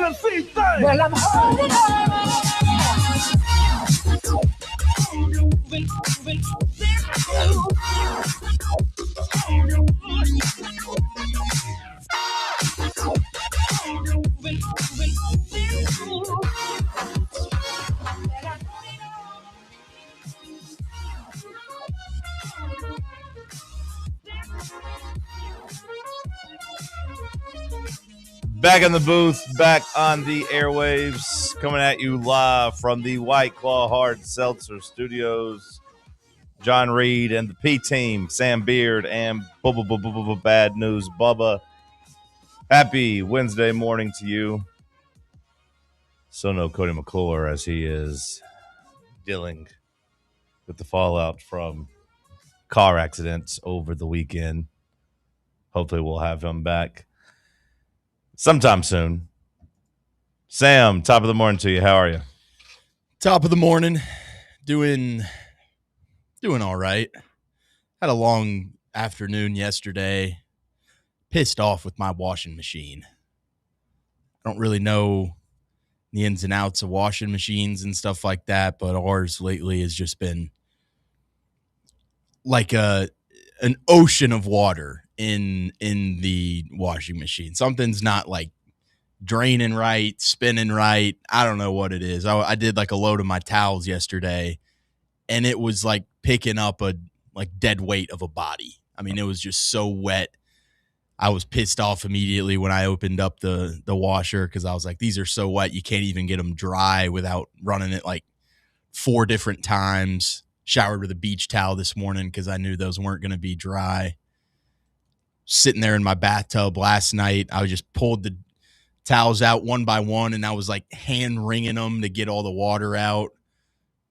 Tennessee thing. Well, I'm holding on. Back in the booth, back on the airwaves, coming at you live from the White Claw Hard Seltzer Studios. John Reed and the P-Team, Sam Beard and Bad News Bubba. Happy Wednesday morning to you. So no Cody McClure as he is dealing with the fallout from car accidents over the weekend. Hopefully we'll have him back sometime soon. Sam, top of the morning to you. How are you? Top of the morning. Doing all right. Had a long afternoon yesterday. Pissed off with my washing machine. I don't really know the ins and outs of washing machines and stuff like that, but ours lately has just been like an ocean of water in the washing machine. Something's not like draining right, spinning right. I don't know what it is. I did like a load of my towels yesterday, and it was like picking up a dead weight of a body. I mean, it was just so wet. I was pissed off immediately when I opened up the washer because I was like, these are so wet, you can't even get them dry without running it like 4 different times. Showered with a beach towel this morning because I knew those weren't going to be dry. Sitting there in my bathtub last night, I just pulled the towels out one by one, and I was like hand wringing them to get all the water out.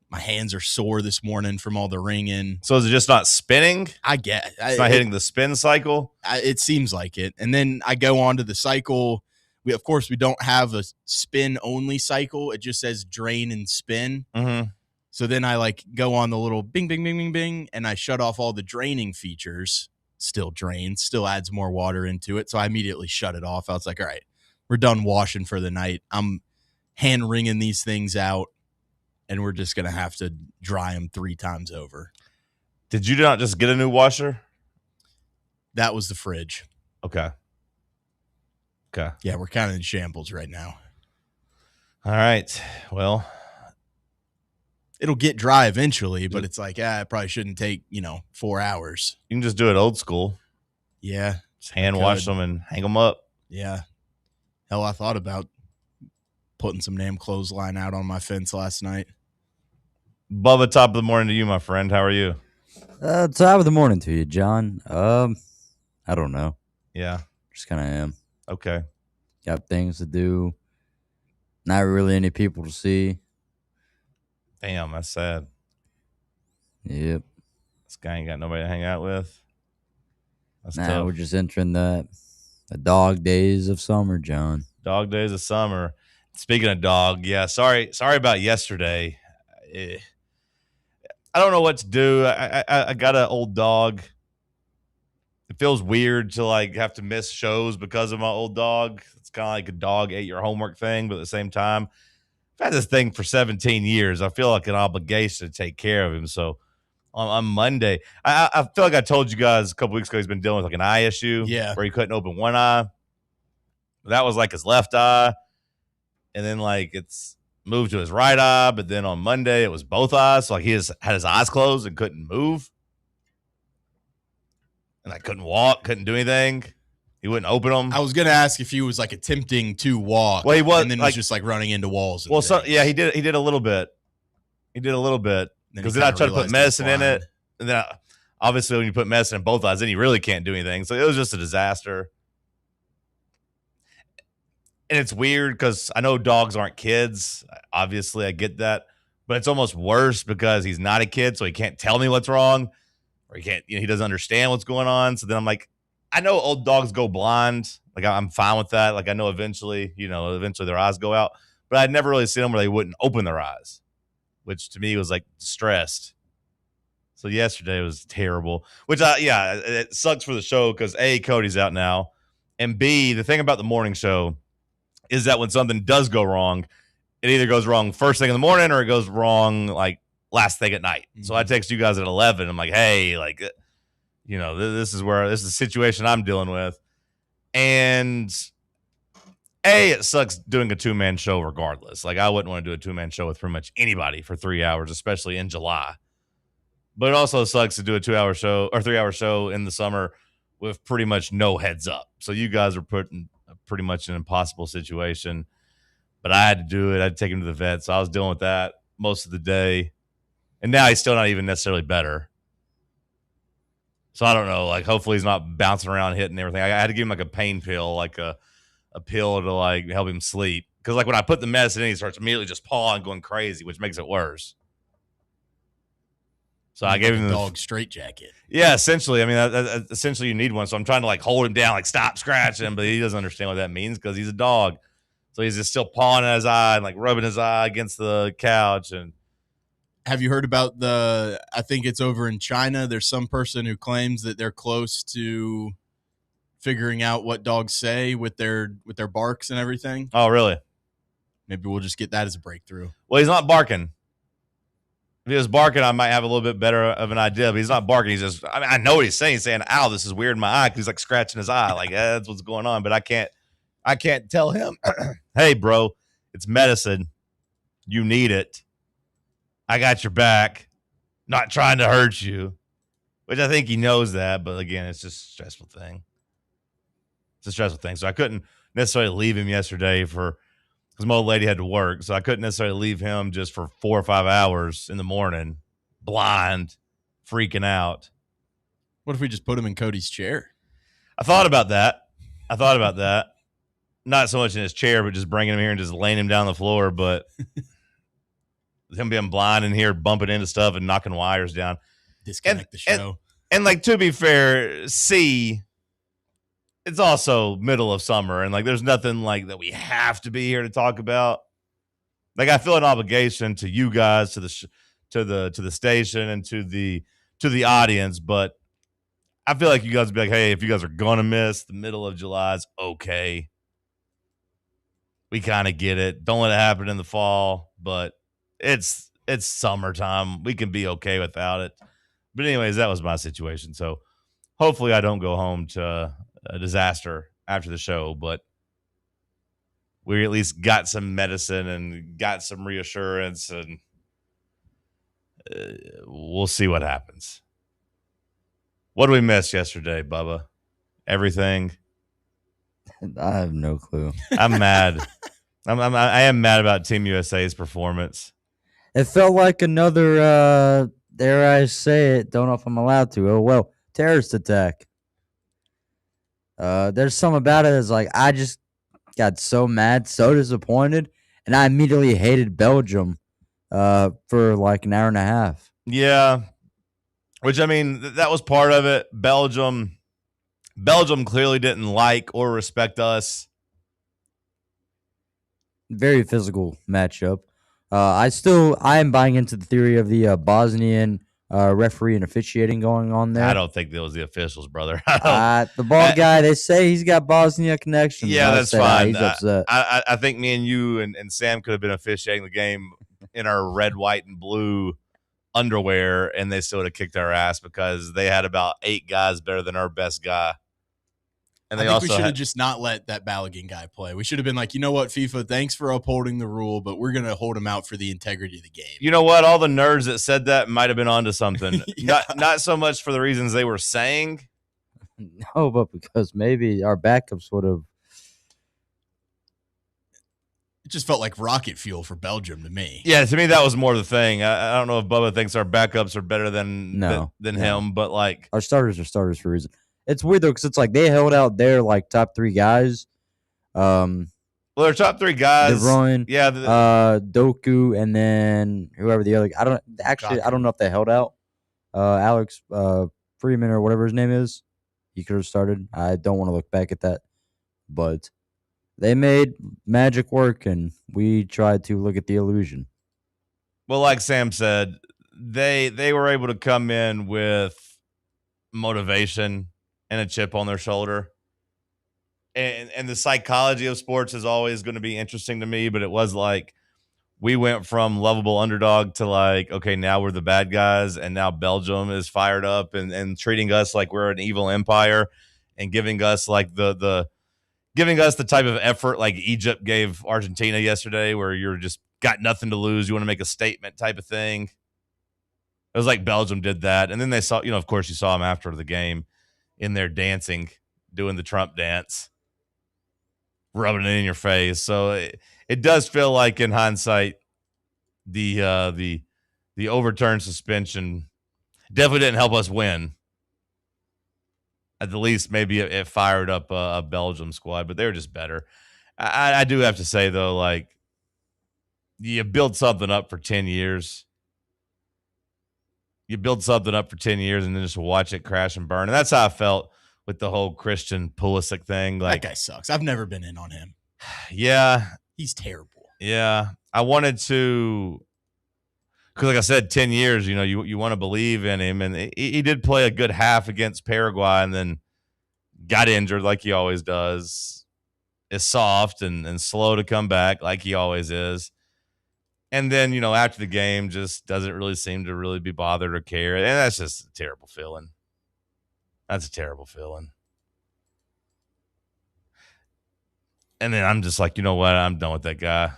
My hands are sore this morning from all the wringing. So is it just not spinning? I get it's not hitting the spin cycle. It seems like it. And then I go on to the cycle. We don't have a spin only cycle. It just says drain and spin. Mm-hmm. So then I like go on the little bing, bing, bing, bing, bing, and I shut off all the draining features. Still drains, still adds more water into it. So I immediately shut it off. I was like, all right, we're done washing for the night. I'm hand wringing these things out, and we're just going to have to dry them 3 times over. Did you not just get a new washer? That was the fridge. Okay. Yeah, we're kind of in shambles right now. All right. Well, it'll get dry eventually, but it's like, it probably shouldn't take, 4 hours. You can just do it old school. Yeah. Just hand wash them and hang them up. Yeah. Hell, I thought about putting some damn clothesline out on my fence last night. Bubba, top of the morning to you, my friend. How are you? Top of the morning to you, John. I don't know. Yeah. Just kind of am. Okay. Got things to do. Not really any people to see. Damn, that's sad. Yep. This guy ain't got nobody to hang out with. That's tough. tough. We're just entering the dog days of summer, John. Dog days of summer. Speaking of dog, yeah, sorry about yesterday. I don't know what to do. I got an old dog. It feels weird to like have to miss shows because of my old dog. It's kind of like a dog ate your homework thing, but at the same time, I've had this thing for 17 years. I feel like an obligation to take care of him. So on Monday, I feel like I told you guys a couple weeks ago he's been dealing with like an eye issue, where he couldn't open one eye. That was like his left eye, and then like it's moved to his right eye. But then on Monday it was both eyes. So like he had his eyes closed and couldn't move, and I couldn't walk, couldn't do anything. He wouldn't open them. I was gonna ask if he was like attempting to walk. Well, he was, and then was just like running into walls. Well, he did a little bit. He did a little bit because then I tried to put medicine in it, and then obviously when you put medicine in both eyes, then you really can't do anything. So it was just a disaster. And it's weird because I know dogs aren't kids. Obviously, I get that, but it's almost worse because he's not a kid, so he can't tell me what's wrong, or he doesn't understand what's going on. So then I'm like, I know old dogs go blind. Like I'm fine with that. Like I know eventually their eyes go out, but I'd never really seen them where they wouldn't open their eyes, which to me was like distressed. So yesterday was terrible, which it sucks for the show because A, Cody's out now, and B, the thing about the morning show is that when something does go wrong, it either goes wrong first thing in the morning or it goes wrong like last thing at night. Mm-hmm. So I text you guys at 11. I'm like, hey, like, this is the situation I'm dealing with. And it sucks doing a 2-man show regardless. Like, I wouldn't want to do a 2-man show with pretty much anybody for 3 hours, especially in July. But it also sucks to do a 2-hour show or 3-hour show in the summer with pretty much no heads up. So you guys are put in pretty much an impossible situation. But I had to do it. I had to take him to the vet. So I was dealing with that most of the day. And now he's still not even necessarily better. So I don't know. Like, hopefully he's not bouncing around, hitting everything. I had to give him like a pain pill, like a pill to like help him sleep. Because like when I put the medicine in, he starts immediately just pawing, going crazy, which makes it worse. So I gave him a dog straitjacket. Yeah, essentially. I mean, essentially you need one. So I'm trying to like hold him down, like stop scratching him, but he doesn't understand what that means because he's a dog. So he's just still pawing at his eye and like rubbing his eye against the couch. And have you heard about I think it's over in China. There's some person who claims that they're close to figuring out what dogs say with their barks and everything. Oh, really? Maybe we'll just get that as a breakthrough. Well, he's not barking. If he was barking, I might have a little bit better of an idea, but he's not barking. He's just, I mean, I know what he's saying. He's saying, ow, this is weird in my eye, because he's like scratching his eye. Like, that's what's going on. But I can't tell him, hey, bro, it's medicine. You need it. I got your back. Not trying to hurt you. Which I think he knows that. But again, it's just a stressful thing. It's a stressful thing. So I couldn't necessarily leave him yesterday because my old lady had to work. So I couldn't necessarily leave him just for 4 or 5 hours in the morning, blind, freaking out. What if we just put him in Cody's chair? I thought about that. Not so much in his chair, but just bringing him here and just laying him down on the floor. But him being blind in here, bumping into stuff and knocking wires down. Disconnect the show. And like, to be fair, it's also middle of summer, and like there's nothing like that we have to be here to talk about. Like, I feel an obligation to you guys, to the station, and to the audience, but I feel like you guys would be like, hey, if you guys are gonna miss the middle of July, it's okay. We kind of get it. Don't let it happen in the fall, but it's summertime. We can be okay without it. But anyways, that was my situation. So hopefully I don't go home to a disaster after the show, but we at least got some medicine and got some reassurance, and we'll see what happens. What did we miss yesterday, Bubba? Everything? I have no clue. I'm mad. I am mad about Team USA's performance. It felt like another, dare I say it, don't know if I'm allowed to. Oh, well, terrorist attack. There's something about it that's like, I just got so mad, so disappointed, and I immediately hated Belgium for like an hour and a half. Yeah, which, I mean, that was part of it. Belgium clearly didn't like or respect us. Very physical matchup. I am buying into the theory of the Bosnian referee and officiating going on there. I don't think that was the officials, brother. The bald guy, they say he's got Bosnia connections. Yeah, that's fine. He's upset. I think me and you and Sam could have been officiating the game in our red, white, and blue underwear, and they still would have kicked our ass because they had about 8 guys better than our best guy. And I think we should have just not let that Balogun guy play. We should have been like, you know what, FIFA, thanks for upholding the rule, but we're going to hold him out for the integrity of the game. You know what? All the nerds that said that might have been onto something. Yeah. Not so much for the reasons they were saying. No, but because maybe our backups would have. It just felt like rocket fuel for Belgium to me. Yeah, to me, that was more the thing. I don't know if Bubba thinks our backups are better than him, but like, our starters are starters for a reason. It's weird though, because it's like they held out their like top 3 guys. Well, their top 3 guys, De Bruyne, yeah, Doku, and then whoever the other. I don't know if they held out. Alex Freeman or whatever his name is. He could have started. I don't want to look back at that, but they made magic work, and we tried to look at the illusion. Well, like Sam said, they were able to come in with motivation and a chip on their shoulder. and the psychology of sports is always going to be interesting to me, but it was like we went from lovable underdog to like, okay, now we're the bad guys, and now Belgium is fired up and treating us like we're an evil empire and giving us like the giving us the type of effort like Egypt gave Argentina yesterday, where you're just got nothing to lose, you want to make a statement type of thing. It was like Belgium did that. And then they saw, of course you saw them after the game in there dancing, doing the Trump dance, rubbing it in your face. So it does feel like in hindsight, the overturned suspension definitely didn't help us win. At the least, maybe it fired up a Belgium squad, but they were just better. I do have to say, though, like, you build something up for 10 years. You build something up for 10 years and then just watch it crash and burn. And that's how I felt with the whole Christian Pulisic thing. Like, that guy sucks. I've never been in on him. Yeah. He's terrible. Yeah. I wanted to, because like I said, 10 years, you want to believe in him. And he did play a good half against Paraguay and then got injured like he always does. Is soft and slow to come back like he always is. And then, after the game, just doesn't really seem to really be bothered or care. And that's just a terrible feeling. That's a terrible feeling. And then I'm just like, you know what? I'm done with that guy.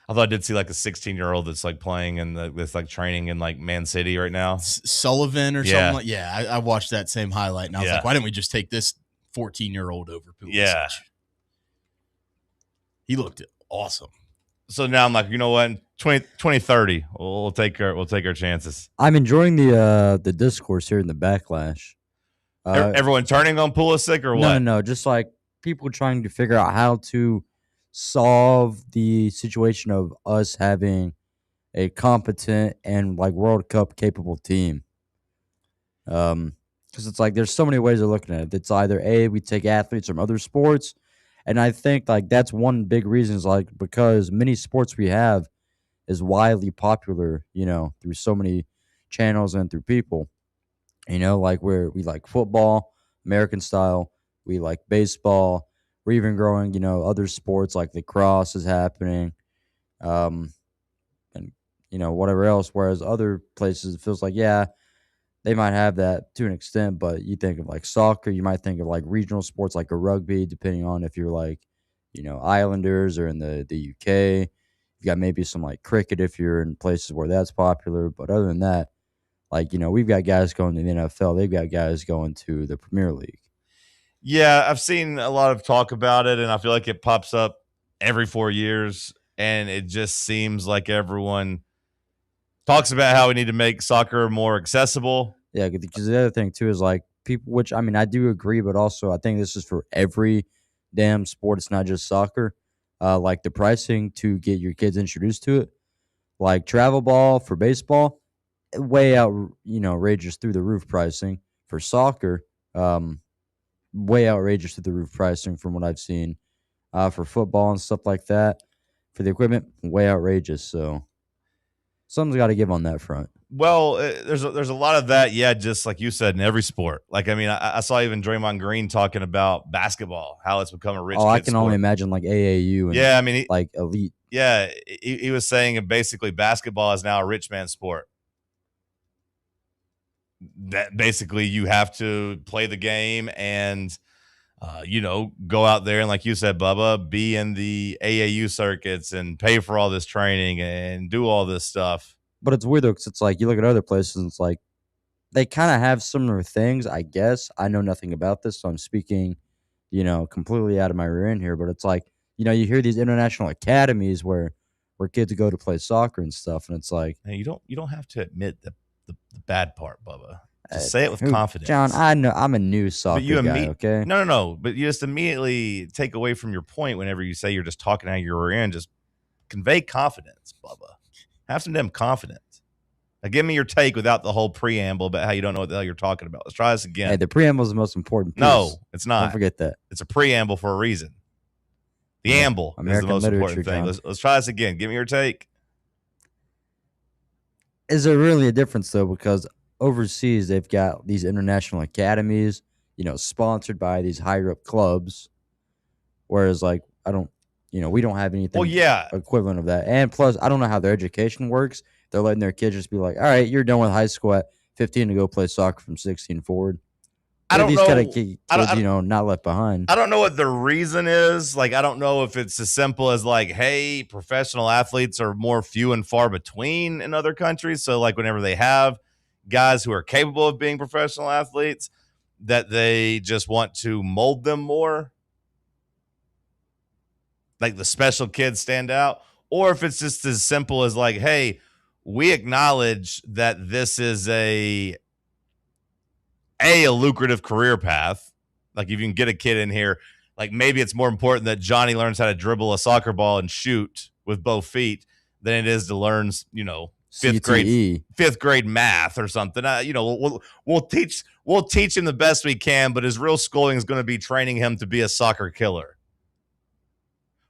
Although I did see like a 16-year-old that's like playing and that's like training in like Man City right now. Sullivan or something like. Yeah, I watched that same highlight and I was like, why didn't we just take this 14-year-old over Pulisic? Yeah. He looked awesome. So now I'm like, you know what? 2030, we'll take our chances. I'm enjoying the discourse here in the backlash. Everyone turning on Pulisic or what? No. Just like people trying to figure out how to solve the situation of us having a competent and like World Cup capable team. Because it's like there's so many ways of looking at it. It's either A, we take athletes from other sports. And I think like that's one big reason is like because many sports we have is widely popular, through so many channels and through people. Like we like football, American style. We like baseball. We're even growing, other sports like lacrosse is happening. And whatever else. Whereas other places it feels like, yeah, they might have that to an extent, but you think of like soccer, you might think of like regional sports like a rugby, depending on if you're like, Islanders or in the UK. You've got maybe some like cricket if you're in places where that's popular. But other than that, like, we've got guys going to the NFL. They've got guys going to the Premier League. Yeah, I've seen a lot of talk about it, and I feel like it pops up every 4 years, and it just seems like everyone talks about how we need to make soccer more accessible. Yeah, because the other thing, too, is like people, which, I mean, I do agree, but also I think this is for every damn sport. It's not just soccer. Like the pricing to get your kids introduced to it, like travel ball for baseball, way out, outrageous through the roof pricing. For soccer, way outrageous through the roof pricing from what I've seen. For football and stuff like that, for the equipment, way outrageous. So something's got to give on that front. Well, there's a lot of that, yeah, just like you said, in every sport. Like, I mean, I saw even Draymond Green talking about basketball, how it's become a rich kid I can sport. only imagine like AAU and yeah, I mean, like elite. Yeah, he was saying basically basketball is now a rich man sport. That basically you have to play the game and go out there and, like you said, Bubba, be in the AAU circuits and pay for all this training and do all this stuff. But it's weird though, because it's like you look at other places and it's like they kind of have similar things, I guess. I know nothing about this, so I'm speaking, completely out of my rear end here. But it's like, you hear these international academies where kids go to play soccer and stuff, and it's like, hey, you don't have to admit the bad part, Bubba. Just say it with confidence. John, I know I'm a new soccer guy, okay? No. But you just immediately take away from your point whenever you say you're just talking out your rear end. Just convey confidence, Bubba. Have some damn confidence. Now, give me your take without the whole preamble about how you don't know what the hell you're talking about. Let's try this again. Hey, the preamble is the most important piece. No, it's not. Don't forget that. It's a preamble for a reason. The amble is the most important thing. Let's try this again. Give me your take. Is there really a difference, though? Because overseas, they've got these international academies, sponsored by these higher up clubs. Whereas, like, we don't have anything equivalent of that. And plus, I don't know how their education works. They're letting their kids just be like, all right, you're done with high school at 15 to go play soccer from 16 forward. I don't these know. Kind of kids, not left behind. I don't know what the reason is. Like, I don't know if it's as simple as like, hey, professional athletes are more few and far between in other countries. So, like, whenever they have guys who are capable of being professional athletes, that they just want to mold them more. Like the special kids stand out. Or if it's just as simple as like, hey, we acknowledge that this is a lucrative career path. Like, if you can get a kid in here, like, maybe it's more important that Johnny learns how to dribble a soccer ball and shoot with both feet than it is to learn, fifth grade math or something. We'll teach him the best we can, but his real schooling is going to be training him to be a soccer killer.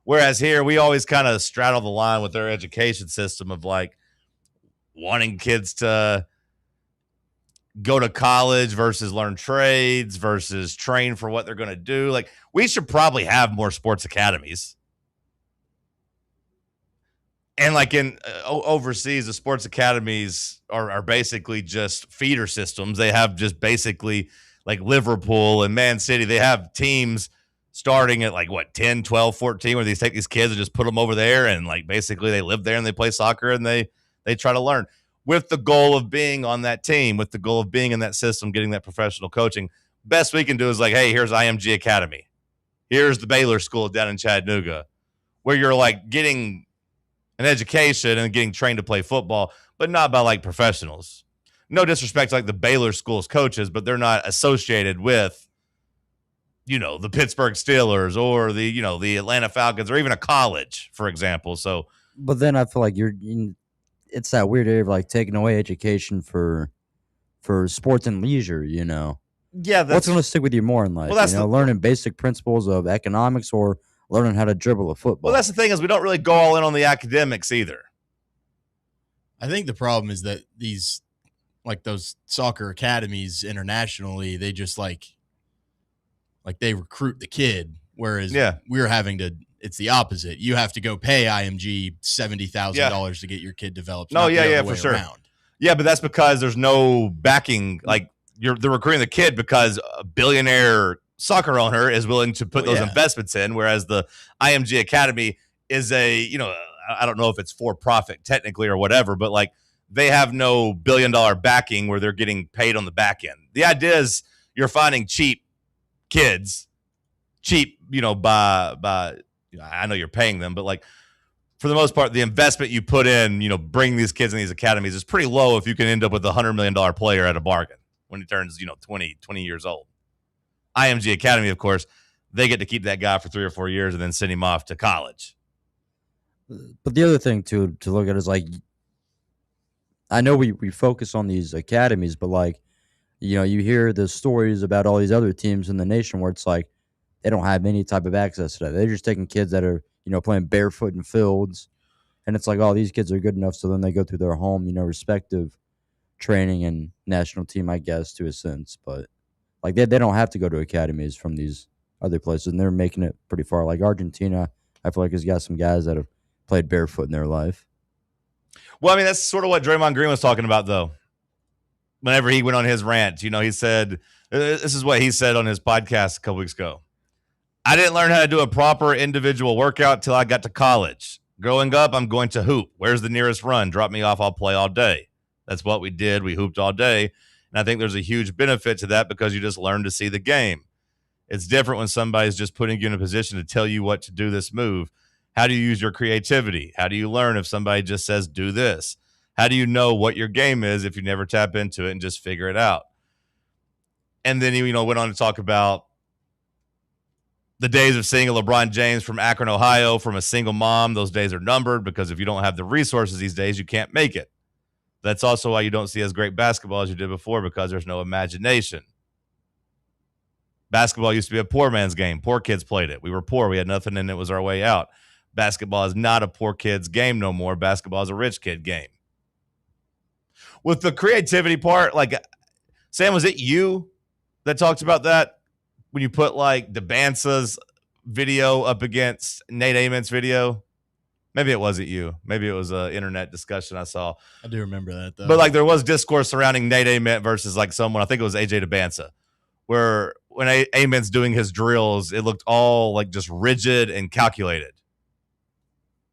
Whereas here, we always kind of straddle the line with their education system of like wanting kids to go to college versus learn trades versus train for what they're going to do. Like, we should probably have more sports academies. And like in overseas, the sports academies are basically just feeder systems. They have just basically like Liverpool and Man City. They have teams starting at like 10, 12, 14, where they take these kids and just put them over there. And like, basically they live there and they play soccer and they try to learn with the goal of being on that team, with the goal of being in that system, getting that professional coaching. Best we can do is like, hey, here's IMG Academy. Here's the Baylor School down in Chattanooga, where you're like getting an education and getting trained to play football, but not by like professionals. No disrespect to like the Baylor School's coaches, but they're not associated with, the Pittsburgh Steelers or the Atlanta Falcons or even a college, for example. So, but then I feel like it's that weird area of like taking away education for sports and leisure, Yeah, what's going to stick with you more in life? Well, that's learning basic principles of economics or learning how to dribble a football. Well, that's the thing, is we don't really go all in on the academics either. I think the problem is that these, like those soccer academies internationally, they just like they recruit the kid, whereas we're having to. It's the opposite. You have to go pay IMG $70,000 to get your kid developed. No, for sure. Around. Yeah, but that's because there's no backing. Like, they're recruiting the kid because a billionaire soccer owner is willing to put those investments in, whereas the IMG Academy is I don't know if it's for profit technically or whatever, but like, they have no $1 billion backing where they're getting paid on the back end. The idea is you're finding cheap kids, by I know you're paying them, but like, for the most part, the investment you put in, bringing these kids in these academies is pretty low if you can end up with a $100 million player at a bargain when he turns, 20 years old. IMG Academy, of course, they get to keep that guy for 3 or 4 years and then send him off to college. But the other thing to look at is like, I know we focus on these academies, but like, you hear the stories about all these other teams in the nation where it's like they don't have any type of access to that. They're just taking kids that are, playing barefoot in fields. And it's like, oh, these kids are good enough. So then they go through their home, respective training and national team, I guess, to a sense. But like, they don't have to go to academies from these other places. And they're making it pretty far. Like Argentina, I feel like has got some guys that have played barefoot in their life. Well, I mean, that's sort of what Draymond Green was talking about, though. Whenever he went on his rant, he said, this is what he said on his podcast a couple weeks ago. I didn't learn how to do a proper individual workout till I got to college. Growing up, I'm going to hoop. Where's the nearest run? Drop me off, I'll play all day. That's what we did. We hooped all day. And I think there's a huge benefit to that because you just learn to see the game. It's different when somebody's just putting you in a position to tell you what to do this move. How do you use your creativity? How do you learn if somebody just says, do this? How do you know what your game is if you never tap into it and just figure it out? And then he, went on to talk about the days of seeing a LeBron James from Akron, Ohio, from a single mom. Those days are numbered because if you don't have the resources these days, you can't make it. That's also why you don't see as great basketball as you did before, because there's no imagination. Basketball used to be a poor man's game. Poor kids played it. We were poor. We had nothing, and it was our way out. Basketball is not a poor kid's game no more. Basketball is a rich kid game. With the creativity part, like, Sam, was it you that talked about that when you put like DeBansa's video up against Nate Ament's video. Maybe it wasn't you. Maybe it was an internet discussion I saw. I do remember that, though. But like there was discourse surrounding Nate Ament versus like someone, I think it was AJ DeBansa, where when Ament's doing his drills, it looked all like just rigid and calculated.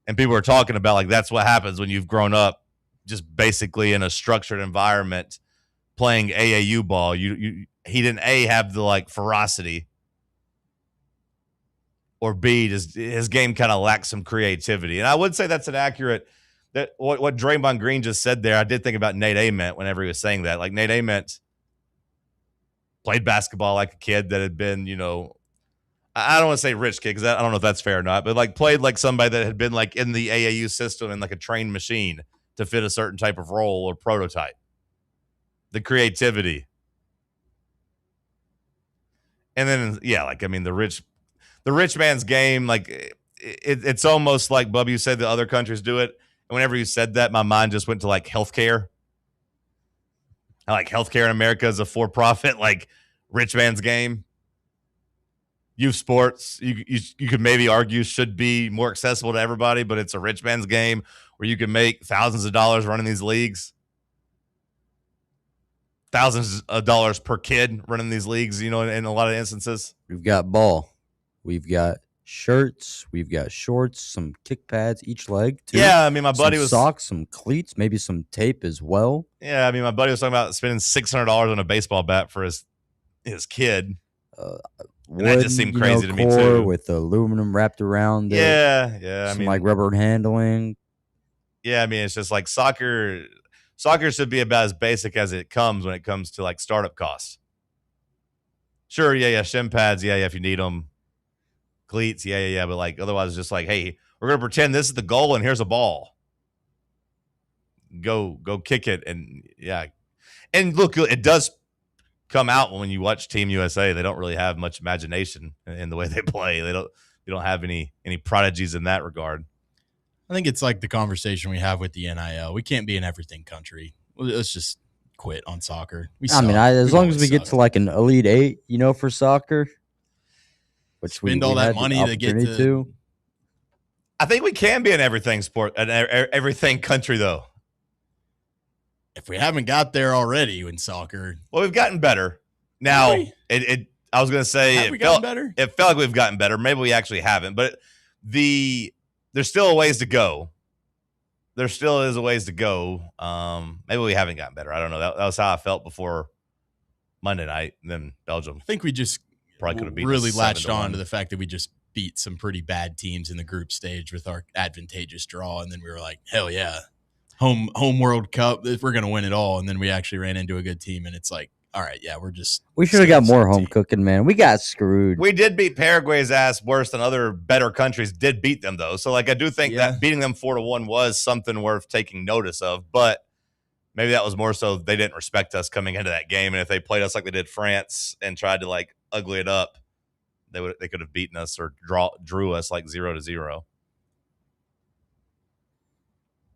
And people were talking about like that's what happens when you've grown up just basically in a structured environment playing AAU ball. He didn't have the like ferocity, or B, just his game kind of lacks some creativity. And I would say that's an accurate that what Draymond Green just said there. I did think about Nate Ament whenever he was saying that. Like Nate Ament played basketball like a kid that had been, I don't want to say rich kid because I don't know if that's fair or not, but like played like somebody that had been like in the AAU system and like a trained machine to fit a certain type of role or prototype. The creativity. And then, the rich man's game, like it's almost like, Bub, you said the other countries do it. And whenever you said that, my mind just went to like healthcare. I like healthcare in America as a for-profit, like rich man's game. Youth sports, you could maybe argue should be more accessible to everybody, but it's a rich man's game where you can make thousands of dollars running these leagues. Thousands of dollars per kid running these leagues, in a lot of instances. We've got ball. We've got shirts. We've got shorts, some kick pads each leg, too. Yeah, my buddy was socks, some cleats, maybe some tape as well. Yeah, my buddy was talking about spending $600 on a baseball bat for his kid. And that just seemed crazy to me too. With aluminum wrapped around it. Yeah. Some like rubber handling. Yeah, it's just like soccer. Soccer should be about as basic as it comes when it comes to like startup costs. Sure, shin pads, if you need them. Cleats, but like otherwise it's just like, hey, we're gonna pretend this is the goal and here's a ball. Go kick it, and and look, it does come out when you watch Team USA. They don't really have much imagination in the way they play. They don't have any prodigies in that regard. I think it's like the conversation we have with the NIL. We can't be an everything country. Let's just quit on soccer. As long as we get to like an Elite Eight, for soccer, which spend all that money to get to. I think we can be an everything sport, an everything country, though. If we haven't got there already in soccer. Well, we've gotten better. Now, I was going to say it felt better. It felt like we've gotten better. Maybe we actually haven't, but there's still a ways to go. There still is a ways to go. Maybe we haven't gotten better. I don't know. That was how I felt before Monday night. And then Belgium. I think we just probably could have beat really latched on to the fact that we just beat some pretty bad teams in the group stage with our advantageous draw. And then we were like, hell yeah. Home World Cup, we're going to win it all. And then we actually ran into a good team, and it's like, all right, we should have got more home cooking, man. We got screwed. We did beat Paraguay's ass worse than other better countries did beat them, though. So, like, I do think that beating them 4-1 was something worth taking notice of, but maybe that was more so they didn't respect us coming into that game. And if they played us like they did France and tried to, like, ugly it up, they could have beaten us or drew us like 0-0.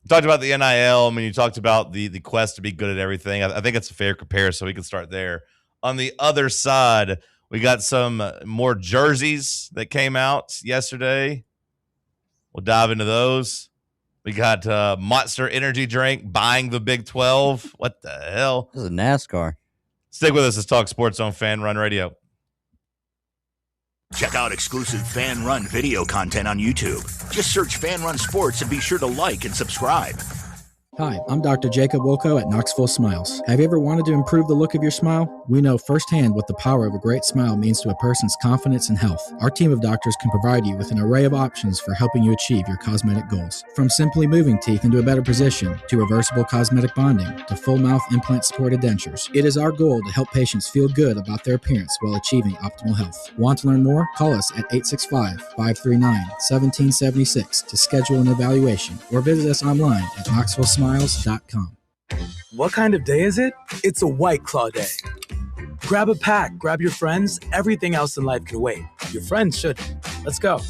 Talked about the NIL. You talked about the quest to be good at everything. I think it's a fair comparison. We can start there. On the other side, we got some more jerseys that came out yesterday. We'll dive into those. We got Monster Energy Drink buying the Big 12. What the hell? This is a NASCAR. Stick with us. It's Talk Sports on Fan Run Radio. Check out exclusive Fan Run video content on YouTube. Just search Fan Run Sports and be sure to like and subscribe. Hi, I'm Dr. Jacob Wilco at Knoxville Smiles. Have you ever wanted to improve the look of your smile? We know firsthand what the power of a great smile means to a person's confidence and health. Our team of doctors can provide you with an array of options for helping you achieve your cosmetic goals. From simply moving teeth into a better position, to reversible cosmetic bonding, to full mouth implant-supported dentures. It is our goal to help patients feel good about their appearance while achieving optimal health. Want to learn more? Call us at 865-539-1776 to schedule an evaluation, or visit us online at knoxvillesmiles.com. What kind of day is it? It's a White Claw day. Grab a pack, grab your friends. Everything else in life can wait. Your friends shouldn't. Let's go.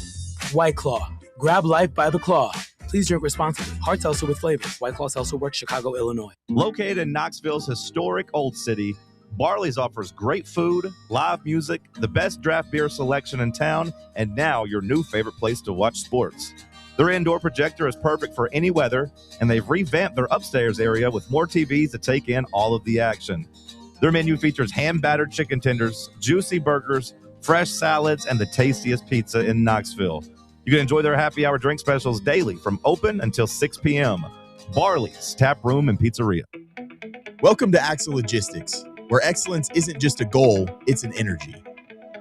White Claw. Grab life by the claw. Please drink responsibly. Hard seltzer with flavors. White Claw Seltzer Works, Chicago, Illinois. Located in Knoxville's historic Old City, Barley's offers great food, live music, the best draft beer selection in town, and now your new favorite place to watch sports. Their indoor projector is perfect for any weather, and they've revamped their upstairs area with more TVs to take in all of the action. Their menu features hand-battered chicken tenders, juicy burgers, fresh salads, and the tastiest pizza in Knoxville. You can enjoy their happy hour drink specials daily from open until 6 p.m. Barley's Tap Room and Pizzeria. Welcome to Axle Logistics, where excellence isn't just a goal, it's an energy.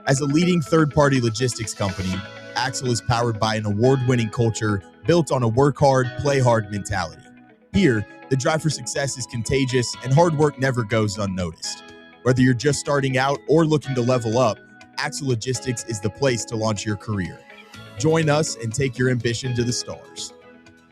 As a leading third-party logistics company, Axle is powered by an award-winning culture built on a work hard, play hard mentality. Here, the drive for success is contagious and hard work never goes unnoticed. Whether you're just starting out or looking to level up, Axle Logistics is the place to launch your career. Join us and take your ambition to the stars.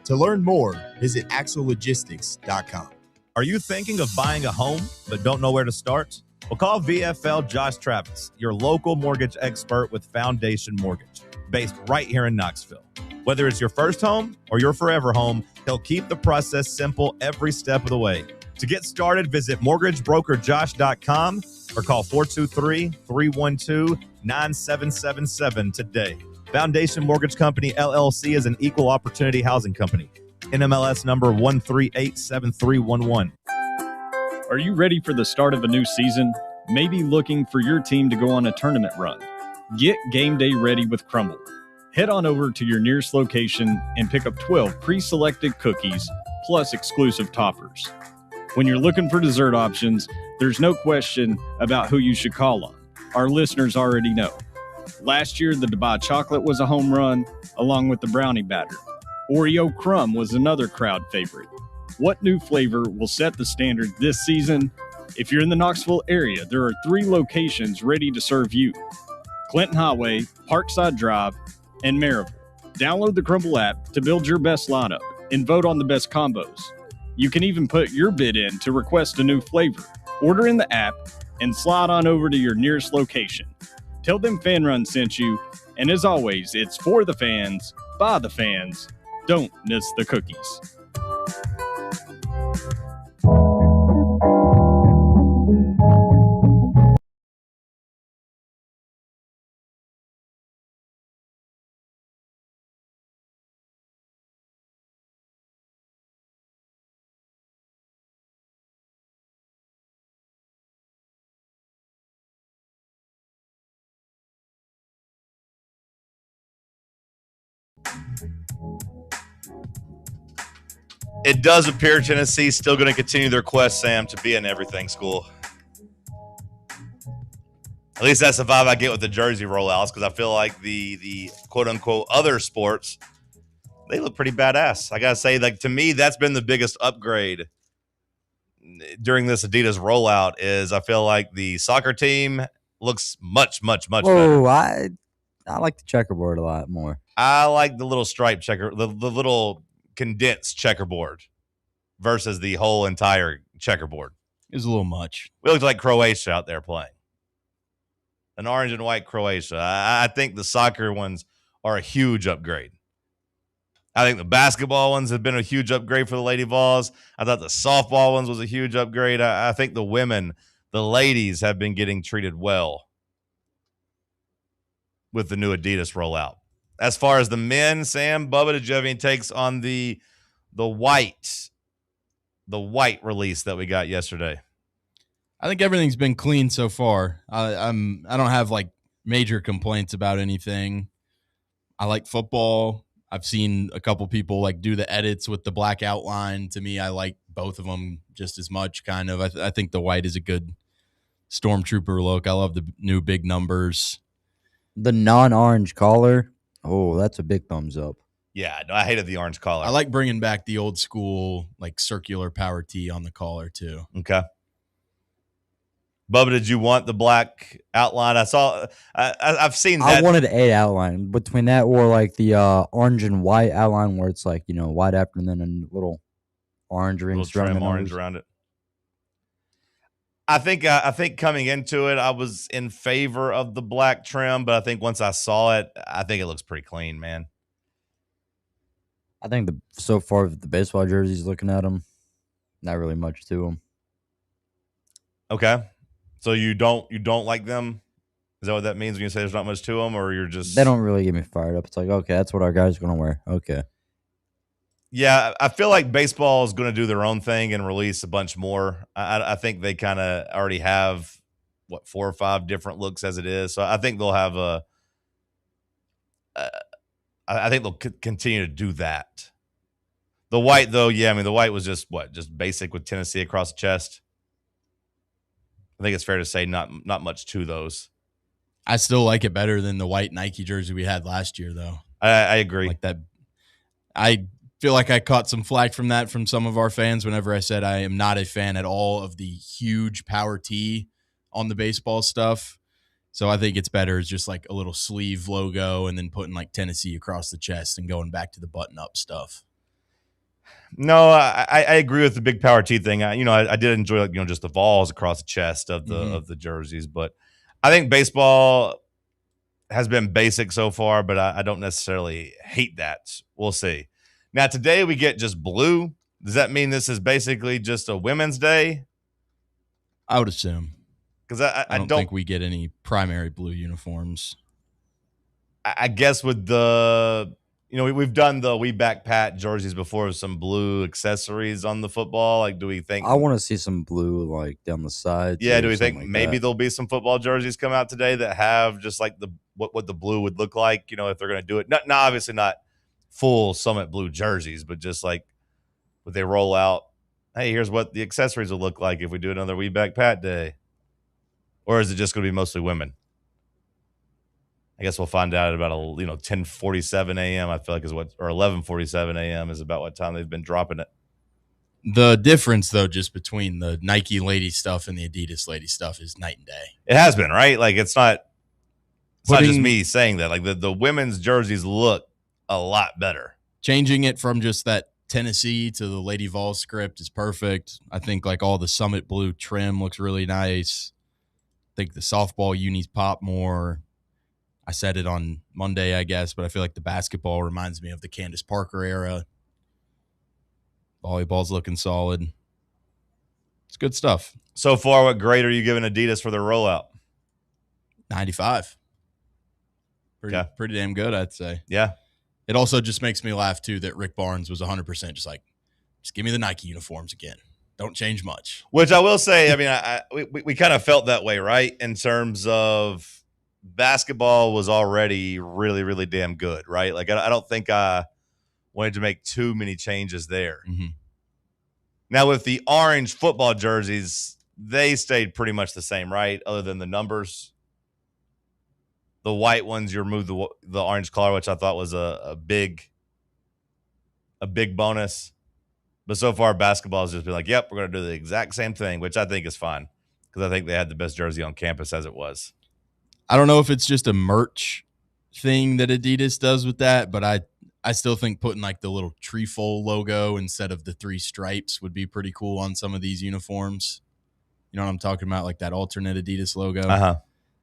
To learn more, visit axlelogistics.com. Are you thinking of buying a home but don't know where to start? Well, call VFL Josh Travis, your local mortgage expert with Foundation Mortgage, based right here in Knoxville. Whether it's your first home or your forever home, he'll keep the process simple every step of the way. To get started, visit mortgagebrokerjosh.com or call 423-312-9777 today. Foundation Mortgage Company, LLC is an equal opportunity housing company. NMLS number 1387311. Are you ready for the start of a new season? Maybe looking for your team to go on a tournament run? Get game day ready with Crumble. Head on over to your nearest location and pick up 12 pre-selected cookies plus exclusive toppers. When you're looking for dessert options, there's no question about who you should call on. Our listeners already know. Last year, the Dubai chocolate was a home run, along with the brownie batter. Oreo crumb was another crowd favorite. What new flavor will set the standard this season? If you're in the Knoxville area, there are 3 locations ready to serve you: Clinton Highway, Parkside Drive, and Maryville. Download the Crumble app to build your best lineup and vote on the best combos. You can even put your bid in to request a new flavor. Order in the app and slide on over to your nearest location. Tell them Fan Run sent you, and as always, it's for the fans, by the fans. Don't miss the cookies. It does appear Tennessee's still going to continue their quest, Sam, to be an everything school. At least that's the vibe I get with the jersey rollouts, because I feel like the quote-unquote other sports, they look pretty badass. I got to say, like, to me, that's been the biggest upgrade during this Adidas rollout is I feel like the soccer team looks much better. Whoa, I like the checkerboard a lot more. I like the little stripe checker, the little condensed checkerboard versus the whole entire checkerboard. It was a little much. We looked like Croatia out there playing. An orange and white Croatia. I think the soccer ones are a huge upgrade. I think the basketball ones have been a huge upgrade for the Lady Vols. I thought the softball ones was a huge upgrade. I think the women, the ladies, have been getting treated well with the new Adidas rollout. As far as the men, Sam, Bubba, did you have any takes on the white release that we got yesterday? I think everything's been clean so far. I don't have like major complaints about anything. I like football. I've seen a couple people like do the edits with the black outline. To me, I like both of them just as much, kind of. I think the white is a good stormtrooper look. I love the new big numbers. The non-orange collar, oh, that's a big thumbs up. Yeah, no, I hated the orange collar. I like bringing back the old school, like circular power tee on the collar too. Okay. Bubba, did you want the black outline? I've seen that. I wanted a outline between that or like the orange and white outline where it's like, white after and then a little orange rings little trim orange around it. I think coming into it, I was in favor of the black trim, but I think once I saw it, I think it looks pretty clean, man. I think so far the baseball jerseys, looking at them, not really much to them. Okay. So you don't like them? Is that what that means when you say there's not much to them, or you're just? They don't really get me fired up. It's like, okay, that's what our guys are gonna wear. Okay. Yeah, I feel like baseball is going to do their own thing and release a bunch more. I think they kind of already have 4 or 5 different looks as it is. So I think they'll have I think they'll continue to do that. The white, though, yeah, I mean, the white was just basic with Tennessee across the chest. I think it's fair to say not much to those. I still like it better than the white Nike jersey we had last year, though. I agree. Like that. I feel like I caught some flack from that from some of our fans whenever I said I am not a fan at all of the huge power tee on the baseball stuff. So I think it's better as just like a little sleeve logo and then putting like Tennessee across the chest and going back to the button-up stuff. No, I agree with the big power tee thing. I did enjoy, like, just the Vols across the chest of the jerseys, but I think baseball has been basic so far, but I don't necessarily hate that. We'll see. Now, today we get just blue. Does that mean this is basically just a Women's Day? I would assume. Because I don't think we get any primary blue uniforms. I guess with the, we've done the We Back Pat jerseys before with some blue accessories on the football. Like, do we think? I want to see some blue, like, down the sides. Yeah, do we think maybe there'll be some football jerseys come out today that have just like what the blue would look like, if they're going to do it? Not obviously not full Summit blue jerseys, but just like would they roll out, hey, here's what the accessories will look like if we do another We Back Pat day? Or is it just going to be mostly women? I guess we'll find out at about 10:47 a.m. I feel like or 11:47 a.m. is about what time they've been dropping it. The difference, though, just between the Nike lady stuff and the Adidas lady stuff is night and day. It has been, right? Like, it's not just me saying that. Like, the women's jerseys look a lot better. Changing it from just that Tennessee to the Lady Vols script is perfect. I think like all the Summit blue trim looks really nice. I think the softball unis pop more. I said it on Monday, I guess, but I feel like the basketball reminds me of the Candace Parker era. Volleyball's looking solid. It's good stuff. So far, what grade are you giving Adidas for their rollout? 95. Pretty damn good, I'd say. Yeah. It also just makes me laugh, too, that Rick Barnes was 100% just like, just give me the Nike uniforms again. Don't change much. Which I will say, I mean, we kind of felt that way, right? In terms of basketball was already really, really damn good, right? Like, I don't think I wanted to make too many changes there. Mm-hmm. Now, with the orange football jerseys, they stayed pretty much the same, right? Other than the numbers. The white ones, you removed the orange color, which I thought was a big bonus. But so far, basketball has just been like, yep, we're going to do the exact same thing, which I think is fine because I think they had the best jersey on campus as it was. I don't know if it's just a merch thing that Adidas does with that, but I still think putting like the little trefoil logo instead of the 3 stripes would be pretty cool on some of these uniforms. You know what I'm talking about? Like that alternate Adidas logo. Uh-huh.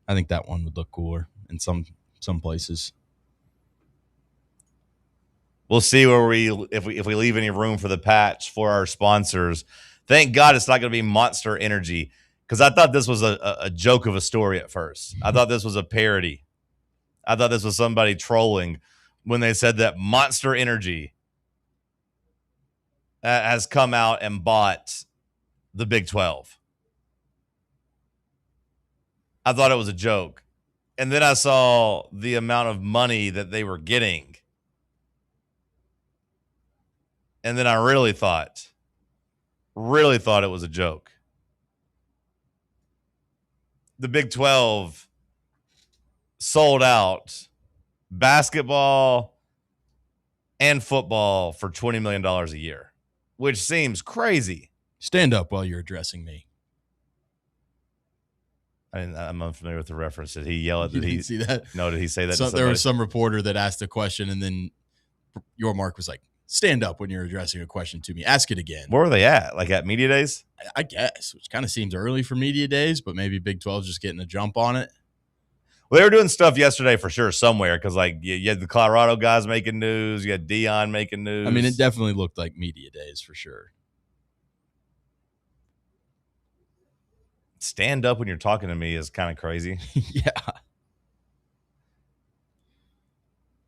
I think that one would look cooler in some places. We'll see if we leave any room for the patch for our sponsors. Thank God it's not going to be Monster Energy because I thought this was a joke of a story at first. I thought this was a parody. I thought this was somebody trolling when they said that Monster Energy has come out and bought the Big 12. I thought it was a joke. And then I saw the amount of money that they were getting. And then I really thought it was a joke. The Big 12 sold out basketball and football for $20 million a year, which seems crazy. Stand up while you're addressing me. I'm unfamiliar with the reference. Did he yell at? Did he see that? No, did he say that? So there was some reporter that asked a question, and then your Mark was like, "Stand up when you're addressing a question to me. Ask it again." Where were they at? Like at media days? I guess, which kind of seems early for media days, but maybe Big 12 is just getting a jump on it. Well, they were doing stuff yesterday for sure somewhere because, like, you had the Colorado guys making news. You had Dion making news. I mean, it definitely looked like media days for sure. stand up when you're talking to me is kind of crazy. Yeah.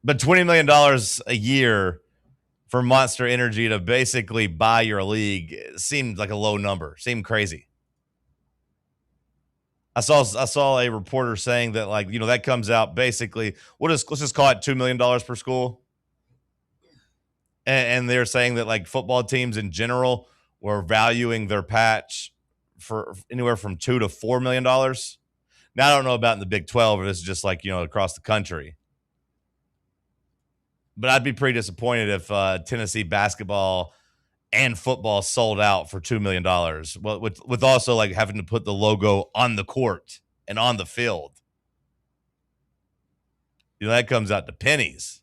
But $20 million a year for Monster Energy to basically buy your league seemed like a low number. Seemed crazy. I saw a reporter saying that, like, you know, that comes out basically, let's just call it $2 million per school. And they're saying that, like, football teams in general were valuing their patch for anywhere from $2 to $4 million. Now, I don't know about in the Big 12, or this is just like, you know, across the country. But I'd be pretty disappointed if Tennessee basketball and football sold out for $2 million. Well, with also like having to put the logo on the court and on the field. You know, that comes out to pennies.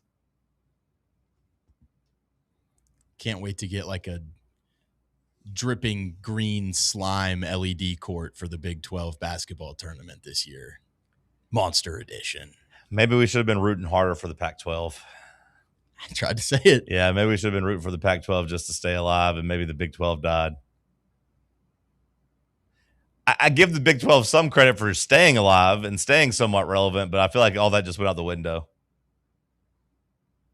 Can't wait to get like a dripping green slime LED court for the Big 12 basketball tournament this year. Monster edition. Maybe we should have been rooting harder for the Pac-12. I tried to say it. Yeah, maybe we should have been rooting for the Pac-12 just to stay alive, and maybe the Big 12 died. I give the Big 12 some credit for staying alive and staying somewhat relevant, but I feel like all that just went out the window.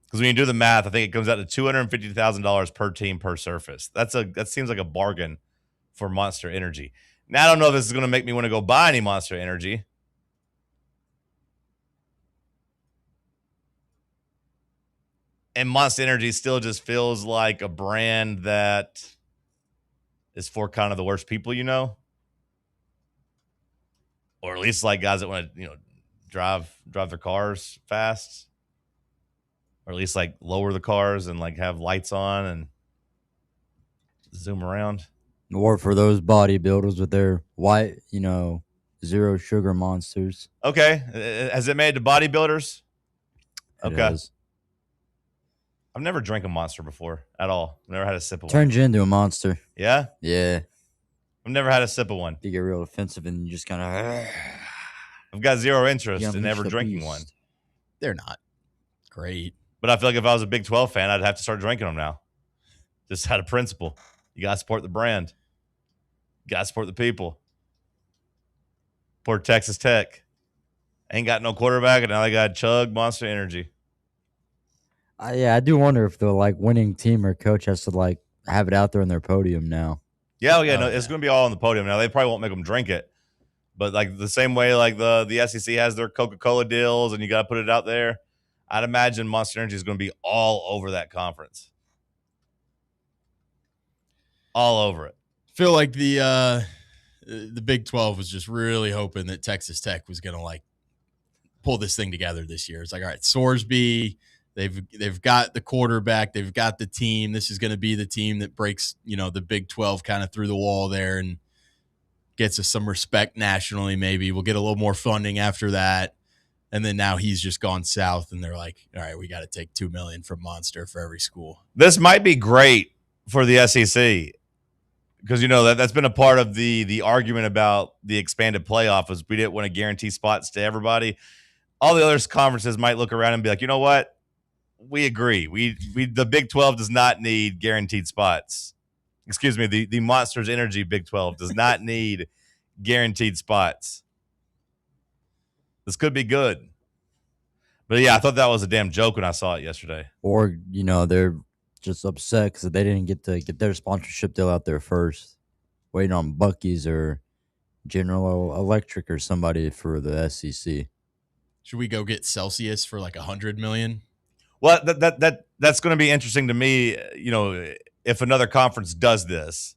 Because when you do the math, I think it comes out to $250,000 per team per surface. That seems like a bargain for Monster Energy. Now, I don't know if this is going to make me want to go buy any Monster Energy. And Monster Energy still just feels like a brand that is for kind of the worst people, you know? Or at least like guys that want to, you know, drive their cars fast. Or at least like lower the cars and like have lights on and zoom around. Or for those bodybuilders with their white, you know, zero sugar monsters. Okay. Has it made to bodybuilders? It Okay. has. I've never drank a Monster before at all. I've never had a sip of one. Turns you into a monster. Yeah? Yeah. I've never had a sip of one. You get real offensive and you just kind of. I've got zero interest in ever drinking one. They're not great. But I feel like if I was a Big 12 fan, I'd have to start drinking them now. Just out of principle. You got to support the brand. You got to support the people. Poor Texas Tech. Ain't got no quarterback, and now they got chug Monster Energy. Yeah, I do wonder if the like winning team or coach has to like have it out there on their podium now. Yeah, no, it's going to be all on the podium now. They probably won't make them drink it, but like the same way like the SEC has their Coca-Cola deals, and you got to put it out there. I'd imagine Monster Energy is going to be all over that conference, all over it. Feel like the Big 12 was just really hoping that Texas Tech was going to like pull this thing together this year. It's like, all right, Sorsby. They've got the quarterback. They've got the team. This is going to be the team that breaks, you know, the Big 12 kind of through the wall there and gets us some respect nationally. Maybe we'll get a little more funding after that. And then now he's just gone south, and they're like, all right, we got to take $2 million from Monster for every school. This might be great for the SEC because, you know, that's been a part of the argument about the expanded playoff is we didn't want to guarantee spots to everybody. All the other conferences might look around and be like, you know what? We agree. The Big 12 does not need guaranteed spots. Excuse me, the Monsters Energy Big 12 does not need guaranteed spots. This could be good. But yeah, I thought that was a damn joke when I saw it yesterday. Or, you know, they're just upset because they didn't get to get their sponsorship deal out there first. Waiting on Buc-ee's or General Electric or somebody for the SEC. Should we go get Celsius for like $100 million? Well, that's going to be interesting to me, you know, if another conference does this.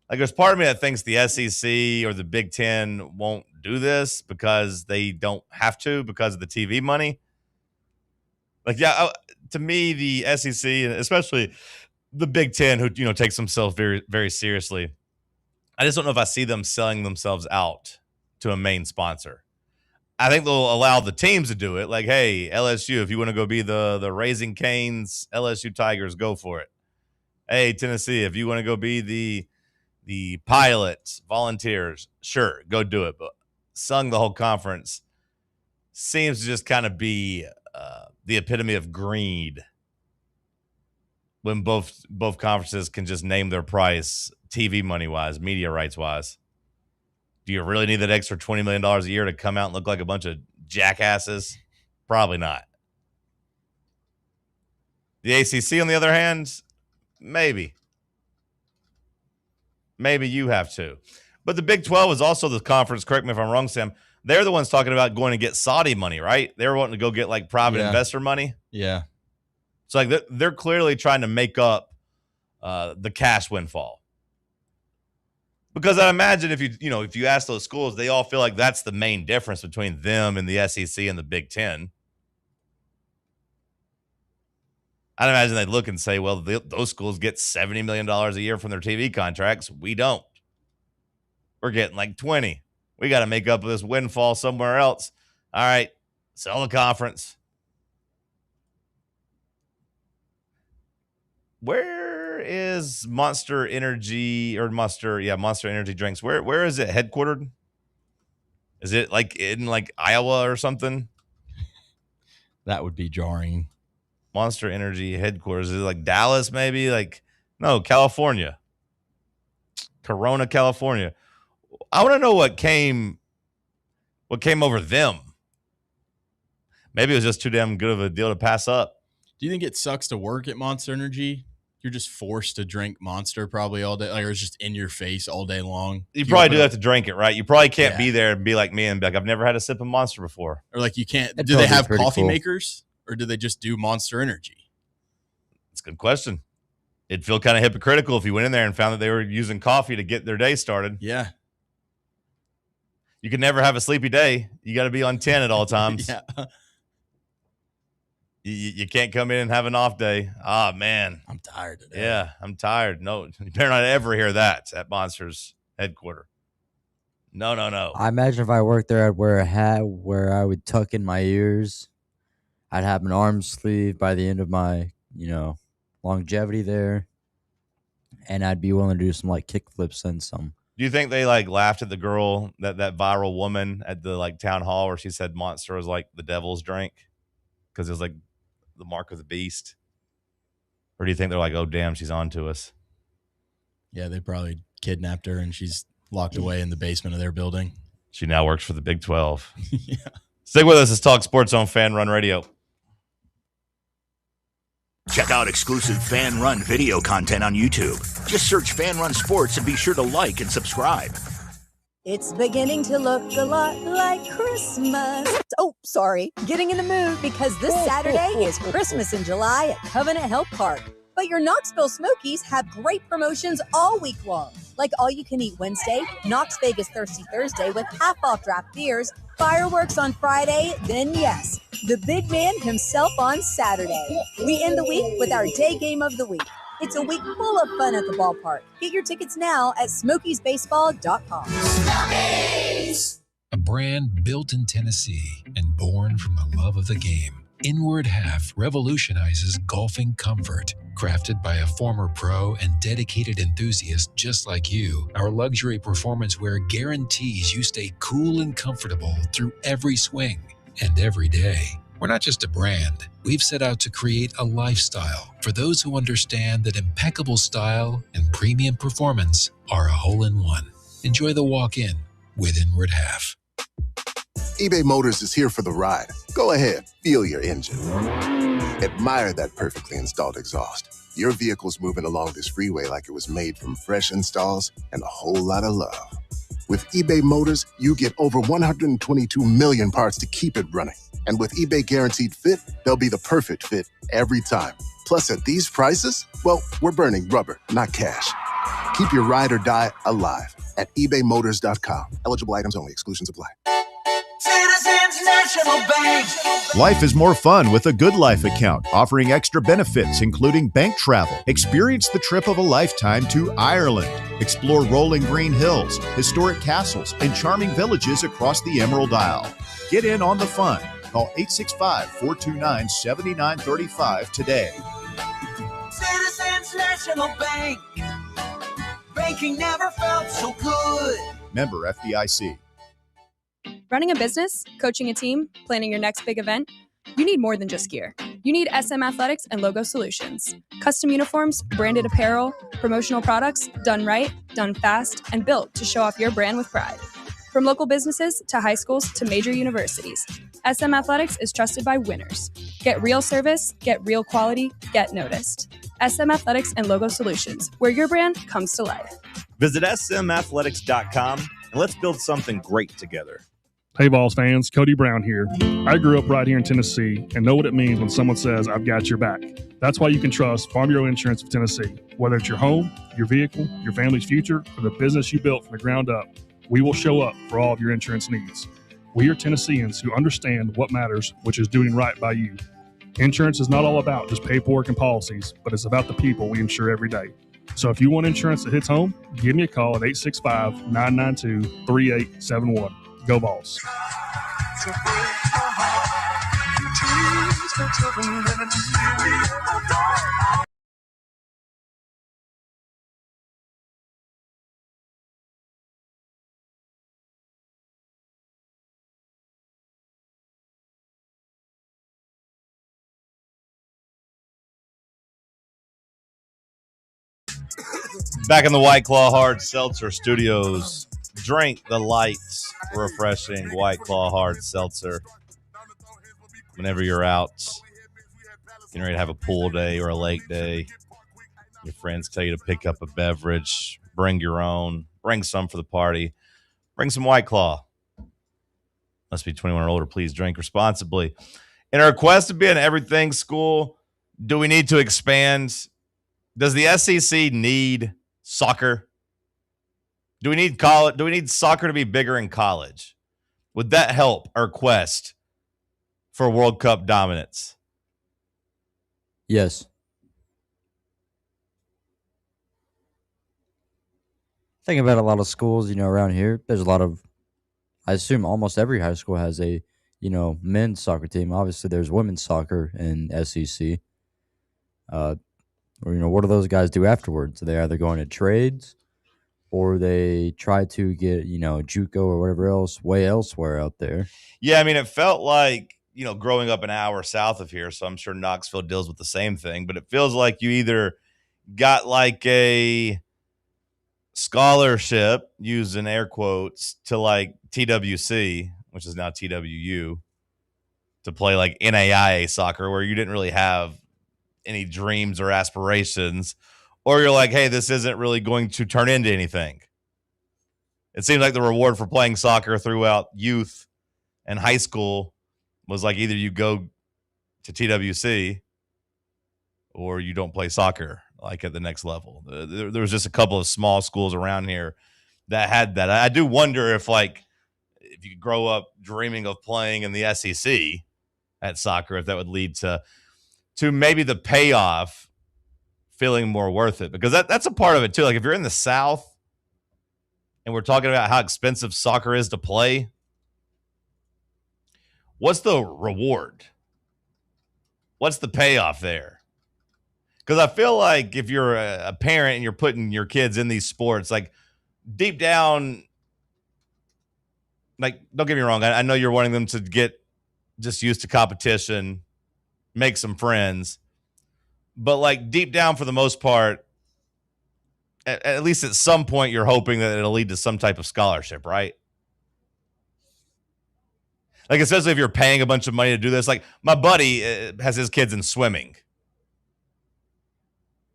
Like, there's part of me that thinks the SEC or the Big Ten won't do this because they don't have to because of the TV money. Like, yeah, to me, the SEC, and especially the Big Ten, who, you know, takes themselves very, very seriously, I just don't know if I see them selling themselves out to a main sponsor. I think they'll allow the teams to do it. Like, hey, LSU, if you want to go be the Raising Cane's LSU Tigers, go for it. Hey, Tennessee, if you want to go be the Pilots, Volunteers, sure, go do it. But sung the whole conference seems to just kind of be the epitome of greed when both conferences can just name their price TV money-wise, media rights-wise. Do you really need that extra $20 million a year to come out and look like a bunch of jackasses? Probably not. The ACC, on the other hand, maybe. Maybe you have to. But the Big 12 is also the conference, correct me if I'm wrong, Sam. They're the ones talking about going to get Saudi money, right? They were wanting to go get like private investor money. Yeah. So like they're clearly trying to make up the cash windfall. Because I imagine if you ask those schools, they all feel like that's the main difference between them and the SEC and the Big 10. I'd imagine they'd look and say, well, those schools get $70 million a year from their TV contracts. We don't. We're getting like 20. We got to make up this windfall somewhere else. All right, sell the conference. Where is Monster Energy Monster Energy drinks? Where is it headquartered? Is it like in like Iowa or something? That would be jarring. Monster Energy headquarters. Is it like Dallas maybe? No, California. Corona, California. I want to know what came over them. Maybe it was just too damn good of a deal to pass up. Do you think it sucks to work at Monster Energy? You're just forced to drink Monster probably all day, or it's just in your face all day long. You probably do have to drink it, right? You probably can't be there and be like me and be like, I've never had a sip of Monster before. Or like you can't. Do they have coffee makers, or do they just do Monster Energy? It's a good question. It'd feel kind of hypocritical if you went in there and found that they were using coffee to get their day started. Yeah. You can never have a sleepy day. You got to be on 10 at all times. Yeah. You can't come in and have an off day. Ah, man. I'm tired today. Yeah, I'm tired. No, you better not ever hear that at Monster's headquarters. No. I imagine if I worked there, I'd wear a hat where I would tuck in my ears. I'd have an arm sleeve by the end of my, longevity there. And I'd be willing to do some, kick flips and some. Do you think they, laughed at the girl, that viral woman at the, town hall where she said Monster was like the devil's drink? Because it was, the mark of the beast? Or do you think they're like, oh, damn, she's on to us? Yeah, they probably kidnapped her and she's locked away in the basement of their building. She now works for the Big 12. Yeah. Stick with us. It's TalkSports on Fan Run Radio. Check out exclusive Fan Run video content on YouTube. Just search Fan Run Sports and be sure to like and subscribe. It's beginning to look a lot like Christmas. Oh, sorry. Getting in the mood because this Saturday is Christmas in July at Covenant Health Park. But your Knoxville Smokies have great promotions all week long. Like all-you-can-eat Wednesday, Knox Vegas Thirsty Thursday with half-off draft beers, fireworks on Friday, then yes, the big man himself on Saturday. We end the week with our day game of the week. It's a week full of fun at the ballpark. Get your tickets now at SmokiesBaseball.com. Smokies! A brand built in Tennessee and born from the love of the game. Inward Half revolutionizes golfing comfort. Crafted by a former pro and dedicated enthusiast just like you, our luxury performance wear guarantees you stay cool and comfortable through every swing and every day. We're not just a brand. We've set out to create a lifestyle for those who understand that impeccable style and premium performance are a hole-in-one. Enjoy the walk-in with Inward Half. eBay Motors is here for the ride. Go ahead, feel your engine. Admire that perfectly installed exhaust. Your vehicle's moving along this freeway like it was made from fresh installs and a whole lot of love. With eBay Motors, you get over 122 million parts to keep it running. And with eBay Guaranteed Fit, they'll be the perfect fit every time. Plus, at these prices, well, we're burning rubber, not cash. Keep your ride or die alive at ebaymotors.com. Eligible items only. Exclusions apply. Citizens National Bank. Life is more fun with a Good Life account, offering extra benefits, including bank travel. Experience the trip of a lifetime to Ireland. Explore rolling green hills, historic castles, and charming villages across the Emerald Isle. Get in on the fun. Call 865-429-7935 today. Citizens National Bank. Banking never felt so good. Member FDIC. Running a business, coaching a team, planning your next big event, you need more than just gear. You need SM Athletics and Logo Solutions. Custom uniforms, branded apparel, promotional products, done right, done fast, and built to show off your brand with pride. From local businesses to high schools to major universities, SM Athletics is trusted by winners. Get real service, get real quality, get noticed. SM Athletics and Logo Solutions, where your brand comes to life. Visit smathletics.com and let's build something great together. Hey, Vols fans, Cody Brown here. I grew up right here in Tennessee and know what it means when someone says, I've got your back. That's why you can trust Farm Bureau Insurance of Tennessee. Whether it's your home, your vehicle, your family's future, or the business you built from the ground up, we will show up for all of your insurance needs. We are Tennesseans who understand what matters, which is doing right by you. Insurance is not all about just paperwork and policies, but it's about the people we insure every day. So if you want insurance that hits home, give me a call at 865-992-3871. Go Vols. Back in the White Claw Hard Seltzer Studios. Drink the light, refreshing White Claw Hard Seltzer. Whenever you're out, getting ready to have a pool day or a lake day, your friends tell you to pick up a beverage, bring your own, bring some for the party, bring some White Claw. Must be 21 or older. Please drink responsibly. In our quest to be an everything school, do we need to expand? Does the SEC need soccer? Do we need college? Do we need soccer to be bigger in college? Would that help our quest for World Cup dominance? Yes. Think about a lot of schools, around here. There's a lot of, I assume almost every high school has a, men's soccer team. Obviously, there's women's soccer in SEC. Or, what do those guys do afterwards? They either go into trades or they try to get, JUCO or whatever else way elsewhere out there. Yeah, I mean, it felt like, growing up an hour south of here, so I'm sure Knoxville deals with the same thing, but it feels like you either got like a scholarship, using air quotes, to like TWC, which is now TWU, to play like NAIA soccer, where you didn't really have any dreams or aspirations, or you're like, hey, this isn't really going to turn into anything. It seems like the reward for playing soccer throughout youth and high school was like either you go to TWC or you don't play soccer like at the next level. There was just a couple of small schools around here that had that. I do wonder if you grow up dreaming of playing in the SEC at soccer, if that would lead to maybe the payoff feeling more worth it, because that's a part of it too. Like if you're in the South and we're talking about how expensive soccer is to play, what's the reward? What's the payoff there? Because I feel like if you're a parent and you're putting your kids in these sports, like deep down, like don't get me wrong, I know you're wanting them to get just used to competition, make some friends, but like deep down for the most part, at least at some point, you're hoping that it'll lead to some type of scholarship, right? Like, especially if you're paying a bunch of money to do this. Like, my buddy has his kids in swimming.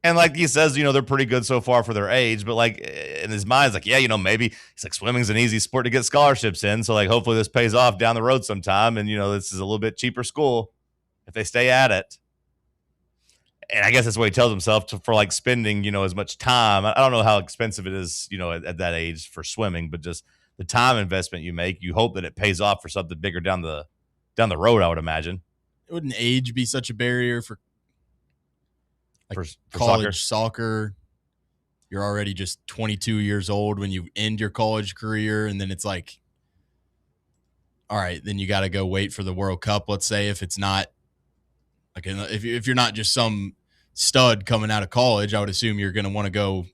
And like he says, they're pretty good so far for their age. But like in his mind, it's like, yeah, maybe it's like swimming's an easy sport to get scholarships in. So like hopefully this pays off down the road sometime. And, this is a little bit cheaper school if they stay at it. And I guess that's what he tells himself for like spending, as much time. I don't know how expensive it is, at that age for swimming, but just the time investment you make, you hope that it pays off for something bigger down the road, I would imagine. Wouldn't age be such a barrier for college soccer? You're already just 22 years old when you end your college career, and then it's like, all right, then you got to go wait for the World Cup, let's say, if it's not like if you're not just some stud coming out of college. I would assume you're going to want to go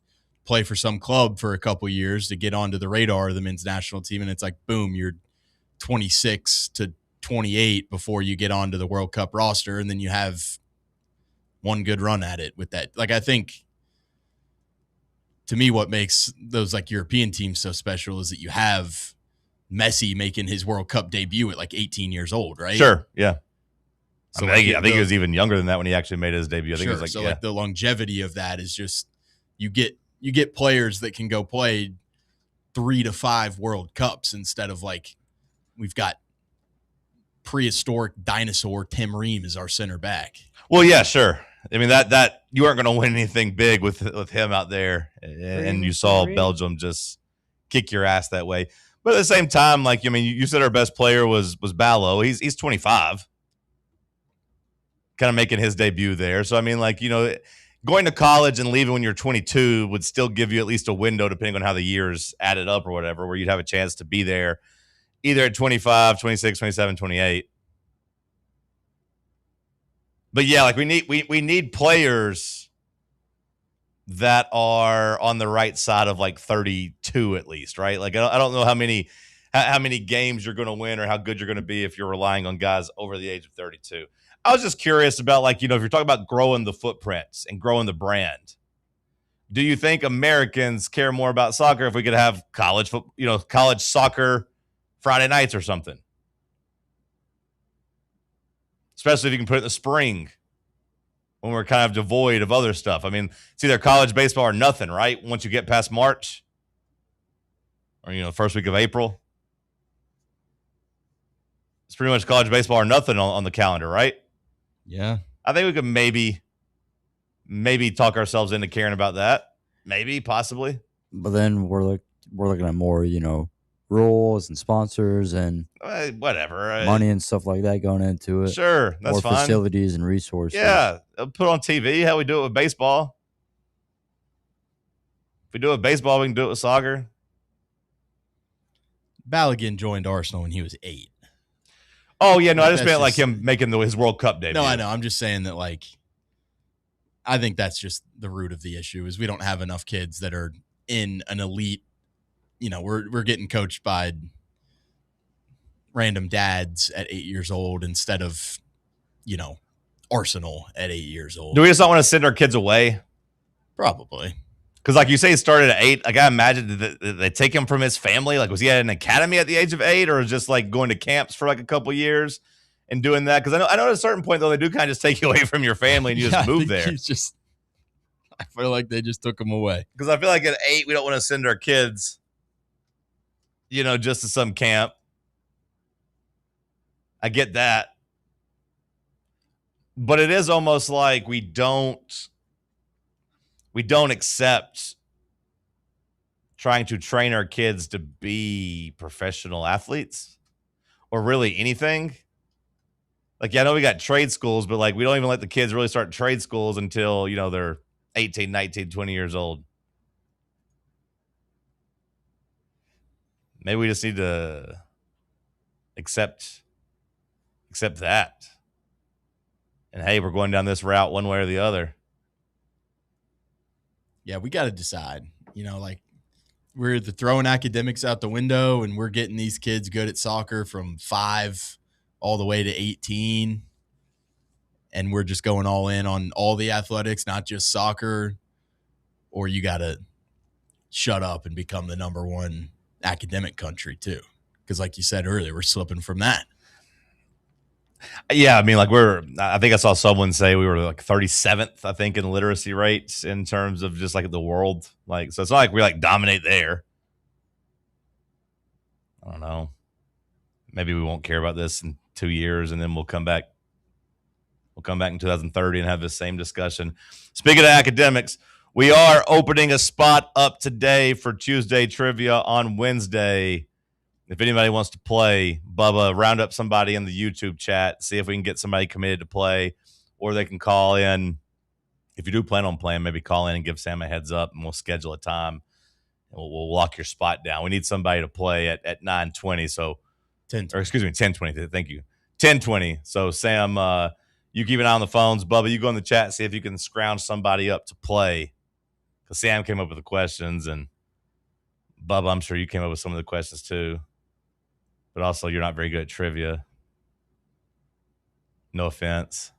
play for some club for a couple years to get onto the radar of the men's national team. And it's like, boom, you're 26 to 28 before you get onto the World Cup roster. And then you have one good run at it with that. Like, I think to me, what makes those like European teams so special is that you have Messi making his World Cup debut at like 18 years old, right? Sure, yeah. So I think he was even younger than that when he actually made his debut. I think sure. it was So like the longevity of that is just you get players that can go play 3 to 5 World Cups instead of like we've got prehistoric dinosaur Tim Ream as our center back. Well, yeah, sure. I mean that you aren't going to win anything big with him out there, and you saw Belgium just kick your ass that way. But at the same time, like you said, our best player was Ballo. He's 25, kind of making his debut there. So I mean, like going to college and leaving when you're 22 would still give you at least a window, depending on how the years added up or whatever, where you'd have a chance to be there either at 25, 26, 27, 28. But yeah, like we need players that are on the right side of like 32 at least, right? Like I don't know how many games you're going to win or how good you're going to be if you're relying on guys over the age of 32. I was just curious about like, if you're talking about growing the footprints and growing the brand, do you think Americans care more about soccer if we could have college soccer Friday nights or something? Especially if you can put it in the spring when we're kind of devoid of other stuff. I mean, it's either college baseball or nothing, right? Once you get past March or, the first week of April. It's pretty much college baseball or nothing on the calendar, right? Yeah. I think we could maybe talk ourselves into caring about that. Maybe, possibly. But then we're looking at more, rules and sponsors and whatever money and stuff like that going into it. Sure, that's more fine. Facilities and resources. Yeah, put on TV how we do it with baseball. If we do it with baseball, we can do it with soccer. Balogun joined Arsenal when he was 8. Oh yeah, no, I just meant like him making his World Cup debut. No, I know. I'm just saying that like I think that's just the root of the issue is we don't have enough kids that are in an elite. We're getting coached by random dads at 8 years old instead of, Arsenal at 8 years old. Do we just not want to send our kids away? Probably. Because like you say, he started at 8. Like I imagine did they take him from his family? Like was he at an academy at the age of 8 or just like going to camps for like a couple years and doing that? Because I know at a certain point, though, they do kind of just take you away from your family and you just move there. I feel like they just took him away. Because I feel like at 8, we don't want to send our kids just to some camp. I get that. But it is almost like we don't accept trying to train our kids to be professional athletes or really anything. Like, yeah, I know we got trade schools, but like we don't even let the kids really start trade schools until, they're 18, 19, 20 years old. Maybe we just need to accept that. And hey, we're going down this route one way or the other. Yeah, we got to decide. Like we're either throwing academics out the window and we're getting these kids good at soccer from 5 all the way to 18. And we're just going all in on all the athletics, not just soccer. Or you got to shut up and become the number one academic country too. Because like you said earlier, we're slipping from that. Yeah, I mean, like I think I saw someone say we were like 37th, I think, in literacy rates in terms of just like the world. Like, so it's not like we like dominate there. I don't know. Maybe we won't care about this in 2 years and then we'll come back. We'll come back in 2030 and have the same discussion. Speaking of academics, we are opening a spot up today for Tuesday trivia on Wednesday. If anybody wants to play, Bubba, round up somebody in the YouTube chat, see if we can get somebody committed to play, or they can call in. If you do plan on playing, maybe call in and give Sam a heads up, and we'll schedule a time. We'll lock your spot down. We need somebody to play at 9:20, so 10:20. Thank you, 10:20. So Sam, you keep an eye on the phones. Bubba, you go in the chat, see if you can scrounge somebody up to play. Because Sam came up with the questions, and Bubba, I'm sure you came up with some of the questions too. But also, you're not very good at trivia. No offense.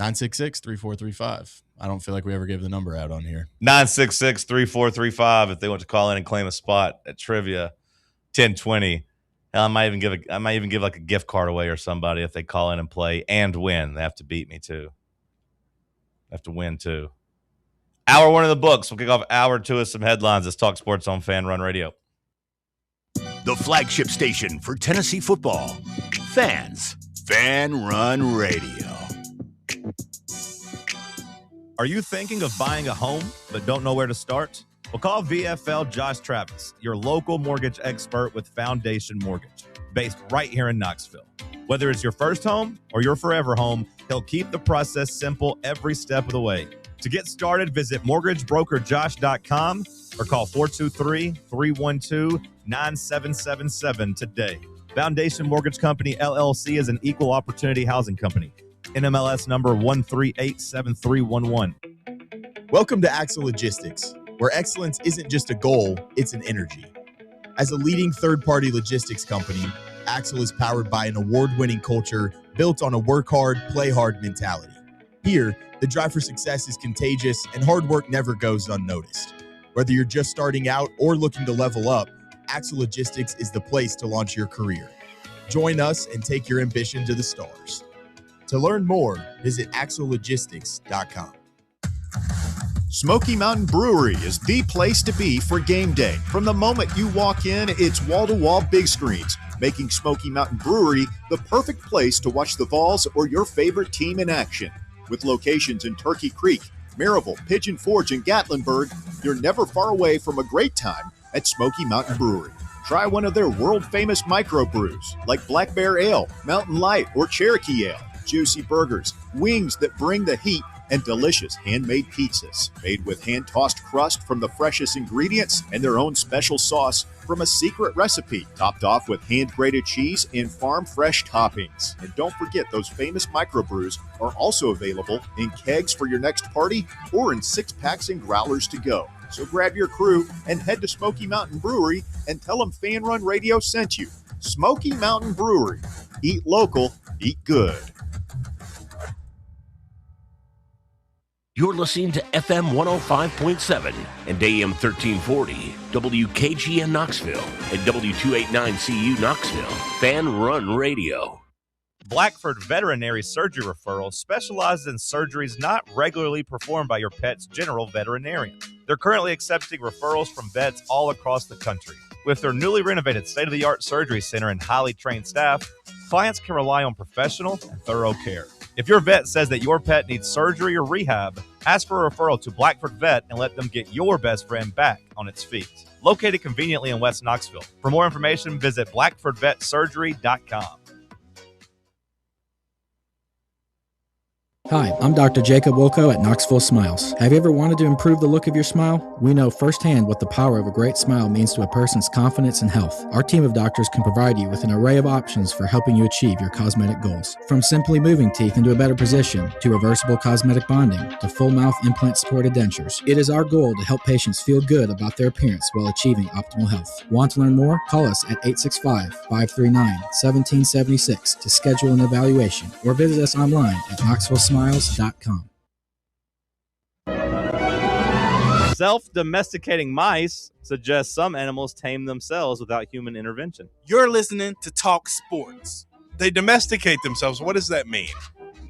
966-3435. I don't feel like we ever gave the number out on here. 966-3435 if they want to call in and claim a spot at trivia. 10-20. Hell, I might even give like a gift card away or somebody if they call in and play and win. They have to beat me too. They have to win too. Hour 1 of the books. We'll kick off hour 2 with some headlines. It's Talk Sports on Fan Run Radio. The flagship station for Tennessee football. Fans. Fan Run Radio. Are you thinking of buying a home but don't know where to start? Well, call VFL Josh Travis, your local mortgage expert with Foundation Mortgage, based right here in Knoxville. Whether it's your first home or your forever home, he'll keep the process simple every step of the way. To get started, visit mortgagebrokerjosh.com or call 423-312-9777 today. Foundation Mortgage Company, LLC is an equal opportunity housing company. NMLS number 1387311. Welcome to Axle Logistics, where excellence isn't just a goal, it's an energy. As a leading third-party logistics company, Axle is powered by an award-winning culture built on a work hard, play hard mentality. Here, the drive for success is contagious and hard work never goes unnoticed. Whether you're just starting out or looking to level up, Axle Logistics is the place to launch your career. Join us and take your ambition to the stars. To learn more, visit axlelogistics.com. Smoky Mountain Brewery is the place to be for game day. From the moment you walk in, it's wall-to-wall big screens, making Smoky Mountain Brewery the perfect place to watch the Vols or your favorite team in action. With locations in Turkey Creek, Maryville, Pigeon Forge, and Gatlinburg, you're never far away from a great time at Smoky Mountain Brewery. Try one of their world-famous microbrews like Black Bear Ale, Mountain Light, or Cherokee Ale. Juicy burgers, wings that bring the heat, and delicious handmade pizzas made with hand-tossed crust from the freshest ingredients and their own special sauce from a secret recipe, topped off with hand-grated cheese and farm-fresh toppings. And don't forget, those famous microbrews are also available in kegs for your next party or in 6-packs and growlers to go. So grab your crew and head to Smoky Mountain Brewery and tell them Fan Run Radio sent you. Smoky Mountain Brewery. Eat local, eat good. You're listening to FM 105.7 and AM 1340, WKGN Knoxville, and W289CU Knoxville, Fan Run Radio. Blackford Veterinary Surgery Referral specializes in surgeries not regularly performed by your pet's general veterinarian. They're currently accepting referrals from vets all across the country. With their newly renovated state-of-the-art surgery center and highly trained staff, clients can rely on professional and thorough care. If your vet says that your pet needs surgery or rehab, ask for a referral to Blackford Vet and let them get your best friend back on its feet. Located conveniently in West Knoxville. For more information, visit blackfordvetsurgery.com. Hi, I'm Dr. Jacob Wilco at Knoxville Smiles. Have you ever wanted to improve the look of your smile? We know firsthand what the power of a great smile means to a person's confidence and health. Our team of doctors can provide you with an array of options for helping you achieve your cosmetic goals. From simply moving teeth into a better position, to reversible cosmetic bonding, to full mouth implant-supported dentures. It is our goal to help patients feel good about their appearance while achieving optimal health. Want to learn more? Call us at 865-539-1776 to schedule an evaluation, or visit us online at knoxvillesmiles.com. Self-domesticating mice suggest some animals tame themselves without human intervention. You're listening to Talk Sports. They domesticate themselves. What does that mean?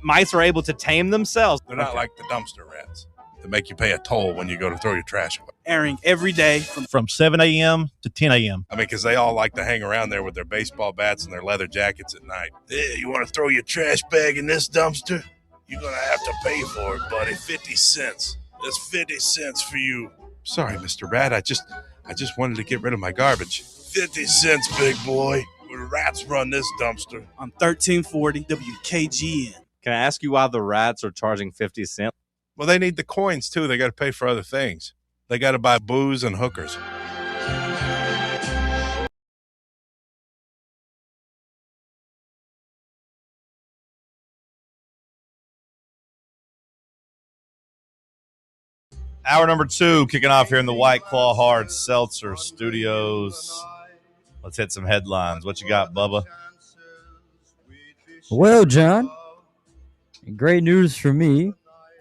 Mice are able to tame themselves. They're not like the dumpster rats that make you pay a toll when you go to throw your trash away. Airing every day from 7 a.m. to 10 a.m. I mean, because they all like to hang around there with their baseball bats and their leather jackets at night. Hey, you want to throw your trash bag in this dumpster? You're going to have to pay for it, buddy. 50 cents. That's 50 cents for you. Sorry, Mr. Rat. I just wanted to get rid of my garbage. 50 cents, big boy. The rats run this dumpster. On 1340 WKGN. Can I ask you why the rats are charging 50 cents? Well, they need the coins, too. They got to pay for other things. They got to buy booze and hookers. Hour number 2 kicking off here in the White Claw Hard Seltzer Studios. Let's hit some headlines. What you got, Bubba? Well, John, great news for me,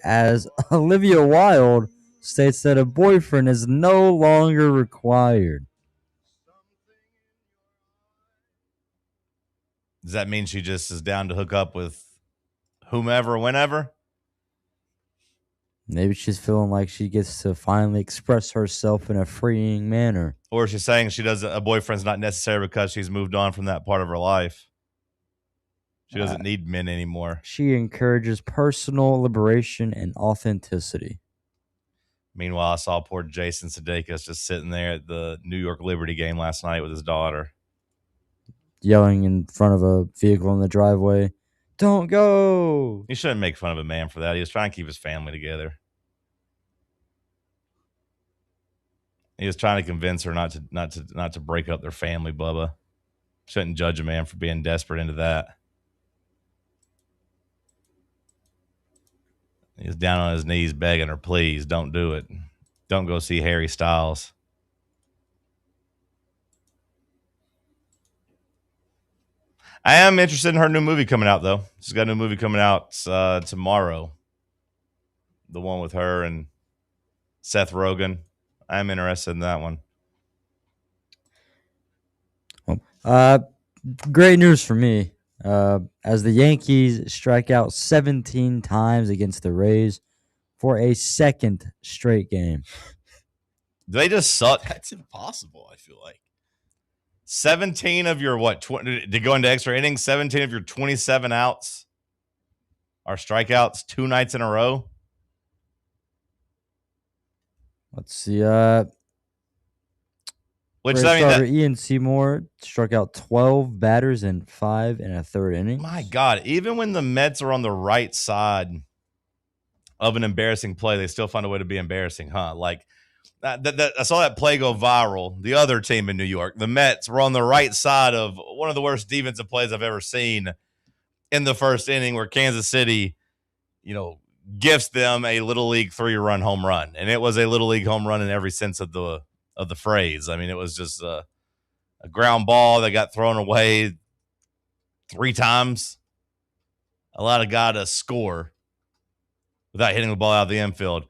as Olivia Wilde states that a boyfriend is no longer required. Does that mean she just is down to hook up with whomever, whenever? Maybe she's feeling like she gets to finally express herself in a freeing manner. Or she's saying she doesn't. A boyfriend's not necessary because she's moved on from that part of her life. She doesn't need men anymore. She encourages personal liberation and authenticity. Meanwhile, I saw poor Jason Sudeikis just sitting there at the New York Liberty game last night with his daughter, Yelling in front of a vehicle in the driveway, "Don't go!" You shouldn't make fun of a man for that. He was trying to keep his family together. He was trying to convince her not to break up their family, Bubba. Shouldn't judge a man for being desperate into that. He was down on his knees begging her, please, don't do it. Don't go see Harry Styles. I am interested in her new movie coming out, though. She's got a new movie coming out tomorrow. The one with her and Seth Rogen. I'm interested in that one. Great news for me. As the Yankees strike out 17 times against the Rays for a second straight game. Do they just suck? That's impossible, I feel like. 17 of your, 20, to go into extra innings, 17 of your 27 outs are strikeouts 2 nights in a row? Let's see. Which Starter that Ian Seymour struck out 12 batters in 5 1/3 innings. My God, even when the Mets are on the right side of an embarrassing play, they still find a way to be embarrassing, huh? Like, I saw that play go viral. The other team in New York, the Mets, were on the right side of one of the worst defensive plays I've ever seen in the first inning, where Kansas City, gifts them a Little League 3-run home run. And it was a Little League home run in every sense of the phrase. I mean, it was just a ground ball that got thrown away 3 times. Allowed a guy to score without hitting the ball out of the infield.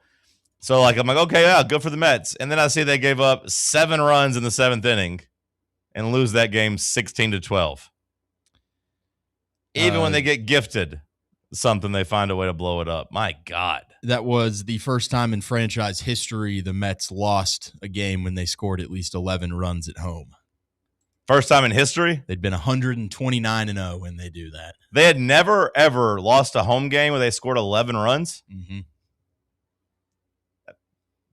So, I'm like, okay, yeah, good for the Mets. And then I see they gave up 7 runs in the 7th inning and lose that game 16-12. Even when they get gifted something, they find a way to blow it up. My God. That was the first time in franchise history the Mets lost a game when they scored at least 11 runs at home. First time in history? They'd been 129-0 when they do that. They had never, ever lost a home game where they scored 11 runs? Mm-hmm.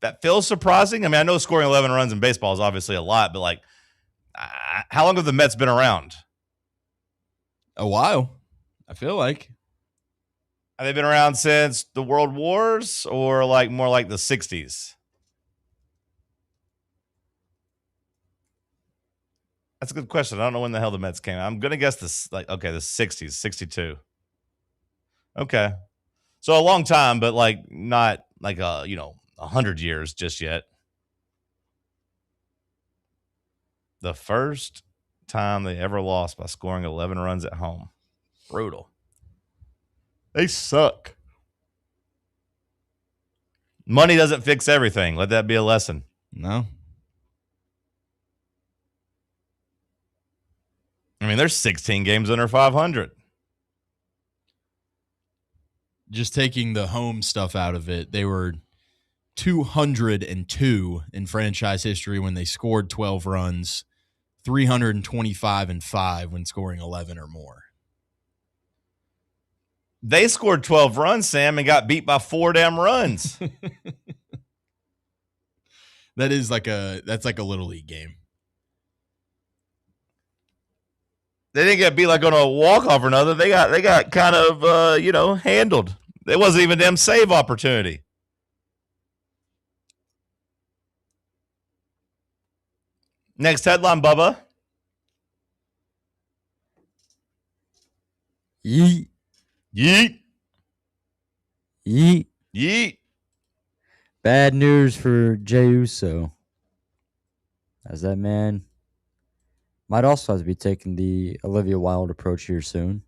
That feels surprising. I mean, I know scoring 11 runs in baseball is obviously a lot, but, how long have the Mets been around? A while, I feel like. Have they been around since the World Wars or more like the 60s? That's a good question. I don't know when the hell the Mets came out. I'm going to guess this, the 60s, 62. Okay. So a long time, but not 100 years just yet. The first time they ever lost by scoring 11 runs at home. Brutal. They suck. Money doesn't fix everything. Let that be a lesson. No. I mean, there's 16 games under 500. Just taking the home stuff out of it, they were 202 in franchise history when they scored 12 runs, 325-5 when scoring 11 or more. They scored 12 runs, Sam, and got beat by 4 damn runs. That's like a Little League game. They didn't get beat on a walk-off or another. They got kind of handled. It wasn't even a damn save opportunity. Next headline, Bubba. Yeet. Yeet. Yeet. Yeet. Bad news for Jey Uso, as that man might also have to be taking the Olivia Wilde approach here soon,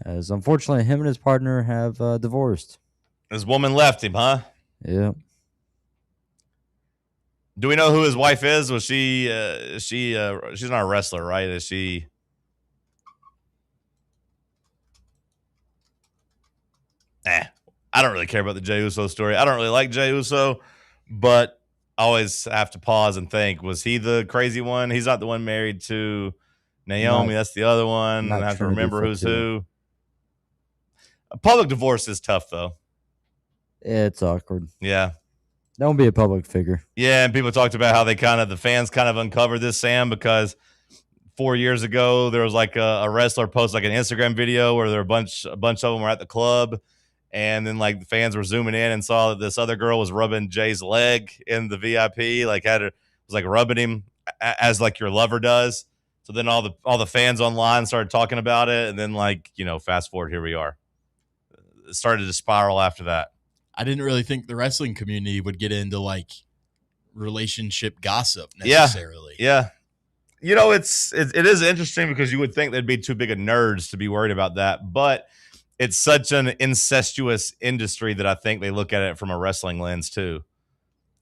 as unfortunately him and his partner have divorced. His woman left him, huh? Yeah. Do we know who his wife is? Was she's not a wrestler, right? Is she I don't really care about the Jey Uso story. I don't really like Jey Uso, but I always have to pause and think, was he the crazy one? He's not the one married to Naomi. That's the other one. I have to remember who's who. A public divorce is tough, though. Yeah, it's awkward. Yeah. Don't be a public figure. Yeah, and people talked about how the fans kind of uncovered this, Sam, because 4 years ago there was like a wrestler posted like an Instagram video where there were a bunch of them were at the club, and then like the fans were zooming in and saw that this other girl was rubbing Jay's leg in the VIP, like was like rubbing him as like your lover does. So then all the fans online started talking about it, and then fast forward, here we are. It started to spiral after that. I didn't really think the wrestling community would get into like relationship gossip necessarily. Yeah. It is interesting because you would think they'd be too big of nerds to be worried about that, but it's such an incestuous industry that I think they look at it from a wrestling lens too.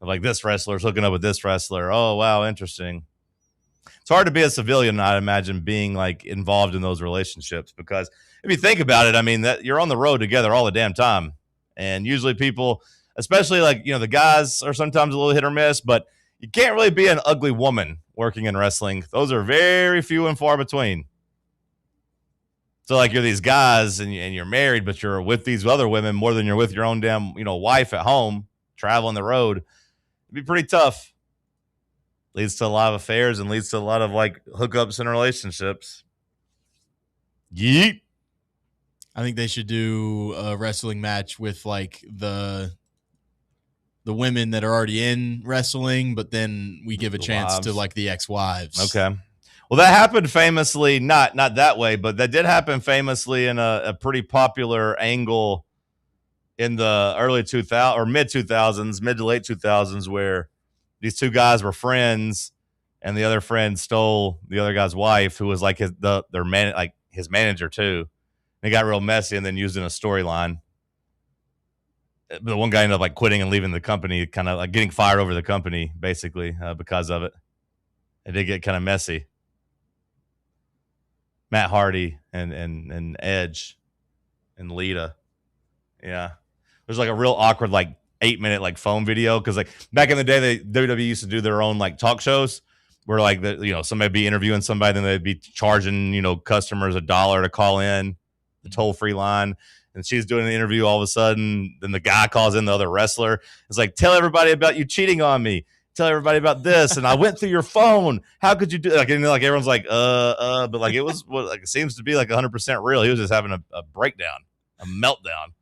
Like, this wrestler's hooking up with this wrestler. Oh, wow, interesting. It's hard to be a civilian, I'd imagine, being like involved in those relationships, because if you think about it, I mean, that you're on the road together all the damn time. And usually people, especially the guys are sometimes a little hit or miss, but you can't really be an ugly woman working in wrestling. Those are very few and far between. So like, you're these guys and you're married, but you're with these other women more than you're with your own damn, wife at home, traveling the road. It'd be pretty tough. Leads to a lot of affairs and leads to a lot of like hookups and relationships. Yeet. I think they should do a wrestling match with like the women that are already in wrestling, but then we give a chance wives to like the ex-wives. Okay. Well, that happened famously, not that way, but that did happen famously in a pretty popular angle in the early 2000s or mid to late 2000s, where these two guys were friends and the other friend stole the other guy's wife, who was like his manager too. And it got real messy and then used in a storyline. The one guy ended up like quitting and leaving the company, kind of like getting fired over the company, basically, because of it. It did get kind of messy. Matt Hardy and Edge and Lita. Yeah. There's like a real awkward like 8-minute like phone video, because like back in the day, WWE used to do their own like talk shows where like somebody be interviewing somebody, then they'd be charging customers $1 to call in the toll-free line. And she's doing an interview, all of a sudden, then the guy calls in the other wrestler. It's like, tell everybody about you cheating on me. Tell everybody about this. And I went through your phone. How could you do like, like everyone's like, but like it was like, it seems to be like 100% real. He was just having a breakdown, a meltdown.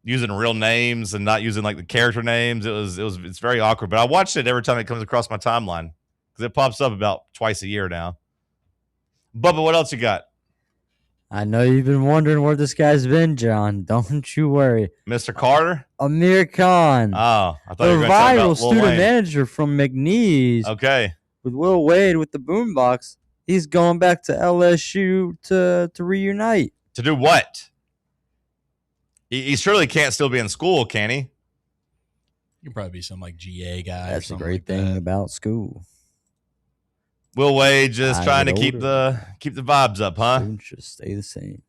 Using real names and not using like the character names. It's very awkward. But I watched it every time it comes across my timeline, because it pops up about twice a year now. Bubba, what else you got? I know you've been wondering where this guy's been, John. Don't you worry. Mr. Carter? Amir Khan. Oh, I thought you were the going to talk viral about Lil student Wayne. manager from McNeese. Okay. With Lil Wade with the boombox. He's going back to LSU to reunite. To do what? He surely can't still be in school, can he? You can probably be some like GA guy. That's or the great like thing that. about school. Will Wade just trying to get keep the vibes up, huh? Students should stay the same.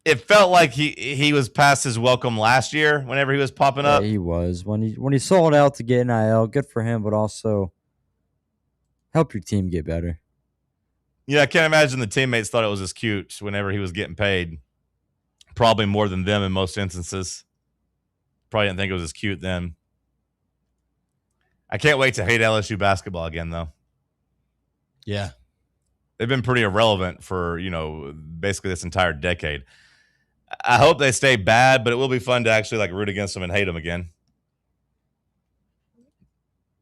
It felt like he was past his welcome last year whenever he was popping up. Yeah, he was. When he sold out to get NIL, good for him, but also help your team get better. Yeah, I can't imagine the teammates thought it was as cute whenever he was getting paid. Probably more than them in most instances. Probably didn't think it was as cute then. I can't wait to hate LSU basketball again, though. Yeah. They've been pretty irrelevant for, basically this entire decade. I hope they stay bad, but it will be fun to actually like root against them and hate them again.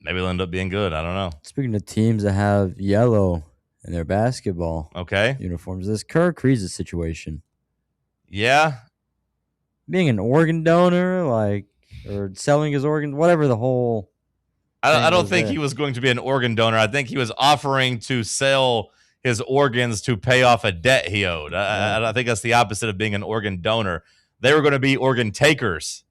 Maybe they'll end up being good. I don't know. Speaking of teams that have yellow in their basketball uniforms, this Kerr Kriisa situation. Yeah. Being an organ donor, or selling his organs, whatever the whole... I don't think he was going to be an organ donor. I think he was offering to sell his organs to pay off a debt he owed. I think that's the opposite of being an organ donor. They were going to be organ takers.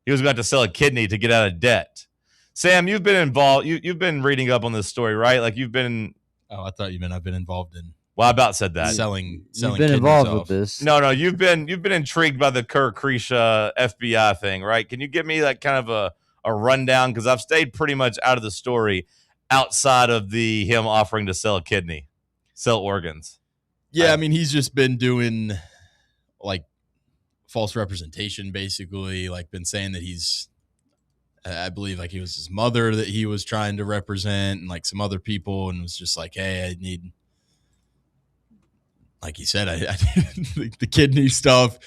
He was going to sell a kidney to get out of debt. Sam, you've been involved. You've been reading up on this story, right? Like you've been. Oh, I thought you meant I've been involved in Well, I about said that. Selling You've been kidneys involved off. with this. No, you've been intrigued by the Kirk Krisha FBI thing, right? Can you give me like kind of a rundown? Because I've stayed pretty much out of the story outside of him offering to sell a kidney, sell organs. Yeah, I mean, he's just been doing like false representation, basically. Like, been saying that he's, I believe, like it was his mother that he was trying to represent, and like some other people, and was just like, hey, I need. Like you said, I the kidney stuff.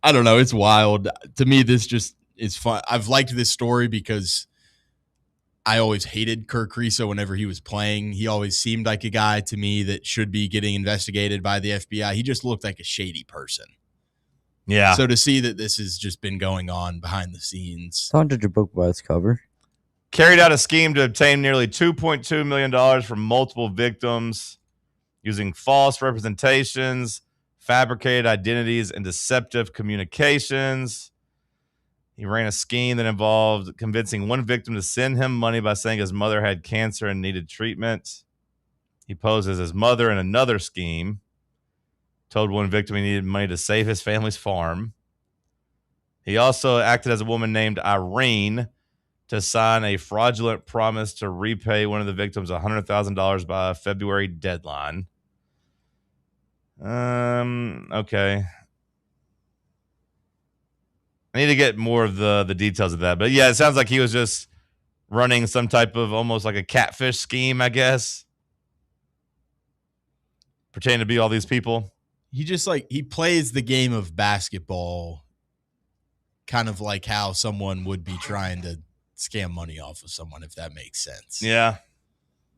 I don't know. It's wild. To me, this just is fun. I've liked this story because I always hated Kirk Krisha whenever he was playing. He always seemed like a guy to me that should be getting investigated by the FBI. He just looked like a shady person. Yeah. So to see that this has just been going on behind the scenes. Don't judge a book by its cover. Carried out a scheme to obtain nearly $2.2 million from multiple victims using false representations, fabricated identities, and deceptive communications. He ran a scheme that involved convincing one victim to send him money by saying his mother had cancer and needed treatment. He posed as his mother in another scheme, told one victim he needed money to save his family's farm. He also acted as a woman named Irene to sign a fraudulent promise to repay one of the victims $100,000 by a February deadline. Okay. I need to get more of the details of that. But yeah, it sounds like he was just running some type of almost like a catfish scheme, I guess. Pretending to be all these people. He just like, he plays the game of basketball kind of like how someone would be trying to scam money off of someone, if that makes sense. Yeah.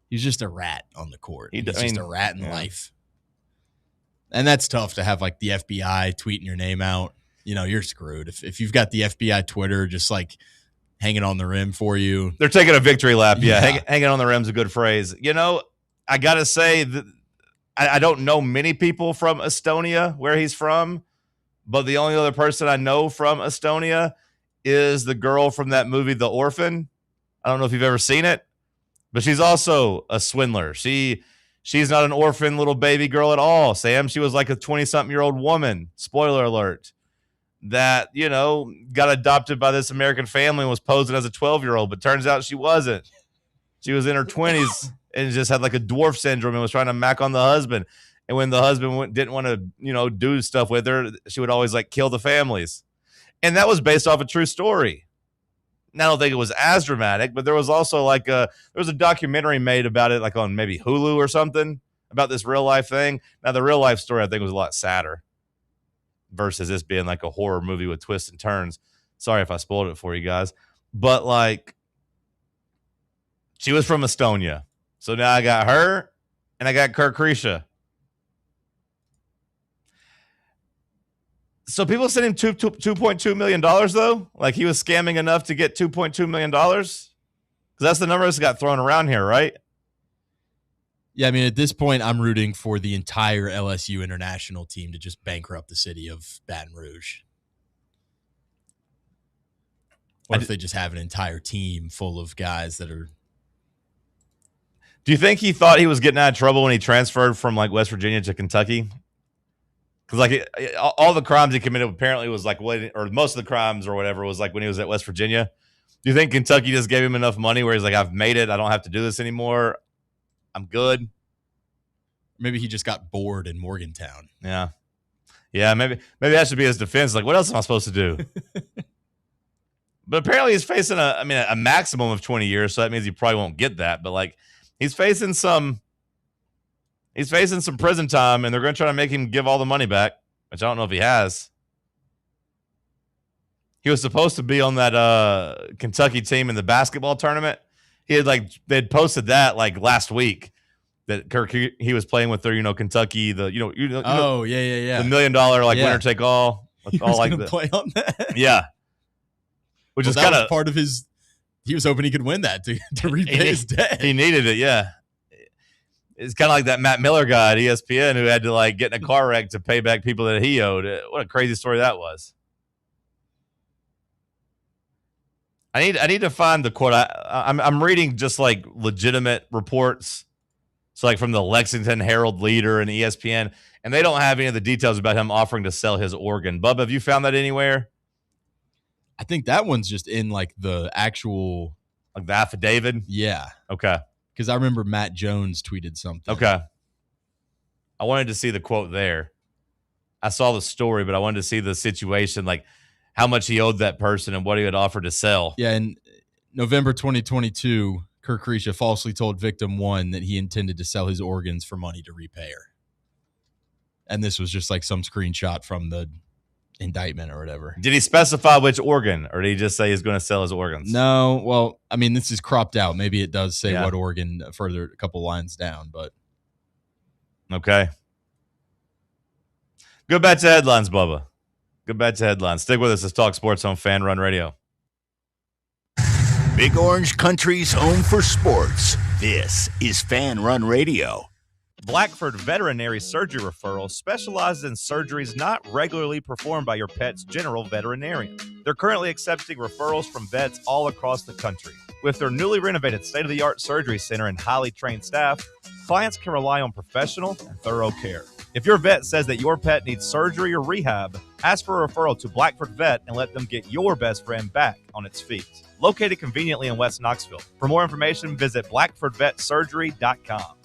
He's just a rat on the court. He's just a rat in life. And that's tough to have like the FBI tweeting your name out. You know, you're screwed. If you've got the FBI Twitter just like hanging on the rim for you. They're taking a victory lap. Yeah. Hanging on the rim's a good phrase. You know, I got to say that I don't know many people from Estonia where he's from, but the only other person I know from Estonia is the girl from that movie, The Orphan. I don't know if you've ever seen it, but she's also a swindler. She's not an orphan little baby girl at all, Sam. She was like a 20-something-year-old woman. Spoiler alert. That, you know, got adopted by this American family and was posing as a 12-year-old, but turns out she wasn't. She was in her 20s and just had like a dwarf syndrome and was trying to mac on the husband. And when the husband didn't want to, you know, do stuff with her, she would always like kill the families. And that was based off a true story. Now, I don't think it was as dramatic, but there was also like there was a documentary made about it, like on maybe Hulu or something, about this real life thing. Now, the real life story I think was a lot sadder versus this being like a horror movie with twists and turns. Sorry if I spoiled it for you guys, but like she was from Estonia, so now I got her and I got Kirk Krisha. So people sent him $2.2 million, though? Like he was scamming enough to get $2.2 million? Because that's the number that's got thrown around here, right? Yeah, I mean, at this point, I'm rooting for the entire LSU international team to just bankrupt the city of Baton Rouge. Or if they just have an entire team full of guys that are... Do you think he thought he was getting out of trouble when he transferred from like West Virginia to Kentucky? Because like all the crimes he committed apparently was like, or most of the crimes or whatever was like when he was at West Virginia. Do you think Kentucky just gave him enough money where he's like, I've made it, I don't have to do this anymore, I'm good? Maybe he just got bored in Morgantown. Yeah, maybe that should be his defense. Like, what else am I supposed to do? But apparently he's facing a maximum of 20 years, so that means he probably won't get that. But like, he's facing some prison time, and they're going to try to make him give all the money back, which I don't know if he has. He was supposed to be on that Kentucky team in the basketball tournament. They'd posted that like last week that Kirk he was playing with their Kentucky the yeah the $1 million winner take all with all like play on that yeah, which is kind of part of his. He was hoping he could win that to repay his debt. He needed it, yeah. It's kind of like that Matt Miller guy at ESPN who had to like get in a car wreck to pay back people that he owed. What a crazy story that was. I need to find the quote. I'm reading just like legitimate reports, So like from the Lexington Herald Leader and ESPN, and they don't have any of the details about him offering to sell his organ. Bubba, have you found that anywhere? I think that one's just in like the actual, like the affidavit. Yeah. Okay. Because I remember Matt Jones tweeted something. Okay. I wanted to see the quote there. I saw the story, but I wanted to see the situation, like how much he owed that person and what he had offered to sell. Yeah, in November 2022, Kirk Risha falsely told victim 1 that he intended to sell his organs for money to repay her. And this was just like some screenshot from the indictment or whatever. Did he specify which organ, or did he just say he's going to sell his organs? No, well, I mean, this is cropped out. Maybe it does say what organ further, a couple lines down, but. Okay. Go back to headlines, Bubba. Go back to headlines. Stick with us. Let's talk sports on Fan Run Radio. Big Orange Country's home for sports. This is Fan Run Radio. Blackford Veterinary Surgery Referral specializes in surgeries not regularly performed by your pet's general veterinarian. They're currently accepting referrals from vets all across the country. With their newly renovated state-of-the-art surgery center and highly trained staff, clients can rely on professional and thorough care. If your vet says that your pet needs surgery or rehab, ask for a referral to Blackford Vet and let them get your best friend back on its feet. Located conveniently in West Knoxville. For more information, visit blackfordvetsurgery.com.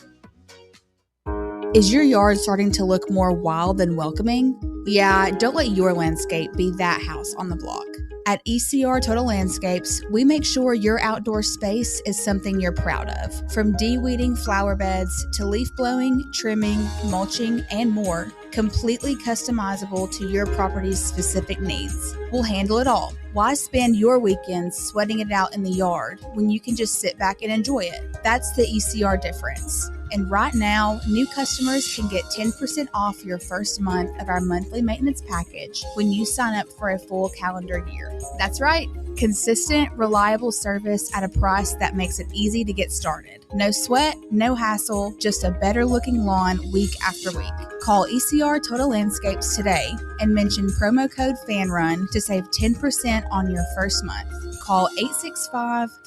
Is your yard starting to look more wild than welcoming? Yeah, don't let your landscape be that house on the block. At ECR Total Landscapes, we make sure your outdoor space is something you're proud of. From de-weeding flower beds to leaf blowing, trimming, mulching, and more, completely customizable to your property's specific needs. We'll handle it all. Why spend your weekends sweating it out in the yard when you can just sit back and enjoy it? That's the ECR difference. And right now, new customers can get 10% off your first month of our monthly maintenance package when you sign up for a full calendar year. That's right. Consistent, reliable service at a price that makes it easy to get started. No sweat, no hassle, just a better looking lawn week after week. Call ECR Total Landscapes today and mention promo code FANRUN to save 10% on your first month. Call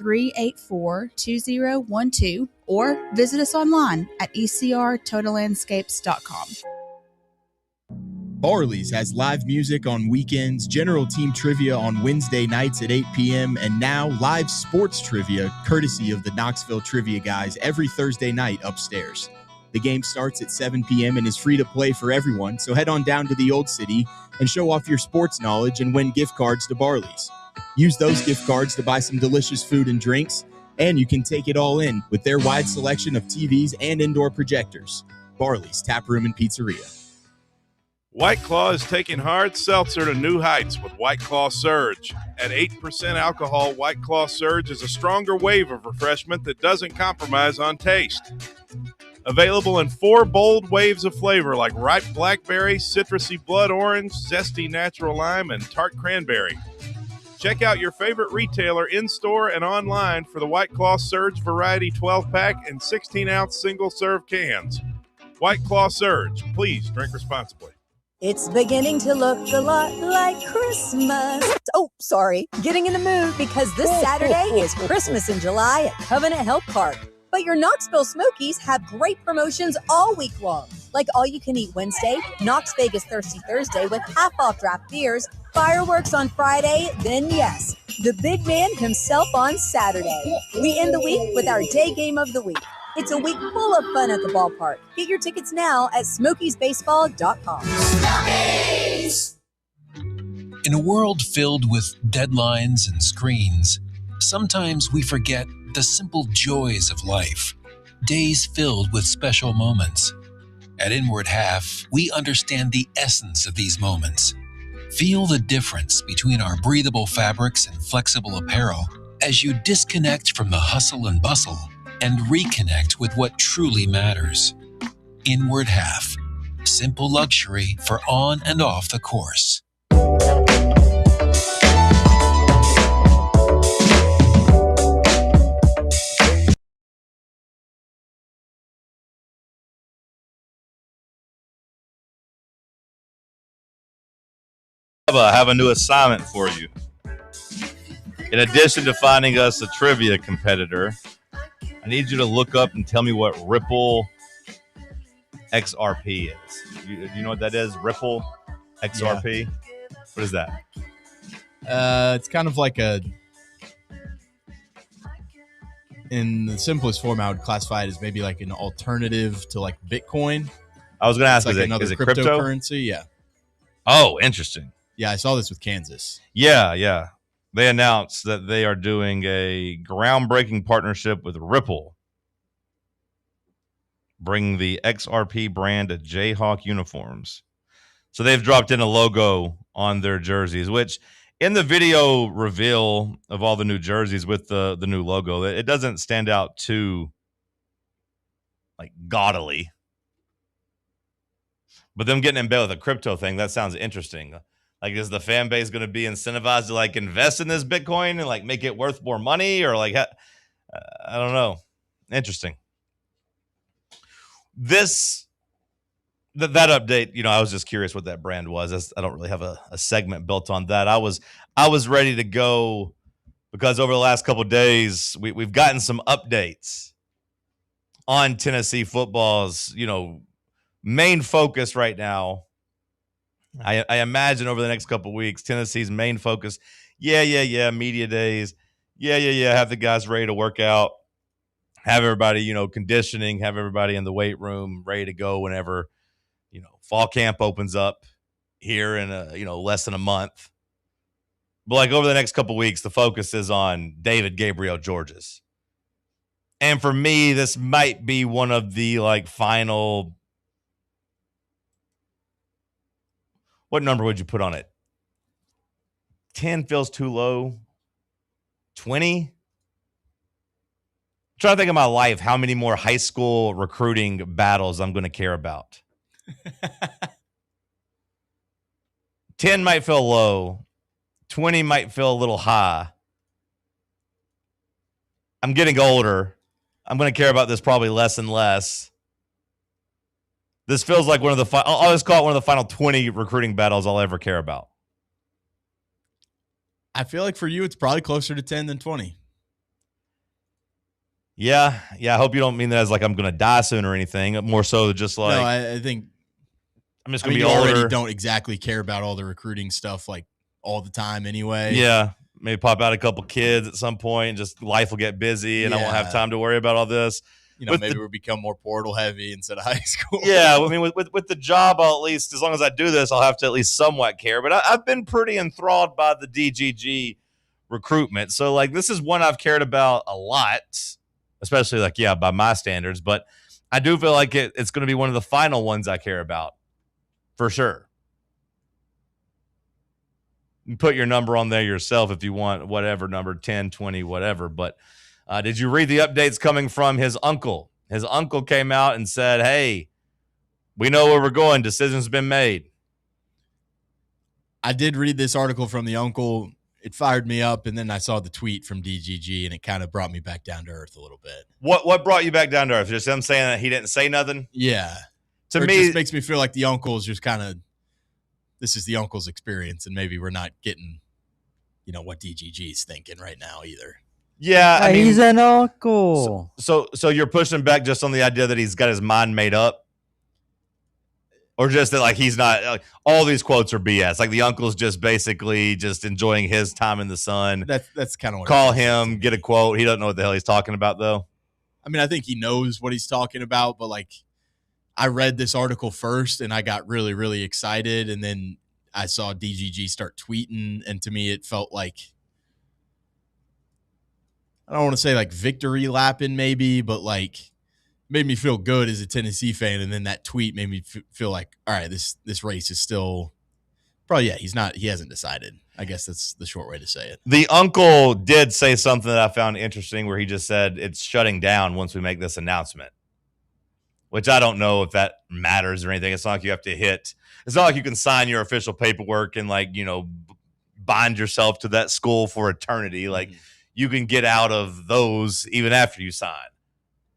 865-384-2012 or visit us online at ecrtotallandscapes.com. Barley's has live music on weekends, general team trivia on Wednesday nights at 8 p.m., and now live sports trivia courtesy of the Knoxville Trivia Guys every Thursday night upstairs. The game starts at 7 p.m. and is free to play for everyone, so head on down to the Old City and show off your sports knowledge and win gift cards to Barley's. Use those gift cards to buy some delicious food and drinks, and you can take it all in with their wide selection of TVs and indoor projectors. Barley's Tap Room and Pizzeria. White Claw is taking hard seltzer to new heights with White Claw Surge. At 8% alcohol, White Claw Surge is a stronger wave of refreshment that doesn't compromise on taste. Available in 4 bold waves of flavor like ripe blackberry, citrusy blood orange, zesty natural lime, and tart cranberry. Check out your favorite retailer in-store and online for the White Claw Surge Variety 12-pack and 16-ounce single-serve cans. White Claw Surge. Please drink responsibly. It's beginning to look a lot like Christmas. Oh, sorry. Getting in the mood because this Saturday is Christmas in July at Covenant Health Park. But your Knoxville Smokies have great promotions all week long. Like all-you-can-eat Wednesday, Knox Vegas Thirsty Thursday with half-off draft beers, fireworks on Friday, then yes, the big man himself on Saturday. We end the week with our day game of the week. It's a week full of fun at the ballpark. Get your tickets now at SmokiesBaseball.com. Smokies! In a world filled with deadlines and screens, sometimes we forget the simple joys of life, days filled with special moments. At Inward Half, we understand the essence of these moments. Feel the difference between our breathable fabrics and flexible apparel as you disconnect from the hustle and bustle and reconnect with what truly matters. Inward Half. Simple luxury for on and off the course. I have a new assignment for you. In addition to finding us a trivia competitor, I need you to look up and tell me what Ripple XRP is. You know what that is? Ripple XRP? Yeah. What is that? It's kind of like in the simplest form, I would classify it as maybe like an alternative to like Bitcoin. I was going to ask, like is another it crypto? cryptocurrency? Yeah. Oh, interesting. Yeah, I saw this with Kansas. Yeah. They announced that they are doing a groundbreaking partnership with Ripple, bringing the XRP brand to Jayhawk uniforms. So they've dropped in a logo on their jerseys, which in the video reveal of all the new jerseys with the new logo, it doesn't stand out too like gaudily. But them getting in bed with a crypto thing, that sounds interesting. Like, is the fan base going to be incentivized to like invest in this Bitcoin and like make it worth more money, or like, I don't know. Interesting. That update, I was just curious what that brand was. I don't really have a segment built on that. I was ready to go because over the last couple of days, we've gotten some updates on Tennessee football's, main focus right now. I imagine over the next couple of weeks, Tennessee's main focus, media days, have the guys ready to work out, have everybody, conditioning, have everybody in the weight room ready to go whenever, fall camp opens up here in less than a month. But like over the next couple of weeks, the focus is on David Gabriel Georges. And for me, this might be one of the like final. What number would you put on it? 10 feels too low. 20? Trying to think of my life, how many more high school recruiting battles I'm going to care about. 10 might feel low. 20 might feel a little high. I'm getting older. I'm going to care about this probably less and less. This feels like one of the I'll just call it one of the final 20 recruiting battles I'll ever care about. I feel like for you, it's probably closer to 10 than 20. Yeah. I hope you don't mean that as like I'm going to die soon or anything. More so just like. No, I think I'm just going to be older. older. You already don't exactly care about all the recruiting stuff like all the time anyway. Yeah. Maybe pop out a couple kids at some point and just life will get busy and I won't have time to worry about all this. Maybe we'll become more portal heavy instead of high school. Yeah, I mean, with the job, I'll at least, as long as I do this, I'll have to at least somewhat care. But I've been pretty enthralled by the DGG recruitment. So, like, this is one I've cared about a lot, especially, like, by my standards. But I do feel like it's going to be one of the final ones I care about, for sure. You put your number on there yourself if you want, whatever number, 10, 20, whatever. But did you read the updates coming from his uncle? His uncle came out and said, hey, we know where we're going. Decision's been made. I did read this article from the uncle. It fired me up, and then I saw the tweet from DGG, and it kind of brought me back down to earth a little bit. What brought you back down to earth? Just him saying that he didn't say nothing? Yeah. To me, it just makes me feel like the uncle's just kind of, this is the uncle's experience, and maybe we're not getting, what DGG is thinking right now either. Yeah, I mean, he's an uncle. So you're pushing back just on the idea that he's got his mind made up, or just that like he's not. Like, all these quotes are BS. Like the uncle's just basically just enjoying his time in the sun. That's kind of what. Call him, get a quote. He doesn't know what the hell he's talking about, though. I mean, I think he knows what he's talking about, but like, I read this article first and I got really, really excited, and then I saw DGG start tweeting, and to me, it felt like. I don't want to say like victory lapping maybe, but like made me feel good as a Tennessee fan. And then that tweet made me feel like, all right, this race is still probably, he hasn't decided. I guess that's the short way to say it. The uncle did say something that I found interesting where he just said it's shutting down once we make this announcement, which I don't know if that matters or anything. It's not like you have to it's not like you can sign your official paperwork and like, bind yourself to that school for eternity. Like, you can get out of those even after you sign.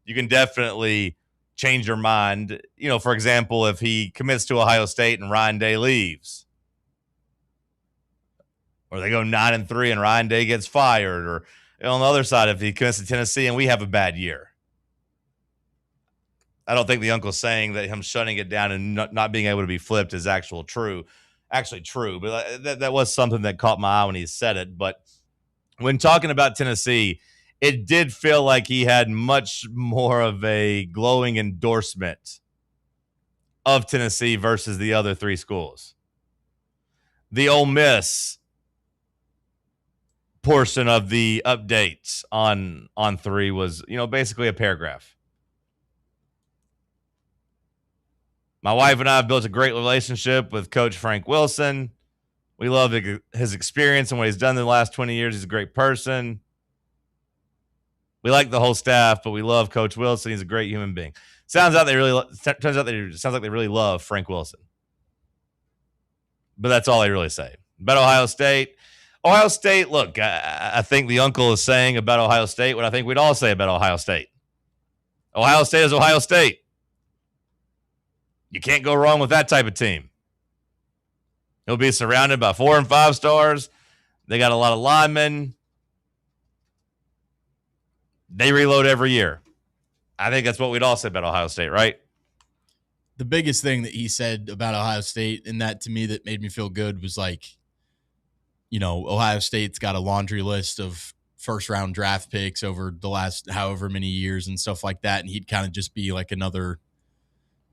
You can definitely change your mind. For example, if he commits to Ohio State and Ryan Day leaves, or they go 9-3 and Ryan Day gets fired, or on the other side, if he commits to Tennessee and we have a bad year. I don't think the uncle's saying that him shutting it down and not being able to be flipped is actually true. But that was something that caught my eye when he said it. But when talking about Tennessee, it did feel like he had much more of a glowing endorsement of Tennessee versus the other three schools. The Ole Miss portion of the updates on 3 was, basically a paragraph. My wife and I have built a great relationship with Coach Frank Wilson. We love his experience and what he's done in the last 20 years. He's a great person. We like the whole staff, but we love Coach Wilson. He's a great human being. Turns out they really love Frank Wilson. But that's all they really say. About Ohio State, look, I think the uncle is saying about Ohio State what I think we'd all say about Ohio State. Ohio State is Ohio State. You can't go wrong with that type of team. He'll be surrounded by 4 and 5 stars. They got a lot of linemen. They reload every year. I think that's what we'd all say about Ohio State, right? The biggest thing that he said about Ohio State, and that to me that made me feel good, was like, Ohio State's got a laundry list of first-round draft picks over the last however many years and stuff like that, and he'd kind of just be like another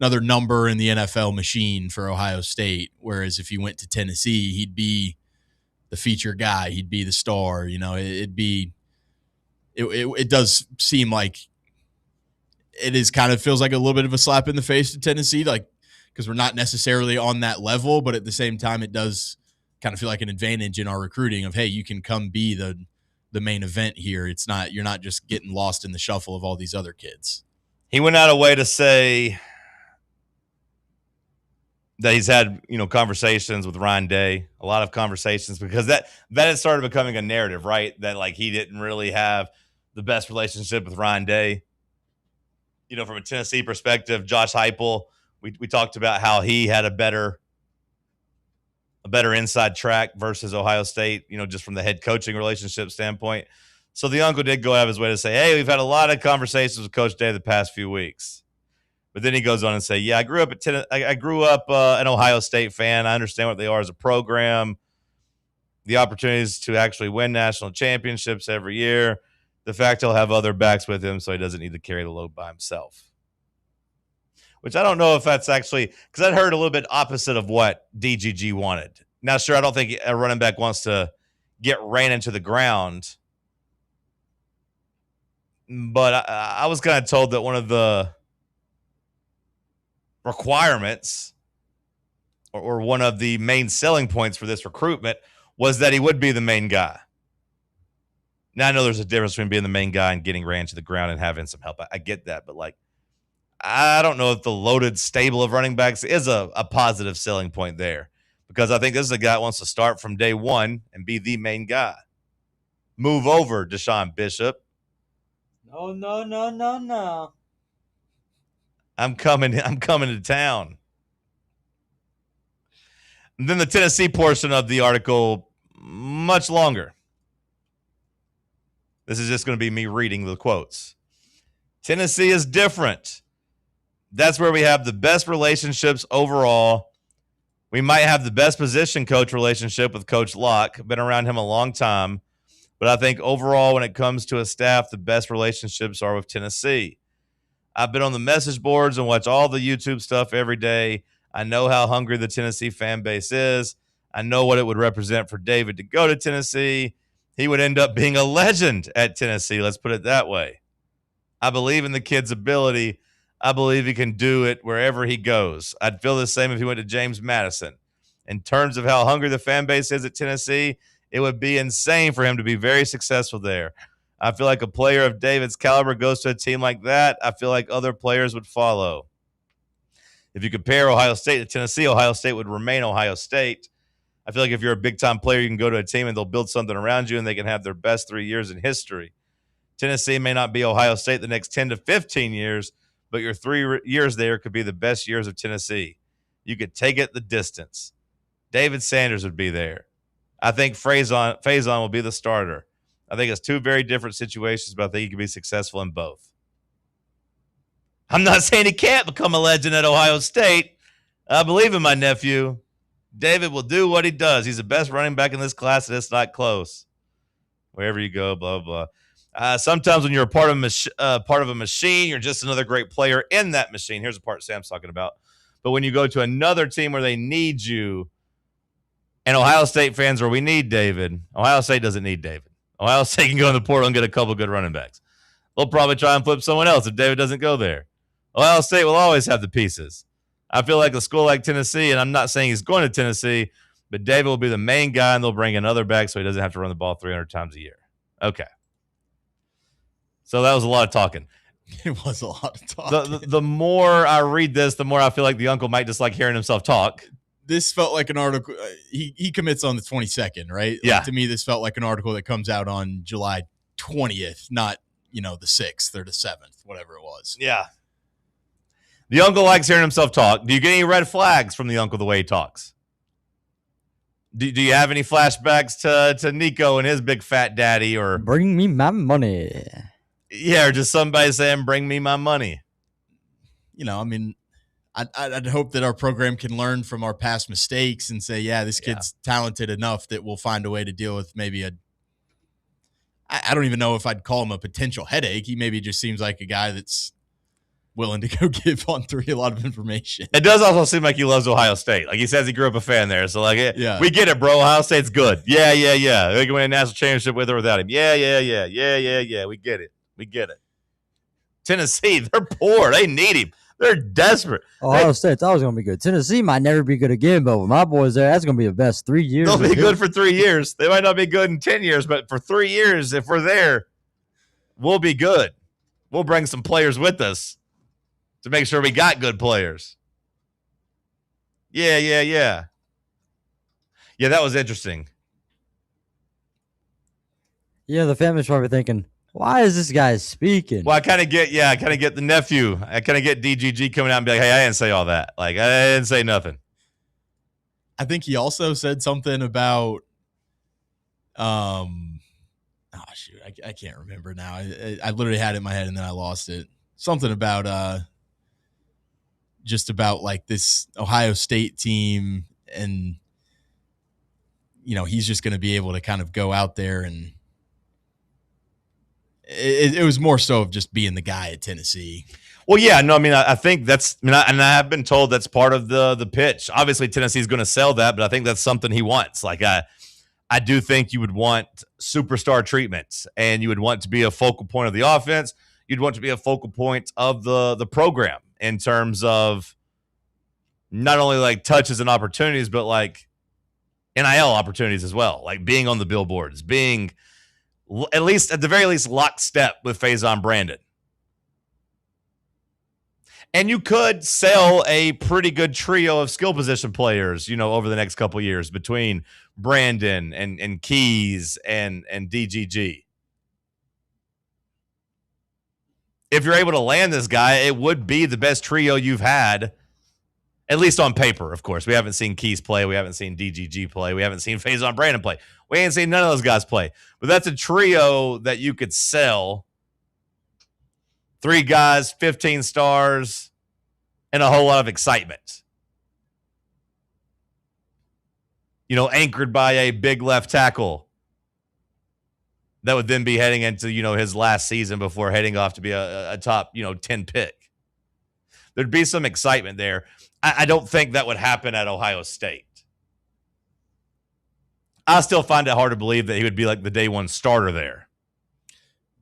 number in the NFL machine for Ohio State. Whereas if he went to Tennessee, he'd be the feature guy. He'd be the star. It does seem like it is kind of feels like a little bit of a slap in the face to Tennessee, like, because we're not necessarily on that level, but at the same time, it does kind of feel like an advantage in our recruiting of, hey, you can come be the main event here. You're not just getting lost in the shuffle of all these other kids. He went out of way to say that he's had, conversations with Ryan Day, a lot of conversations, because that had started becoming a narrative, right? That like he didn't really have the best relationship with Ryan Day. From a Tennessee perspective, Josh Heupel, we talked about how he had a better inside track versus Ohio State, just from the head coaching relationship standpoint. So the uncle did go out of his way to say, hey, we've had a lot of conversations with Coach Day the past few weeks. But then he goes on and say, yeah, I grew up an Ohio State fan. I understand what they are as a program. The opportunities to actually win national championships every year. The fact he'll have other backs with him so he doesn't need to carry the load by himself. Which I don't know if that's actually – because I'd heard a little bit opposite of what DGG wanted. Now, sure, I don't think a running back wants to get ran into the ground. But I was kind of told that one of the requirements or one of the main selling points for this recruitment was that he would be the main guy. Now, I know there's a difference between being the main guy and getting ran to the ground and having some help. I get that, but I don't know if the loaded stable of running backs is a positive selling point there, because I think this is a guy that wants to start from day one and be the main guy. Move over, Deshaun Bishop. No. I'm coming to town. And then the Tennessee portion of the article, much longer. This is just going to be me reading the quotes. Tennessee is different. That's where we have the best relationships overall. We might have the best position coach relationship with Coach Locke. Been around him a long time. But I think overall, when it comes to a staff, the best relationships are with Tennessee. I've been on the message boards and watch all the YouTube stuff every day. I know how hungry the Tennessee fan base is. I know what it would represent for David to go to Tennessee. He would end up being a legend at Tennessee. Let's put it that way. I believe in the kid's ability. I believe he can do it wherever he goes. I'd feel the same if he went to James Madison. In terms of how hungry the fan base is at Tennessee, it would be insane for him to be very successful there. I feel like a player of David's caliber goes to a team like that, I feel like other players would follow. If you compare Ohio State to Tennessee, Ohio State would remain Ohio State. I feel like if you're a big-time player, you can go to a team and they'll build something around you and they can have their best 3 years in history. Tennessee may not be Ohio State the next 10 to 15 years, but your 3 years there could be the best years of Tennessee. You could take it the distance. David Sanders would be there. I think Faison will be the starter. I think it's two very different situations, but I think he can be successful in both. I'm not saying he can't become a legend at Ohio State. I believe in my nephew. David will do what he does. He's the best running back in this class, and it's not close. Wherever you go, blah, blah. Sometimes when you're a part of a machine, you're just another great player in that machine. Here's the part Sam's talking about. But when you go to another team where they need you, and Ohio State fans where we need David, Ohio State doesn't need David. Ohio State can go in the portal and get a couple good running backs. They'll probably try and flip someone else if David doesn't go there. Ohio State will always have the pieces. I feel like a school like Tennessee, and I'm not saying he's going to Tennessee, but David will be the main guy, and they'll bring another back so he doesn't have to run the ball 300 times a year. Okay. So that was a lot of talking. It was a lot of talking. The more I read this, the more I feel like the uncle might just like hearing himself talk. This felt like an article. He commits on the 22nd, right? Yeah. Like, to me, this felt like an article that comes out on July 20th, not, the 6th or the 7th, whatever it was. Yeah. The uncle likes hearing himself talk. Do you get any red flags from the uncle the way he talks? Do you have any flashbacks to Nico and his big fat daddy, or bring me my money? Yeah, or just somebody saying, bring me my money. I'd hope that our program can learn from our past mistakes and say, yeah, this kid's talented enough that we'll find a way to deal with maybe I don't even know if I'd call him a potential headache. He maybe just seems like a guy that's willing to go give on 3 a lot of information. It does also seem like he loves Ohio State. Like, he says he grew up a fan there. So, like, we get it, bro. Ohio State's good. Yeah. They can win a national championship with or without him. Yeah. We get it. Tennessee, they're poor. They need him. They're desperate. Ohio State's always going to be good. Tennessee might never be good again, but with my boys there, that's going to be the best 3 years. They'll be good for 3 years. They might not be good in 10 years, but for 3 years, if we're there, we'll be good. We'll bring some players with us to make sure we got good players. Yeah. Yeah, that was interesting. Yeah, the family's probably thinking, why is this guy speaking? Well, I kind of get the nephew. I kind of get DGG coming out and be like, hey, I didn't say all that. Like, I didn't say nothing. I think he also said something about, I can't remember now. I literally had it in my head and then I lost it. Something about, just about like this Ohio State team, and he's just going to be able to kind of go out there, and it was more so of just being the guy at Tennessee. Well, yeah, no, I mean, I think that's, and I have been told that's part of the pitch. Obviously, Tennessee's going to sell that, but I think that's something he wants. Like, I do think you would want superstar treatment, and you would want to be a focal point of the offense. You'd want to be a focal point of the program in terms of not only like touches and opportunities, but like NIL opportunities as well. Like being on the billboards, being at the very least lockstep with Faison Brandon. And you could sell a pretty good trio of skill position players, over the next couple of years between Brandon and Keys and DGG. If you're able to land this guy, it would be the best trio you've had, at least on paper, of course. We haven't seen Keys play. We haven't seen DGG play. We haven't seen Faison Brandon play. We ain't seen none of those guys play. But that's a trio that you could sell. 3 guys, 15 stars, and a whole lot of excitement. Anchored by a big left tackle that would then be heading into, his last season before heading off to be a top, 10 pick. There'd be some excitement there. I don't think that would happen at Ohio State. I still find it hard to believe that he would be like the day one starter there.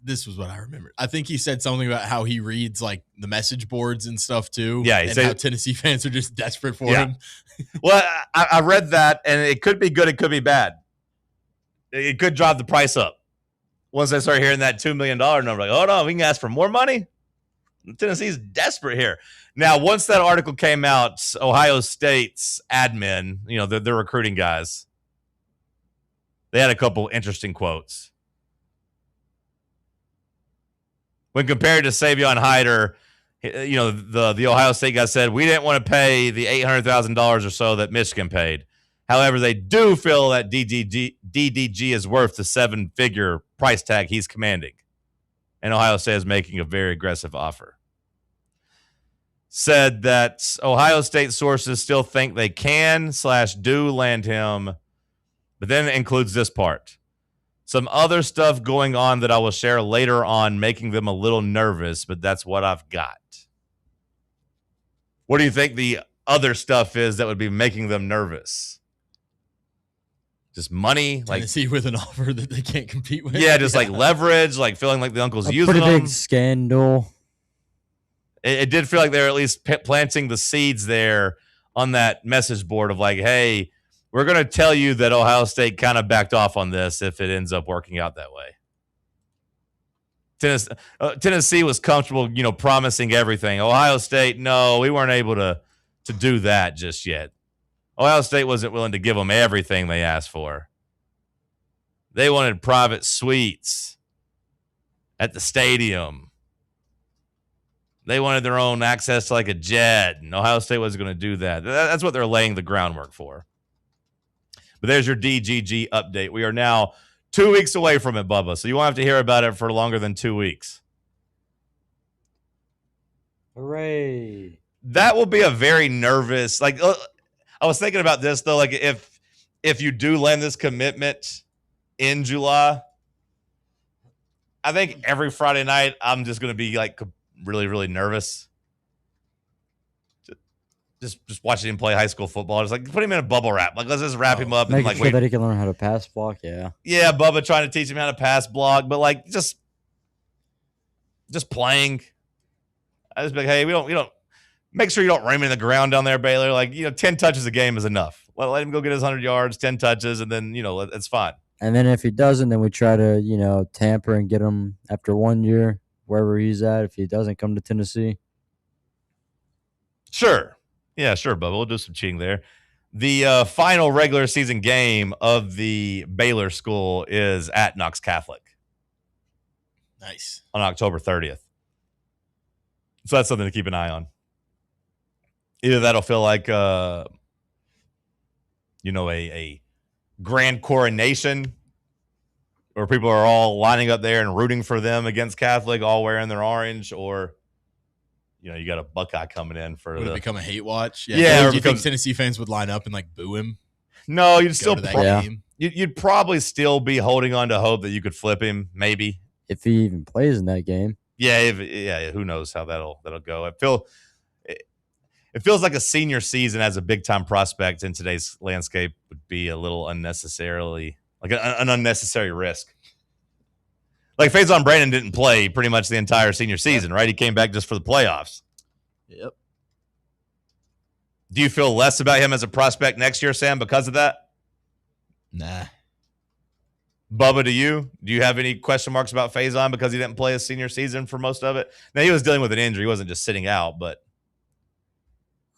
This was what I remember. I think he said something about how he reads like the message boards and stuff too. Yeah, and how Tennessee fans are just desperate for him. Well, I read that, and it could be good. It could be bad. It could drive the price up. Once I start hearing that $2 million number, like, oh no, we can ask for more money. Tennessee's desperate here. Now, once that article came out, Ohio State's admin, they're recruiting guys, they had a couple interesting quotes. When compared to Savion Hyder, the Ohio State guy said, we didn't want to pay the $800,000 or so that Michigan paid. However, they do feel that DDG is worth the 7-figure price tag he's commanding. And Ohio State is making a very aggressive offer. said that Ohio State sources still think they can/do land him, but then it includes this part. Some other stuff going on that I will share later on, making them a little nervous, but that's what I've got. What do you think the other stuff is that would be making them nervous? Just money? Tennessee with an offer that they can't compete with? Yeah, just like leverage, like feeling like the uncle's using them. Pretty big scandal. It did feel like they were at least planting the seeds there on that message board of like, hey, we're going to tell you that Ohio State kind of backed off on this if it ends up working out that way. Tennessee was comfortable, promising everything. Ohio State, no, we weren't able to do that just yet. Ohio State wasn't willing to give them everything they asked for. They wanted private suites at the stadium. They wanted their own access to like a jet, and Ohio State wasn't going to do that. That's what they're laying the groundwork for. But there's your DGG update. We are now 2 weeks away from it, Bubba, so you won't have to hear about it for longer than 2 weeks. Hooray. That will be a very nervous, I was thinking about this, though, like if you do land this commitment in July, I think every Friday night I'm just going to be like really, really nervous. Just watching him play high school football. Just like put him in a bubble wrap. Like let's just wrap him up and Making sure that he can learn how to pass block. Yeah. Yeah, Bubba trying to teach him how to pass block, but like just playing. I just be like, hey, we don't make sure you don't ram him in the ground down there, Baylor. Like 10 touches a game is enough. Let him go get his 100 yards, 10 touches, and then it's fine. And then if he doesn't, then we try to tamper and get him after 1 year wherever he's at. If he doesn't come to Tennessee, sure. Yeah, sure, Bubba. We'll do some cheating there. The final regular season game of the Baylor school is at Knox Catholic. Nice. On October 30th. So that's something to keep an eye on. Either that'll feel like, a grand coronation where people are all lining up there and rooting for them against Catholic, all wearing their orange, or you got a Buckeye coming in for would it become a hate watch? Yeah. Do you think Tennessee fans would line up and boo him? No, you'd still game. You'd probably still be holding on to hope that you could flip him, maybe if he even plays in that game. Yeah, who knows how that'll go. It feels like a senior season as a big time prospect in today's landscape would be a little unnecessarily an unnecessary risk. Like Faison Brandon didn't play pretty much the entire senior season, right? He came back just for the playoffs. Yep. Do you feel less about him as a prospect next year, Sam, because of that? Nah. Bubba, do you? Do you have any question marks about Faison because he didn't play his senior season for most of it? Now, he was dealing with an injury. He wasn't just sitting out, but.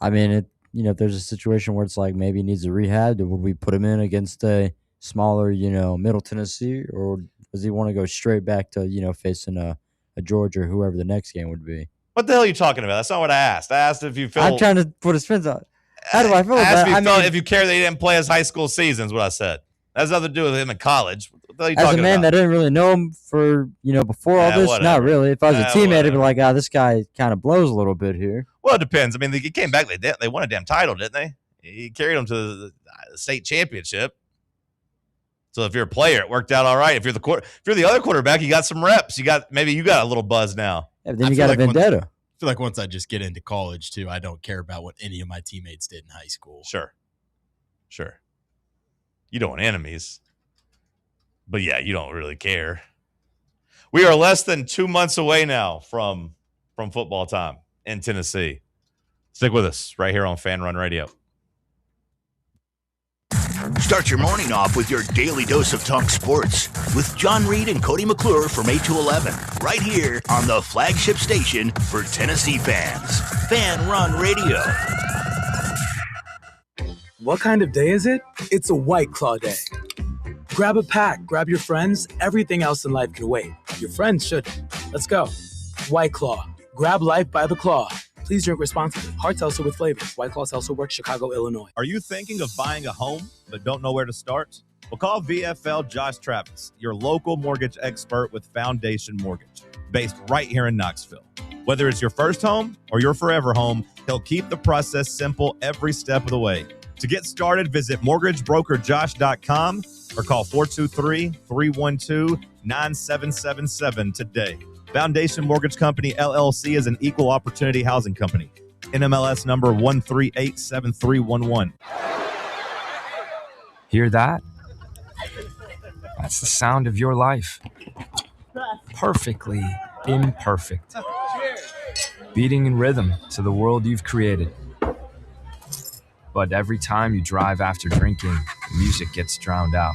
I mean, if there's a situation where it's like maybe he needs a rehab, would we put him in against a smaller, Middle Tennessee, or does he want to go straight back to, facing a Georgia or whoever the next game would be? What the hell are you talking about? That's not what I asked. I asked if you feel. I'm trying to put a spin on. How do I feel about it? If you care that he didn't play his high school season, is what I said. That has nothing to do with him in college. What the hell are you As talking a man about? that didn't really know him for, before all this, whatever. not really. If I was a teammate, Whatever. I'd be like, this guy kind of blows a little bit here. Well, it depends. I mean, he came back. They won a damn title, didn't they? He carried them to the state championship. So if you're a player, it worked out all right. If you're the other quarterback, you got some reps. Maybe you got a little buzz now. Yeah, but then you got a vendetta. I feel like once I just get into college, too, I don't care about what any of my teammates did in high school. Sure. You don't want enemies. But, yeah, you don't really care. We are less than 2 months away now from football time in Tennessee. Stick with us right here on Fan Run Radio. Start your morning off with your daily dose of Talk Sports with John Reed and Cody McClure from 8 to 11, right here on the flagship station for Tennessee fans, Fan Run Radio. What kind of day is it? It's a White Claw day. Grab a pack, grab your friends, everything else in life can wait. Your friends shouldn't. Let's go. White Claw. Grab life by the claw. Please drink responsibly. Hard seltzer with flavors. White Claw Seltzer Works, Chicago, Illinois. Are you thinking of buying a home but don't know where to start? Well, call VFL Josh Travis, your local mortgage expert with Foundation Mortgage, based right here in Knoxville. Whether it's your first home or your forever home, he'll keep the process simple every step of the way. To get started, visit mortgagebrokerjosh.com or call 423-312-9777 today. Foundation Mortgage Company, LLC is an equal opportunity housing company. NMLS number 1387311. Hear that? That's the sound of your life. Perfectly imperfect. Beating in rhythm to the world you've created. But every time you drive after drinking, the music gets drowned out.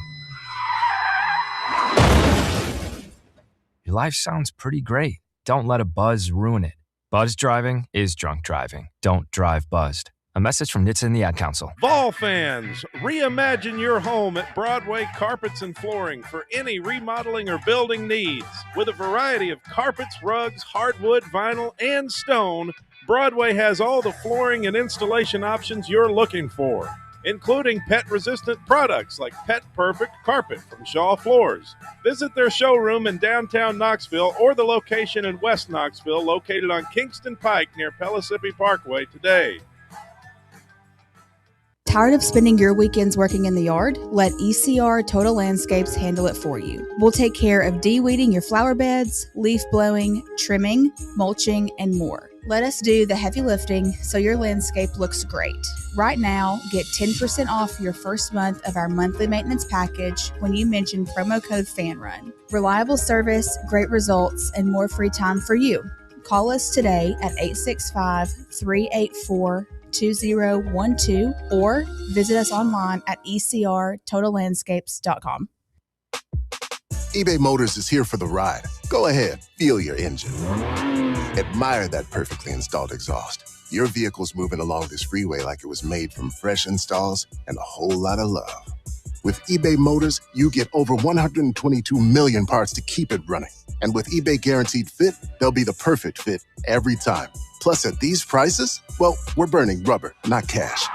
Your life sounds pretty great. Don't let a buzz ruin it. Buzz driving is drunk driving. Don't drive buzzed. A message from NHTSA and the Ad Council. Vol fans, reimagine your home at Broadway Carpets and Flooring for any remodeling or building needs. With a variety of carpets, rugs, hardwood, vinyl, and stone, Broadway has all the flooring and installation options you're looking for, including pet-resistant products like Pet Perfect Carpet from Shaw Floors. Visit their showroom in downtown Knoxville or the location in West Knoxville located on Kingston Pike near Pellissippi Parkway today. Tired of spending your weekends working in the yard? Let ECR Total Landscapes handle it for you. We'll take care of de-weeding your flower beds, leaf blowing, trimming, mulching, and more. Let us do the heavy lifting so your landscape looks great. Right now, get 10% off your first month of our monthly maintenance package when you mention promo code FANRUN. Reliable service, great results, and more free time for you. Call us today at 865-384-2012 or visit us online at ecrtotallandscapes.com. eBay Motors is here for the ride. Go ahead, feel your engine. Admire that perfectly installed exhaust. Your vehicle's moving along this freeway like it was made from fresh installs and a whole lot of love. With eBay Motors, you get over 122 million parts to keep it running. And with eBay Guaranteed Fit, they'll be the perfect fit every time. Plus, at these prices, well, we're burning rubber, not cash.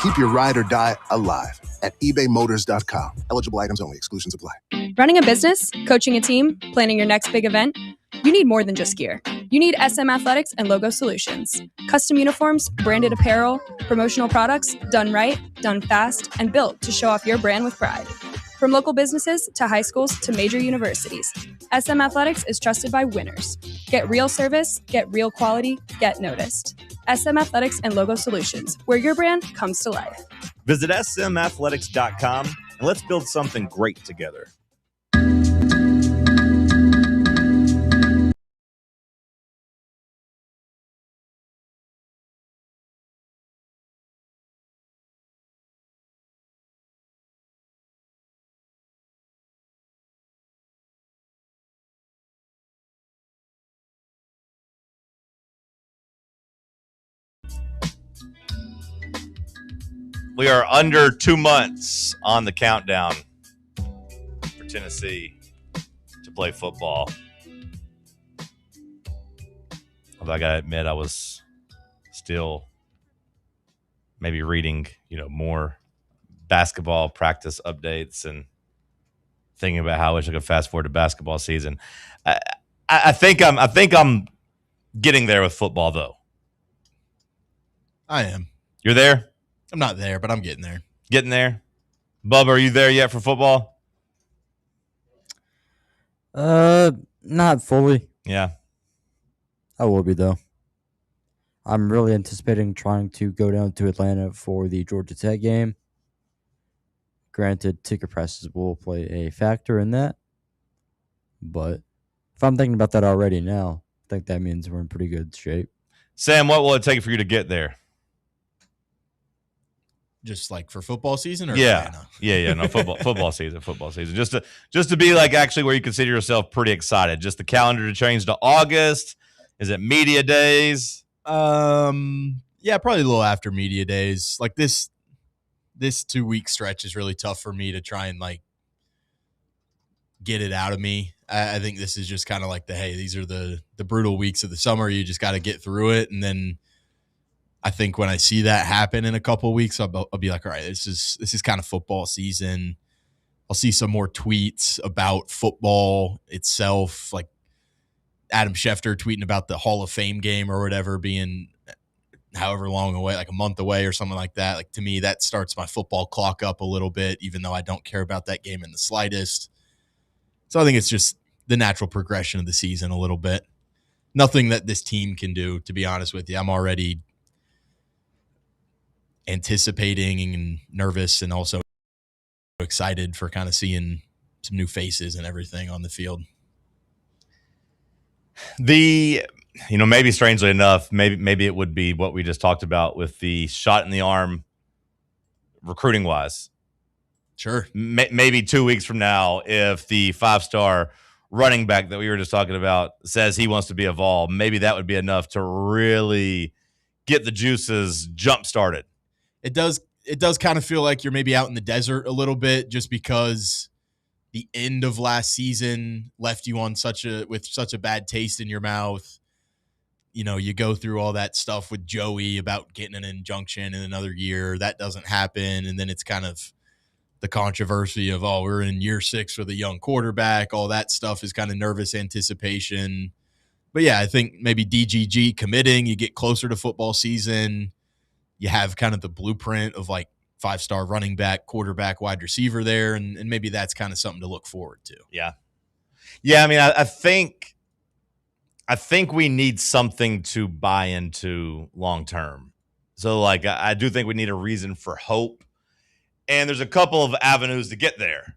Keep your ride or die alive at ebaymotors.com. Eligible items only. Exclusions apply. Running a business, coaching a team, planning your next big event, you need more than just gear. You need SM Athletics and Logo Solutions. Custom uniforms, branded apparel, promotional products, done right, done fast, and built to show off your brand with pride. From local businesses to high schools to major universities, SM Athletics is trusted by winners. Get real service, get real quality, get noticed. SM Athletics and Logo Solutions, where your brand comes to life. Visit smathletics.com and let's build something great together. We are under 2 months on the countdown for Tennessee to play football. Although I gotta admit, I was still maybe reading, more basketball practice updates and thinking about how I wish I could fast forward to basketball season. I think I'm getting there with football, though. I am. You're there? I'm not there, but I'm getting there. Getting there? Bubba, are you there yet for football? Not fully. Yeah. I will be, though. I'm really anticipating trying to go down to Atlanta for the Georgia Tech game. Granted, ticket prices will play a factor in that. But if I'm thinking about that already now, I think that means we're in pretty good shape. Sam, what will it take for you to get there? Just like for football season, or Atlanta? No, football season. Just to be like actually where you consider yourself pretty excited. Just the calendar to change to August. Is it media days? Yeah, probably a little after media days. Like this 2 week stretch is really tough for me to try and like get it out of me. I think this is just kind of like these are the brutal weeks of the summer. You just got to get through it, and then I think when I see that happen in a couple of weeks, I'll be like, all right, this is kind of football season. I'll see some more tweets about football itself. Like Adam Schefter tweeting about the Hall of Fame game or whatever being however long away, like a month away or something like that. Like, to me, that starts my football clock up a little bit, even though I don't care about that game in the slightest. So I think it's just the natural progression of the season a little bit. Nothing that this team can do, to be honest with you. I'm already anticipating and nervous and also excited for kind of seeing some new faces and everything on the field. Maybe strangely enough, maybe it would be what we just talked about with the shot in the arm recruiting wise. Sure. Maybe 2 weeks from now, if the 5-star running back that we were just talking about says he wants to be a Vol, maybe that would be enough to really get the juices jump started. It does kind of feel like you're maybe out in the desert a little bit, just because the end of last season left you on such a bad taste in your mouth. You go through all that stuff with Joey about getting an injunction in another year. That doesn't happen. And then it's kind of the controversy of, we're in year 6 with a young quarterback. All that stuff is kind of nervous anticipation. But yeah, I think maybe DGG committing, you get closer to football season. You have kind of the blueprint of like 5-star running back, quarterback, wide receiver there. And maybe that's kind of something to look forward to. Yeah. Yeah. I mean, I think we need something to buy into long term. So, like, I do think we need a reason for hope. And there's a couple of avenues to get there.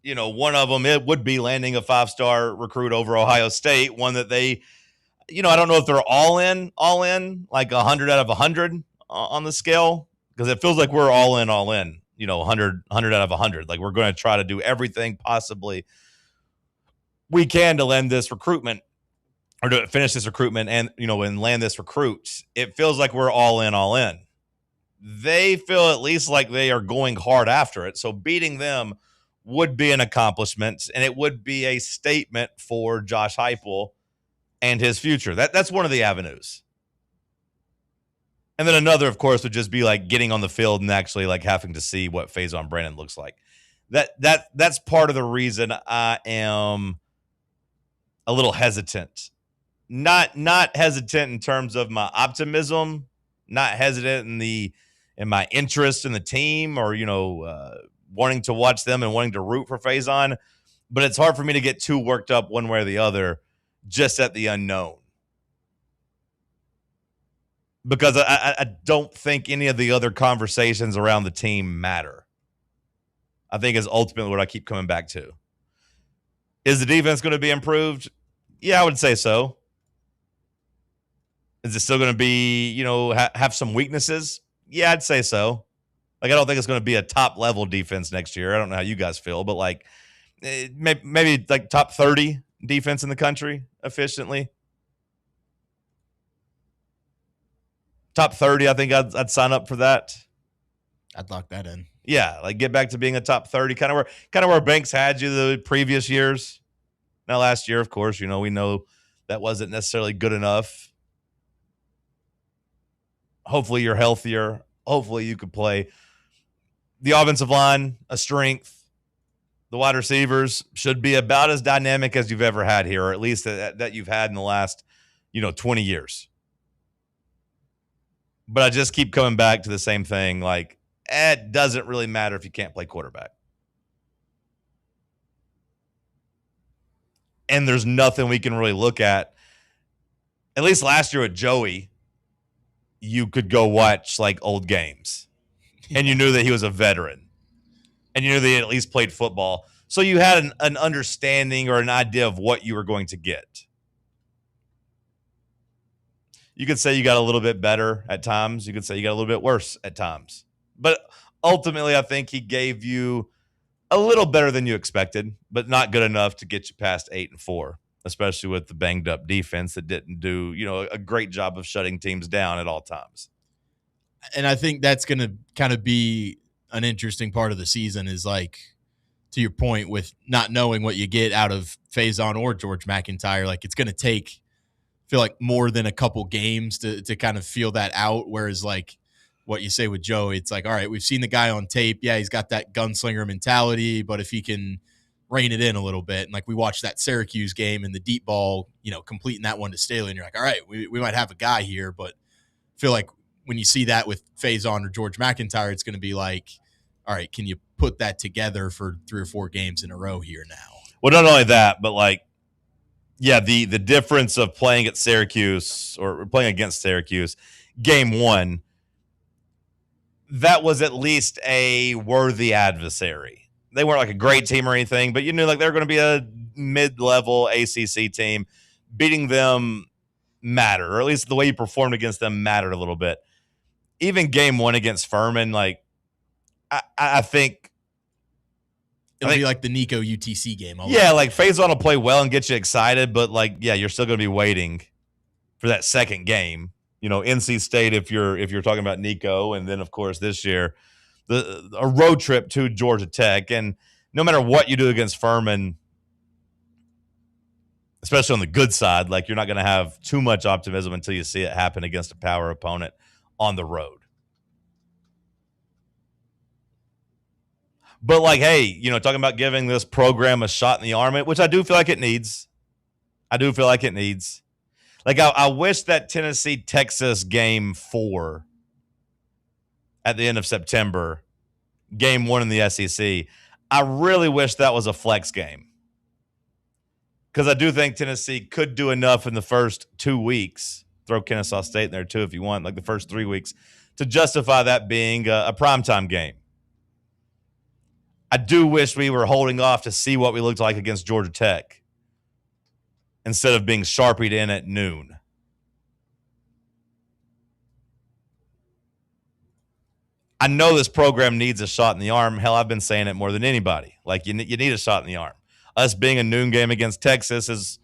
One of them, it would be landing a 5-star recruit over Ohio State, one that they, I don't know if they're all in, like 100 out of 100 on the scale, because it feels like we're all in, 100 out of 100. Like, we're going to try to do everything possibly we can to land this recruitment, or to finish this recruitment and land this recruit. It feels like we're all in. They feel at least like they are going hard after it. So beating them would be an accomplishment, and it would be a statement for Josh Heupel and his future. That's one of the avenues. And then another, of course, would just be like getting on the field and actually like having to see what Faison Brandon looks like. That's part of the reason I am a little hesitant. Not hesitant in terms of my optimism, not hesitant in my interest in the team, or wanting to watch them and wanting to root for Faison, but it's hard for me to get too worked up one way or the other just at the unknown, because I don't think any of the other conversations around the team matter. I think is ultimately what I keep coming back to. Is the defense going to be improved? Yeah, I would say so. Is it still going to be, have some weaknesses? Yeah, I'd say so. Like, I don't think it's going to be a top-level defense next year. I don't know how you guys feel, but, like, maybe like top 30 defense in the country efficiently. Top 30, I think I'd sign up for that. I'd lock that in. Yeah, like get back to being a top 30, kind of where Banks had you the previous years. Now, last year, of course, we know that wasn't necessarily good enough. Hopefully you're healthier. Hopefully you could play. The offensive line, a strength. The wide receivers should be about as dynamic as you've ever had here, or at least that you've had in the last, 20 years. But I just keep coming back to the same thing. Like, it doesn't really matter if you can't play quarterback. And there's nothing we can really look at least last year with Joey, you could go watch like old games and you knew that he was a veteran and you knew that he at least played football. So you had an understanding or an idea of what you were going to get. You could say you got a little bit better at times. You could say you got a little bit worse at times. But ultimately, I think he gave you a little better than you expected, but not good enough to get you past 8-4, especially with the banged up defense that didn't do, a great job of shutting teams down at all times. And I think that's going to kind of be an interesting part of the season, is like, to your point with not knowing what you get out of Faison or George McIntyre. Like, it's going to take, I feel like, more than a couple games to kind of feel that out. Whereas like what you say with Joey, it's like, all right, we've seen the guy on tape. Yeah, he's got that gunslinger mentality, but if he can rein it in a little bit. And like we watched that Syracuse game and the deep ball, completing that one to Staley, and you're like, all right, we might have a guy here, but I feel like when you see that with Faison or George McIntyre, it's going to be like, all right, can you put that together for 3 or 4 games in a row here now? Well, not only that, but the difference of playing at Syracuse or playing against Syracuse, game 1, that was at least a worthy adversary. They weren't like a great team or anything, but you knew like they were going to be a mid-level ACC team. Beating them mattered, or at least the way you performed against them mattered a little bit. Even game 1 against Furman, I think it'll be like the Nico UTC game. Yeah, like Faison will play well and get you excited, but you're still going to be waiting for that second game. NC State if you're talking about Nico, and then of course this year a road trip to Georgia Tech. And no matter what you do against Furman, especially on the good side, you're not going to have too much optimism until you see it happen against a power opponent on the road. But hey, talking about giving this program a shot in the arm, which I do feel like it needs. I wish that Tennessee-Texas game 4 at the end of September, game 1 in the SEC, I really wish that was a flex game. Because I do think Tennessee could do enough in the first 2 weeks. Throw Kennesaw State in there too if you want, the first 3 weeks, to justify that being a primetime game. I do wish we were holding off to see what we looked like against Georgia Tech instead of being sharpied in at noon. I know this program needs a shot in the arm. Hell, I've been saying it more than anybody. You need a shot in the arm. Us being a noon game against Texas is,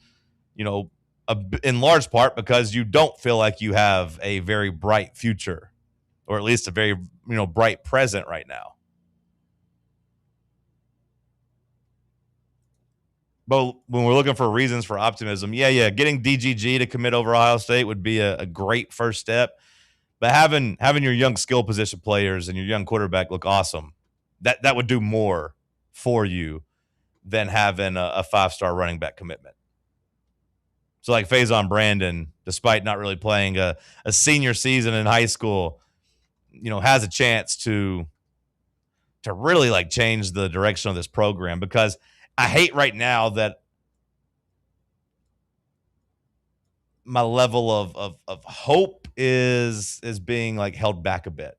in large part because you don't feel like you have a very bright future, or at least a very, bright present right now. But when we're looking for reasons for optimism, getting DGG to commit over Ohio State would be a great first step. But having your young skill position players and your young quarterback look awesome, that would do more for you than having a 5-star running back commitment. So Faison Brandon, despite not really playing a senior season in high school, has a chance to really change the direction of this program, because I hate right now that my level of hope is being held back a bit.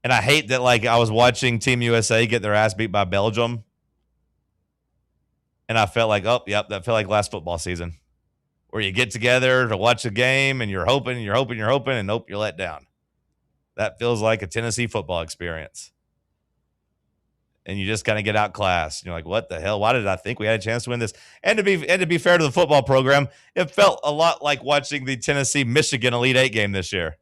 And I hate that I was watching Team USA get their ass beat by Belgium, and I felt that felt like last football season, where you get together to watch a game and you're hoping, and nope, you're let down. That feels like a Tennessee football experience. And you just kind of get outclassed. You're like, what the hell? Why did I think we had a chance to win this? And to be fair to the football program, it felt a lot like watching the Tennessee-Michigan Elite 8 game this year.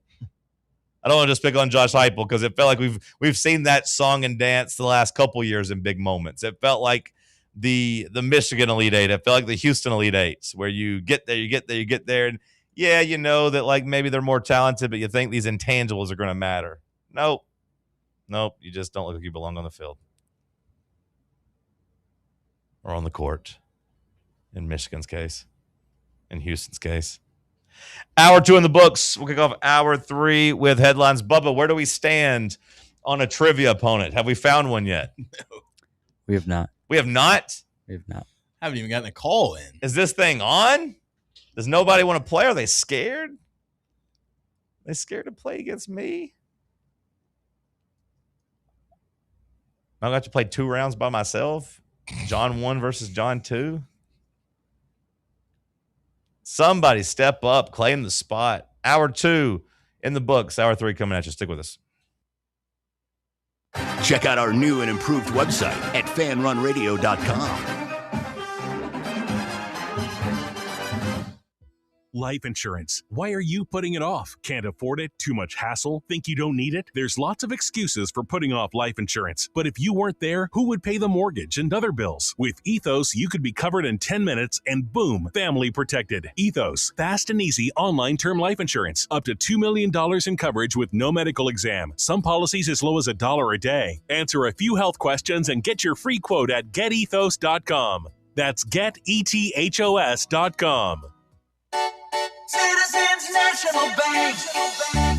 I don't want to just pick on Josh Heupel, because it felt like we've seen that song and dance the last couple years in big moments. It felt like the Michigan Elite 8. It felt like the Houston Elite 8s, where you get there, and that maybe they're more talented, but you think these intangibles are going to matter. Nope, you just don't look like you belong on the field. Or on the court, in Michigan's case, in Houston's case. Hour 2 in the books. We'll kick off hour 3 with headlines. Bubba, where do we stand on a trivia opponent? Have we found one yet? No. We have not. We have not? We have not. Haven't even gotten a call in. Is this thing on? Does nobody want to play? Are they scared? They scared to play against me? I'm going to have to play 2 rounds by myself? John 1 versus John 2? Somebody step up, claim the spot. Hour 2 in the books. Hour 3 coming at you. Stick with us. Check out our new and improved website at fanrunradio.com. Life insurance. Why are you putting it off? Can't afford it? Too much hassle? Think you don't need it? There's lots of excuses for putting off life insurance. But if you weren't there, who would pay the mortgage and other bills? With Ethos, you could be covered in 10 minutes and boom, family protected. Ethos, fast and easy online term life insurance. Up to $2 million in coverage with no medical exam. Some policies as low as $1 a day. Answer a few health questions and get your free quote at getethos.com. That's getethos.com. Citizens National Bank.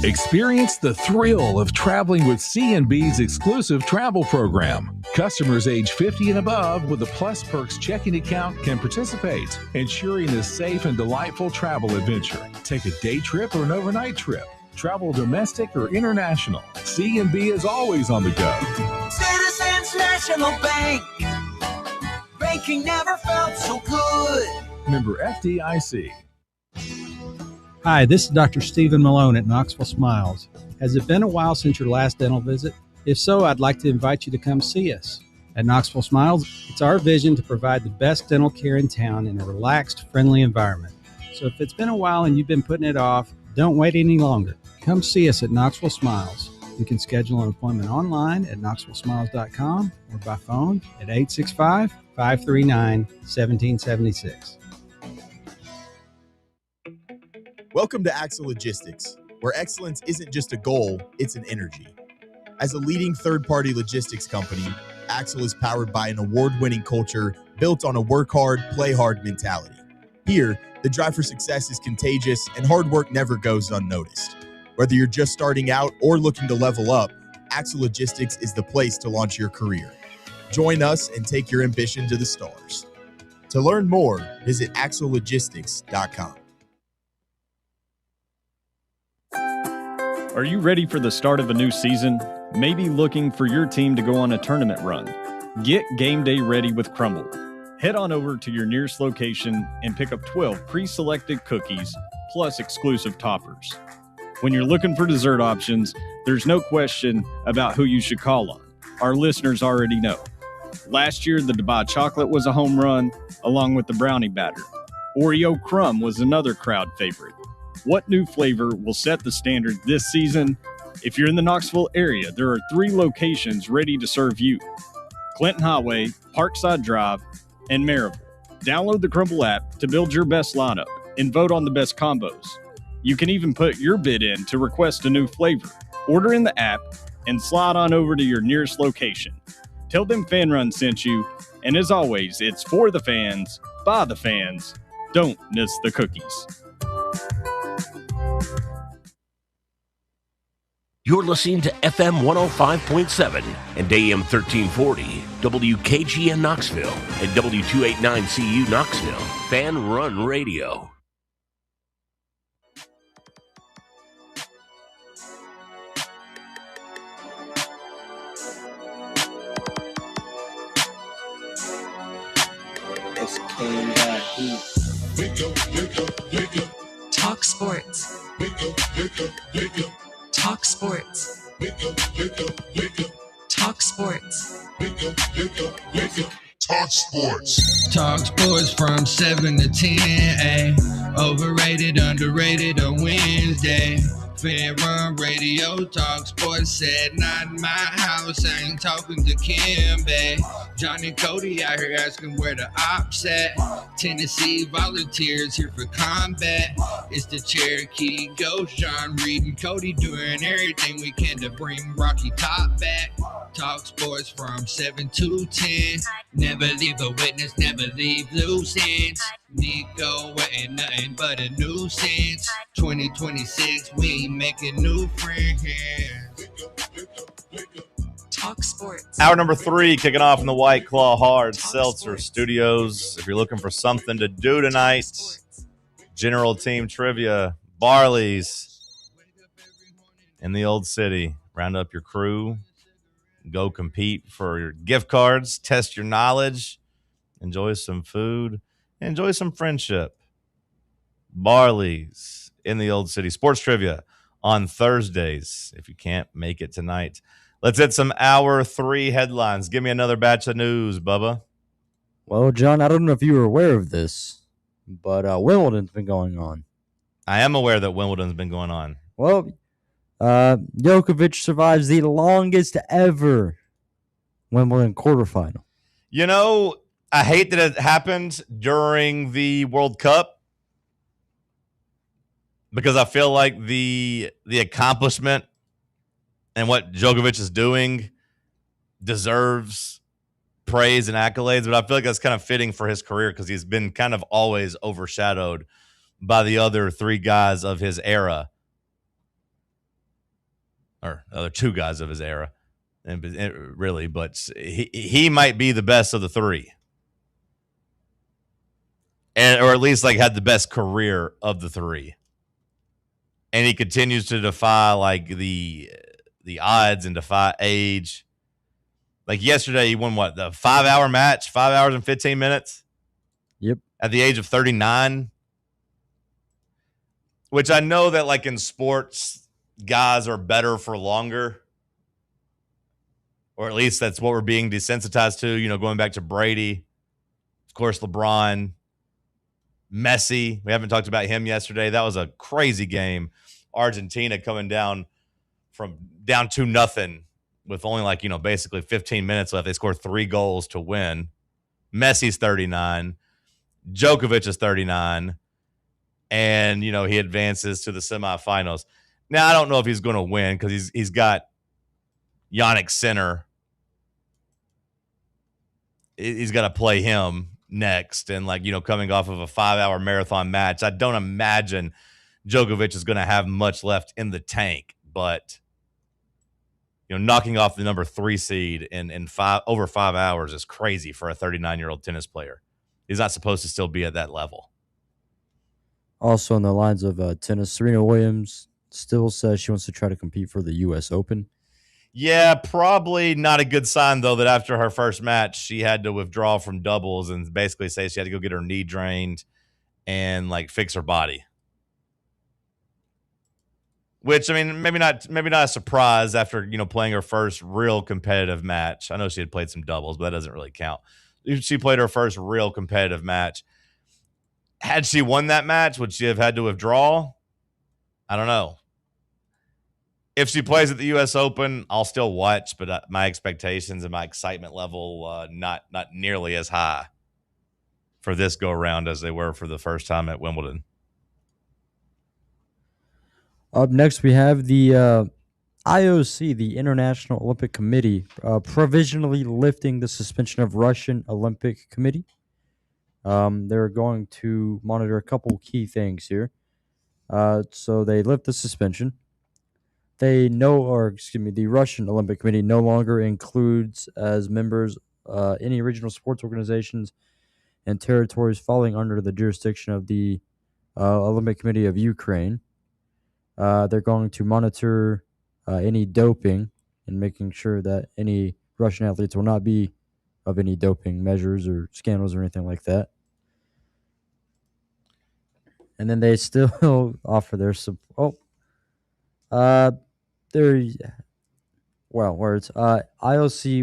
Experience the thrill of traveling with C&B's exclusive travel program. Customers age 50 and above with a Plus Perks checking account can participate, ensuring a safe and delightful travel adventure. Take a day trip or an overnight trip. Travel domestic or international. C&B is always on the go. Citizens National Bank. Banking never felt so good. Member FDIC. Hi, this is Dr. Stephen Malone at Knoxville Smiles. Has it been a while since your last dental visit? If so, I'd like to invite you to come see us. At Knoxville Smiles, it's our vision to provide the best dental care in town in a relaxed, friendly environment. So if it's been a while and you've been putting it off, don't wait any longer. Come see us at Knoxville Smiles. You can schedule an appointment online at knoxvillesmiles.com or by phone at 865-539-1776. Welcome to Axle Logistics, where excellence isn't just a goal, it's an energy. As a leading third-party logistics company, Axle is powered by an award-winning culture built on a work hard, play hard mentality. Here, the drive for success is contagious and hard work never goes unnoticed. Whether you're just starting out or looking to level up, Axle Logistics is the place to launch your career. Join us and take your ambition to the stars. To learn more, visit axlelogistics.com. Are you ready for the start of a new season? Maybe looking for your team to go on a tournament run? Get game day ready with Crumble. Head on over to your nearest location and pick up 12 pre-selected cookies plus exclusive toppers. When you're looking for dessert options, there's no question about who you should call on. Our listeners already know. Last year, the Dubai chocolate was a home run, along with the brownie batter. Oreo crumb was another crowd favorite. What new flavor will set the standard this season? If you're in the Knoxville area, there are 3 locations ready to serve you: Clinton Highway, Parkside Drive, and Maryville. Download the Crumble app to build your best lineup and vote on the best combos. You can even put your bid in to request a new flavor. Order in the app and slide on over to your nearest location. Tell them Fan Run sent you, and as always, it's for the fans, by the fans. Don't miss the cookies. You're listening to FM 105.7 and AM 1340, WKGN Knoxville, and W289CU Knoxville, Fan Run Radio. Talk Sports. Talk Sports. Talk Sports. Talk Sports. Talk Sports from 7 to 10. Overrated, underrated, a Wednesday. Fan Run Radio, Talk Sports. Said not in my house, I ain't talking to Kim, babe. Johnny Cody out here asking where the ops at. Tennessee Volunteers here for combat. It's the Cherokee Ghost, John Reed and Cody doing everything we can to bring Rocky Top back. Talk Sports from 7 to 10. Never leave a witness, never leave loose ends. Nico ain't nothing but a nuisance. 2026, we making new friends. Talk Sports. Hour number 3 kicking off in the White Claw Hard Seltzer Studios. If you're looking for something to do tonight, general team trivia, Barley's in the Old City. Round up your crew. Go compete for your gift cards. Test your knowledge. Enjoy some food. Enjoy some friendship. Barley's in the Old City. Sports trivia on Thursdays if you can't make it tonight. Let's hit some hour 3 headlines. Give me another batch of news, Bubba. Well, John, I don't know if you were aware of this, but Wimbledon's been going on. I am aware that Wimbledon's been going on. Well, Djokovic survives the longest ever Wimbledon quarterfinal. You know, I hate that it happened during the World Cup because I feel like the accomplishment and what Djokovic is doing deserves praise and accolades, but I feel like that's kind of fitting for his career because he's been kind of always overshadowed by the other three guys of his era, or other two guys of his era, and really, but he might be the best of the three, and or at least like had the best career of the three, and he continues to defy like the odds and defy age. Like yesterday, he won what, the 5-hour match, 5 hours and 15 minutes. Yep. At the age of 39. Which I know that like in sports, guys are better for longer. Or at least that's what we're being desensitized to, you know, going back to Brady. Of course, LeBron. Messi. We haven't talked about him yesterday. That was a crazy game. Argentina coming down 2-0 with only like, you know, basically 15 minutes left. They scored 3 goals to win. Messi's 39. Djokovic is 39. And, you know, he advances to the semifinals. Now, I don't know if he's going to win because he's got Yannick Sinner. He's got to play him next. And, like, you know, coming off of a 5-hour marathon match, I don't imagine Djokovic is going to have much left in the tank. But, you know, knocking off the number 3 seed in over 5 hours is crazy for a 39-year-old tennis player. He's not supposed to still be at that level. Also, on the lines of tennis, Serena Williams still says she wants to try to compete for the U.S. Open. Yeah, probably not a good sign, though, that after her first match, she had to withdraw from doubles and basically say she had to go get her knee drained and, like, fix her body. Which, I mean, maybe not a surprise after, you know, playing her first real competitive match. I know she had played some doubles, but that doesn't really count. She played her first real competitive match. Had she won that match, would she have had to withdraw? I don't know. If she plays at the U.S. Open, I'll still watch, but my expectations and my excitement level not nearly as high for this go-around as they were for the first time at Wimbledon. Up next, we have the IOC, the International Olympic Committee, provisionally lifting the suspension of Russian Olympic Committee. They're going to monitor a couple key things here. So they lift the suspension. The Russian Olympic Committee no longer includes as members any regional sports organizations and territories falling under the jurisdiction of the Olympic Committee of Ukraine. They're going to monitor any doping and making sure that any Russian athletes will not be of any doping measures or scandals or anything like that. And then they still offer their support. IOC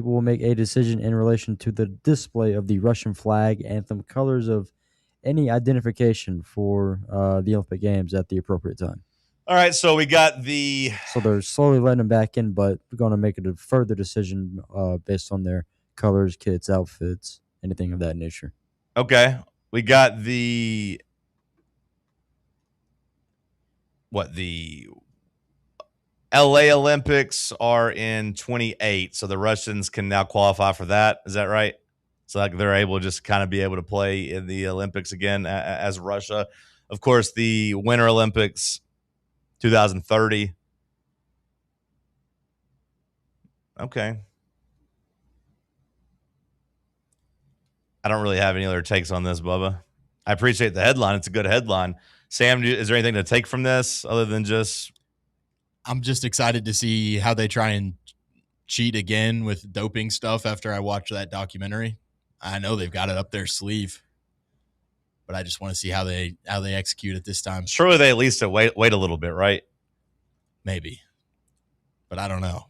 will make a decision in relation to the display of the Russian flag, anthem, colors of any identification for the Olympic Games at the appropriate time. All right, so we got So they're slowly letting them back in, but we're going to make a further decision based on their colors, kits, outfits, anything of that nature. Okay. We got the LA Olympics are in 28, so the Russians can now qualify for that. Is that right? So like they're able to just kind of be able to play in the Olympics again as Russia. Of course, the Winter Olympics 2030. Okay. I don't really have any other takes on this, Bubba. I appreciate the headline. It's a good headline. Sam, is there anything to take from this other than just... I'm just excited to see how they try and cheat again with doping stuff after I watch that documentary. I know they've got it up their sleeve, but I just want to see how they execute it this time. Surely they at least wait a little bit, right? Maybe. But I don't know.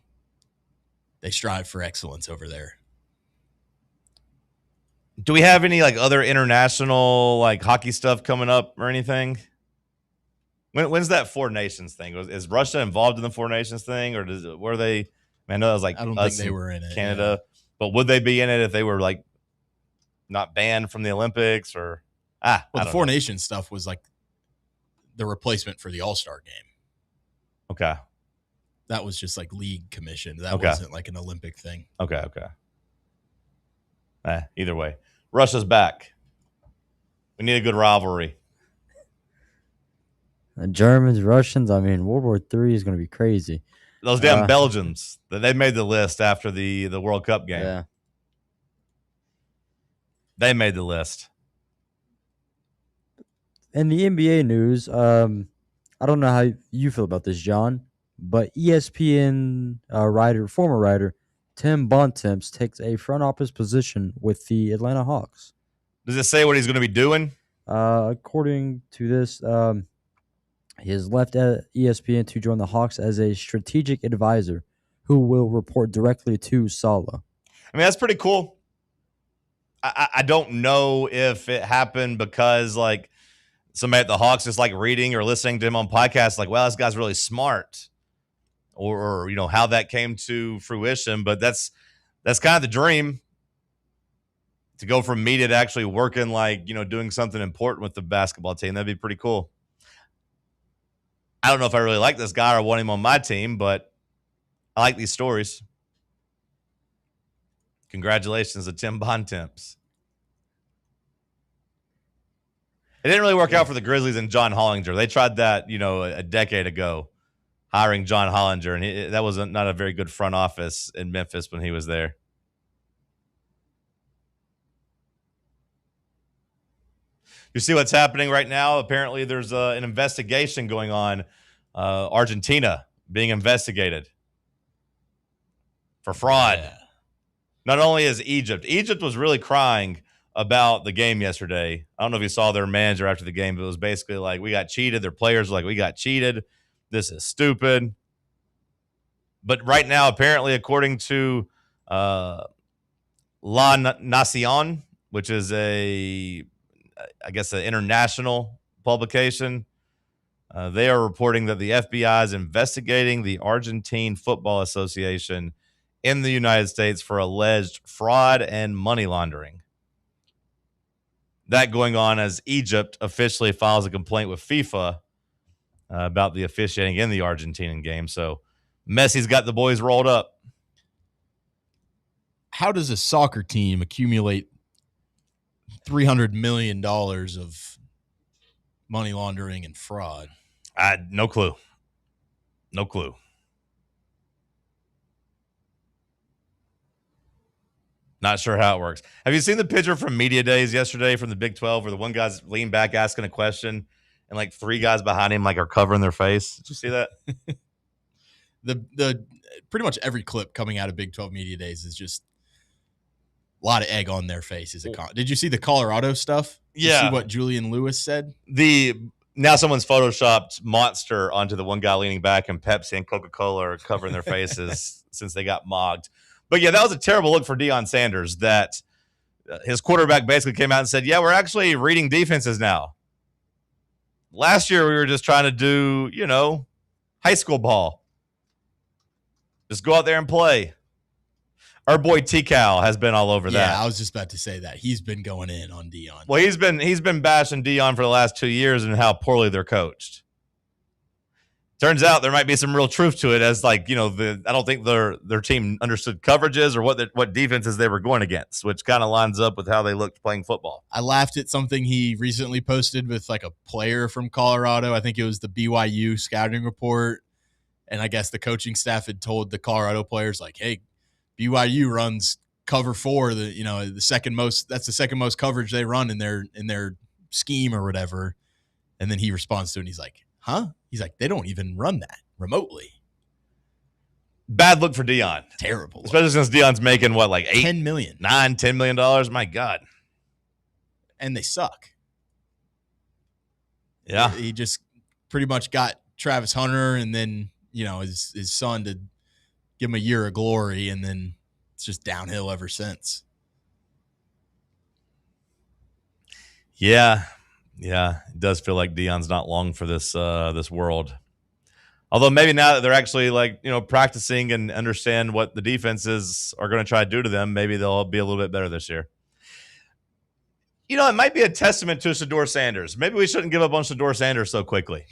They strive for excellence over there. Do we have any like other international like hockey stuff coming up or anything? When's that Four Nations thing? Is Russia involved in the Four Nations thing, or were they? I know it was like I don't us think they and were in it. Canada, but would they be in it if they were like not banned from the Olympics or? Well, I the don't Four know. Nations stuff was like the replacement for the All-Star game. Okay. That was just like league commission. That Okay. wasn't like an Olympic thing. Okay. Either way, Russia's back. We need a good rivalry. The Germans, Russians. I mean, World War III is going to be crazy. Those damn Belgians. They made the list after the World Cup game. Yeah. They made the list. In the NBA news, I don't know how you feel about this, John, but ESPN former writer Tim Bontemps takes a front office position with the Atlanta Hawks. Does it say what he's going to be doing? According to this, he has left ESPN to join the Hawks as a strategic advisor who will report directly to Saleh. I mean, that's pretty cool. I don't know if it happened because like somebody at the Hawks is like reading or listening to him on podcasts like, well, this guy's really smart, or you know how that came to fruition. But that's kind of the dream, to go from media to actually working, like, you know, doing something important with the basketball team. That'd be pretty cool. I don't know if I really like this guy or want him on my team, but I like these stories. Congratulations to Tim Bontemps. It didn't really work out for the Grizzlies and John Hollinger. They tried that, you know, a decade ago, hiring John Hollinger, and that was not a very good front office in Memphis when he was there. You see what's happening right now? Apparently there's an investigation going on. Argentina being investigated for fraud. Yeah. Not only is Egypt was really crying about the game yesterday. I don't know if you saw their manager after the game, but it was basically like, we got cheated. Their players were like, we got cheated. This is stupid. But right now, apparently, according to La Nación, which is an international publication, they are reporting that the FBI is investigating the Argentine Football Association in the United States for alleged fraud and money laundering. That going on as Egypt officially files a complaint with FIFA about the officiating in the Argentinian game. So Messi's got the boys rolled up. How does a soccer team accumulate $300 million of money laundering and fraud? No clue. No clue. Not sure how it works. Have you seen the picture from Media Days yesterday from the Big 12 where the one guy's leaned back asking a question and like three guys behind him like are covering their face? Did you see that? The pretty much every clip coming out of Big 12 Media Days is just a lot of egg on their faces. Did you see the Colorado stuff? Did you see what Julian Lewis said? Now someone's photoshopped Monster onto the one guy leaning back, and Pepsi and Coca-Cola are covering their faces since they got mogged. But yeah, that was a terrible look for Deion Sanders, that his quarterback basically came out and said, yeah, we're actually reading defenses now. Last year, we were just trying to do, you know, high school ball. Just go out there and play. Our boy T-Cal has been all over that. Yeah, I was just about to say that. He's been going in on Deion. Well, he's been bashing Deion for the last 2 years and how poorly they're coached. Turns out there might be some real truth to it, as like, you know, I don't think their team understood coverages or what defenses they were going against, which kind of lines up with how they looked playing football. I laughed at something he recently posted with like a player from Colorado. I think it was the BYU scouting report. And I guess the coaching staff had told the Colorado players like, hey, BYU runs cover 4, that's the second most coverage they run in their scheme or whatever. And then he responds to it and he's like, huh? He's like, they don't even run that remotely. Bad look for Deion. Terrible. Especially since Deion's making what, like $10 million. $10 million? My God. And they suck. Yeah. He just pretty much got Travis Hunter and then, you know, his son to give him a year of glory, and then it's just downhill ever since. Yeah. Yeah, it does feel like Deion's not long for this this world. Although maybe now that they're actually practicing and understand what the defenses are going to try to do to them, maybe they'll be a little bit better this year. It might be a testament to Shedeur Sanders. Maybe we shouldn't give up on Shedeur Sanders so quickly.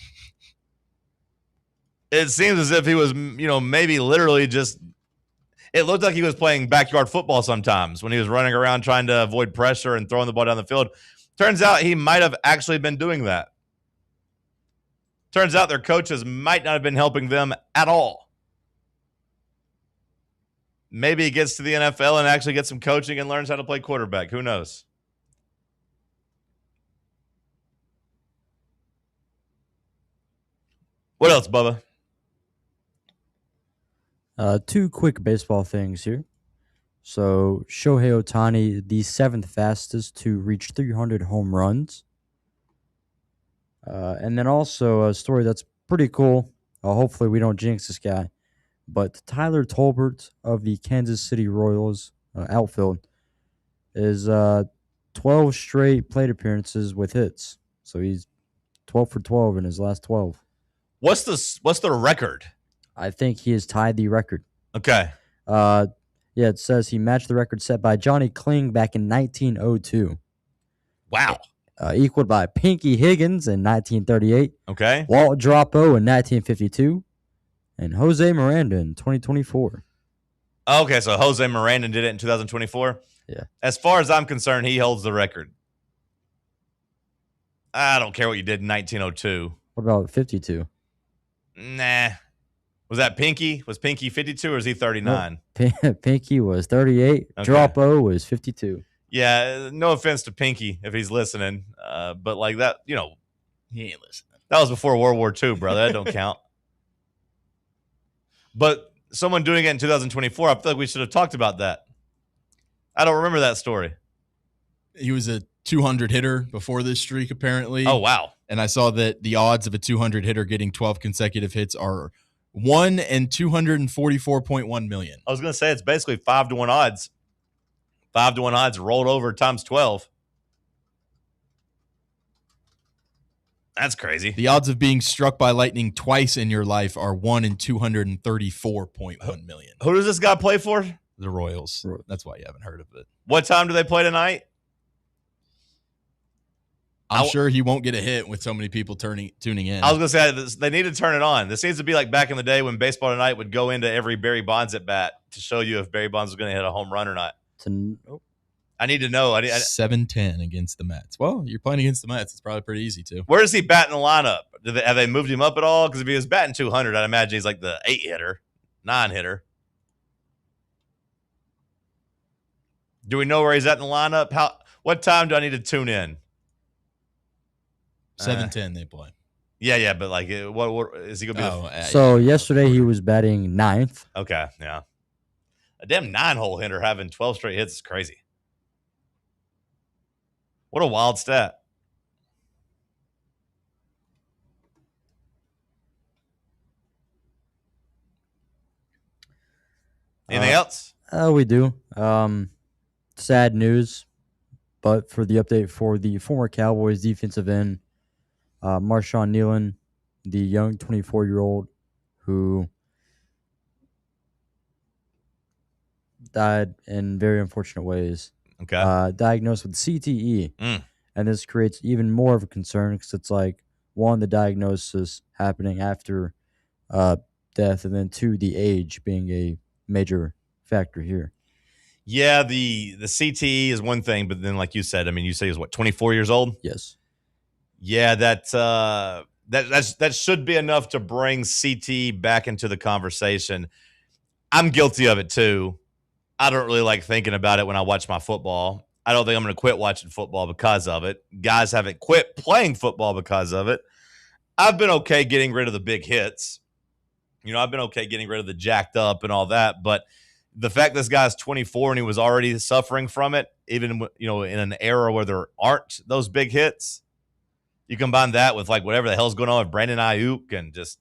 It seems as if he was, maybe literally just – it looked like he was playing backyard football sometimes when he was running around trying to avoid pressure and throwing the ball down the field. Turns out he might have actually been doing that. Turns out their coaches might not have been helping them at all. Maybe he gets to the NFL and actually gets some coaching and learns how to play quarterback. Who knows? What else, Bubba? Two quick baseball things here. So Shohei Ohtani, the 7th fastest to reach 300 home runs. And then also a story that's pretty cool. Hopefully we don't jinx this guy. But Tyler Tolbert of the Kansas City Royals outfield is 12 straight plate appearances with hits. So he's 12 for 12 in his last 12. What's the record? I think he has tied the record. Okay. Yeah, it says he matched the record set by Johnny Kling back in 1902. Wow. Equaled by Pinky Higgins in 1938. Okay. Walt Dropo in 1952. And Jose Miranda in 2024. Okay, so Jose Miranda did it in 2024? Yeah. As far as I'm concerned, he holds the record. I don't care what you did in 1902. What about 52? Nah. Was that Pinky? Was Pinky 52 or is he 39? No, Pinky was 38. Okay. Dropo was 52. Yeah, no offense to Pinky if he's listening. But like that, He ain't listening. that was before World War II, brother. That don't count. But someone doing it in 2024, I feel like we should have talked about that. I don't remember that story. He was a 200 hitter before this streak, apparently. Oh, wow. And I saw that the odds of a 200 hitter getting 12 consecutive hits are 1 in 244.1 million. I was going to say it's basically 5-1 odds. 5-1 odds rolled over times 12. That's crazy. The odds of being struck by lightning twice in your life are 1 in 234.1 million. Who does this guy play for? The Royals. That's why you haven't heard of it. What time do they play tonight? I'm sure he won't get a hit with so many people tuning in. I was going to say, they need to turn it on. This needs to be like back in the day when Baseball Tonight would go into every Barry Bonds at bat to show you if Barry Bonds was going to hit a home run or not. I need to know. 7-10 against the Mets. Well, you're playing against the Mets. It's probably pretty easy, too. Where does he bat in the lineup? Have they moved him up at all? Because if he was batting 200, I'd imagine he's like the 8-hitter, 9-hitter. Do we know where he's at in the lineup? What time do I need to tune in? 7-10 they play. Yeah, but like, what is he going to be? So yesterday he was batting 9th. Okay, yeah. A damn 9-hole hitter having 12 straight hits is crazy. What a wild stat. Anything else? We do. Sad news, but for the update for the former Cowboys defensive end, Marshawn Nealon, the young 24-year-old who died in very unfortunate ways. Okay. Diagnosed with CTE. And this creates even more of a concern because it's like, one, the diagnosis happening after death, and then two, the age being a major factor here. Yeah, the CTE is one thing, but then like you said, I mean, you say he was what, 24 years old? Yes. Yeah, that should be enough to bring CTE back into the conversation. I'm guilty of it too. I don't really like thinking about it when I watch my football. I don't think I'm going to quit watching football because of it. Guys haven't quit playing football because of it. I've been okay getting rid of the big hits. I've been okay getting rid of the jacked up and all that. But the fact this guy's 24 and he was already suffering from it, even, in an era where there aren't those big hits, you combine that with like whatever the hell's going on with Brandon Ayuk and just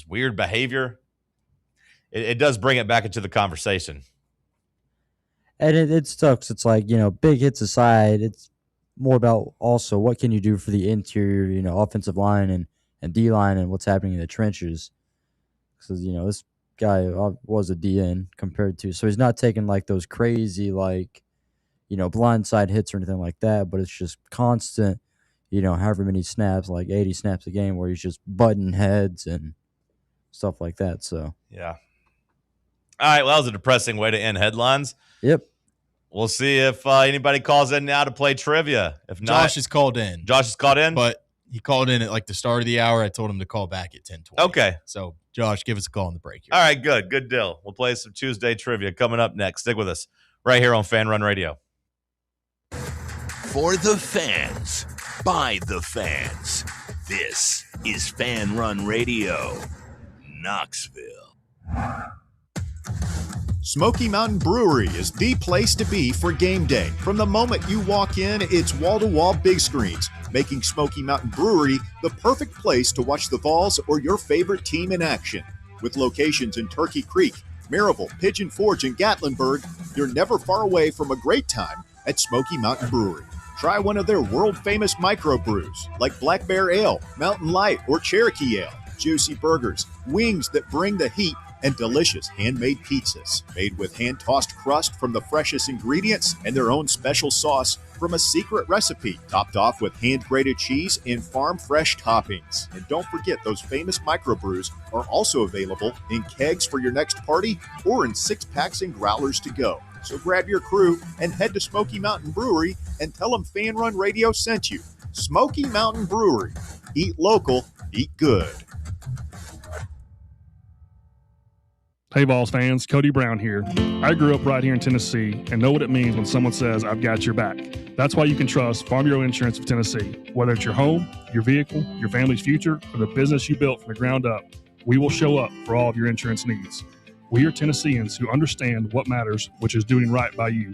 weird behavior. It does bring it back into the conversation. And it sucks. It's like, big hits aside, more about also what can you do for the interior, offensive line and D line and what's happening in the trenches. Because this guy was a DN compared to, so he's not taking like those crazy blindside hits or anything like that, but it's just constant, however many snaps, like 80 snaps a game, where he's just butting heads and stuff like that. So yeah. All right, well, that was a depressing way to end headlines. Yep. We'll see if anybody calls in now to play trivia. If not, Josh is called in. Josh is called in? But he called in at like the start of the hour. I told him to call back at 10:20. Okay. So, Josh, give us a call on the break here. All right, good. Good deal. We'll play some Tuesday trivia coming up next. Stick with us right here on Fan Run Radio. For the fans, by the fans, this is Fan Run Radio, Knoxville. Smoky Mountain Brewery is the place to be for game day. From the moment you walk in, it's wall-to-wall big screens, making Smoky Mountain Brewery the perfect place to watch the Vols or your favorite team in action. With locations in Turkey Creek, Maryville, Pigeon Forge, and Gatlinburg, you're never far away from a great time at Smoky Mountain Brewery. Try one of their world-famous microbrews like Black Bear Ale, Mountain Light, or Cherokee Ale. Juicy burgers, wings that bring the heat, and delicious handmade pizzas made with hand-tossed crust from the freshest ingredients and their own special sauce from a secret recipe, topped off with hand-grated cheese and farm-fresh toppings. And don't forget, those famous microbrews are also available in kegs for your next party or in 6-packs and growlers to go. So grab your crew and head to Smoky Mountain Brewery and tell them Fan Run Radio sent you. Smoky Mountain Brewery. Eat local, eat good. Hey, Vols fans, Cody Brown here. I grew up right here in Tennessee and know what it means when someone says, I've got your back. That's why you can trust Farm Bureau Insurance of Tennessee. Whether it's your home, your vehicle, your family's future, or the business you built from the ground up, we will show up for all of your insurance needs. We are Tennesseans who understand what matters, which is doing right by you.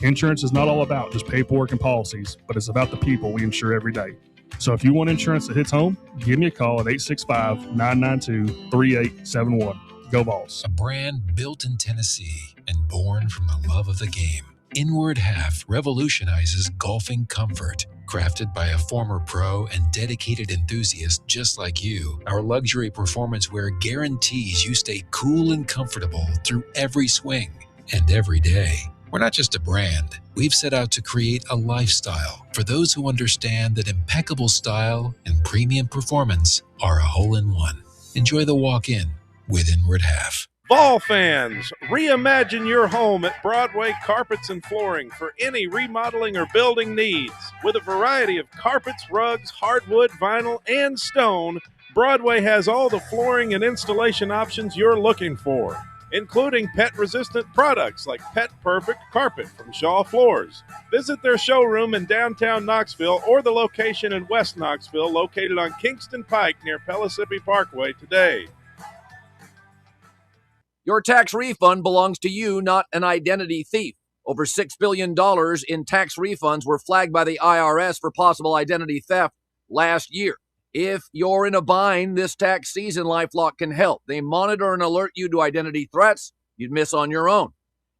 Insurance is not all about just paperwork and policies, but it's about the people we insure every day. So if you want insurance that hits home, give me a call at 865-992-3871. Go Vols. A brand built in Tennessee and born from the love of the game. Inward Half revolutionizes golfing comfort. Crafted by a former pro and dedicated enthusiast just like you, our luxury performance wear guarantees you stay cool and comfortable through every swing and every day. We're not just a brand. We've set out to create a lifestyle for those who understand that impeccable style and premium performance are a hole-in-one. Enjoy the walk-in with Inward Half. Vol fans, reimagine your home at Broadway Carpets and Flooring for any remodeling or building needs. With a variety of carpets, rugs, hardwood, vinyl, and stone, Broadway has all the flooring and installation options you're looking for, including pet-resistant products like Pet Perfect Carpet from Shaw Floors. Visit their showroom in downtown Knoxville or the location in West Knoxville located on Kingston Pike near Pellissippi Parkway today. Your tax refund belongs to you, not an identity thief. Over $6 billion in tax refunds were flagged by the IRS for possible identity theft last year. If you're in a bind this tax season, LifeLock can help. They monitor and alert you to identity threats you'd miss on your own,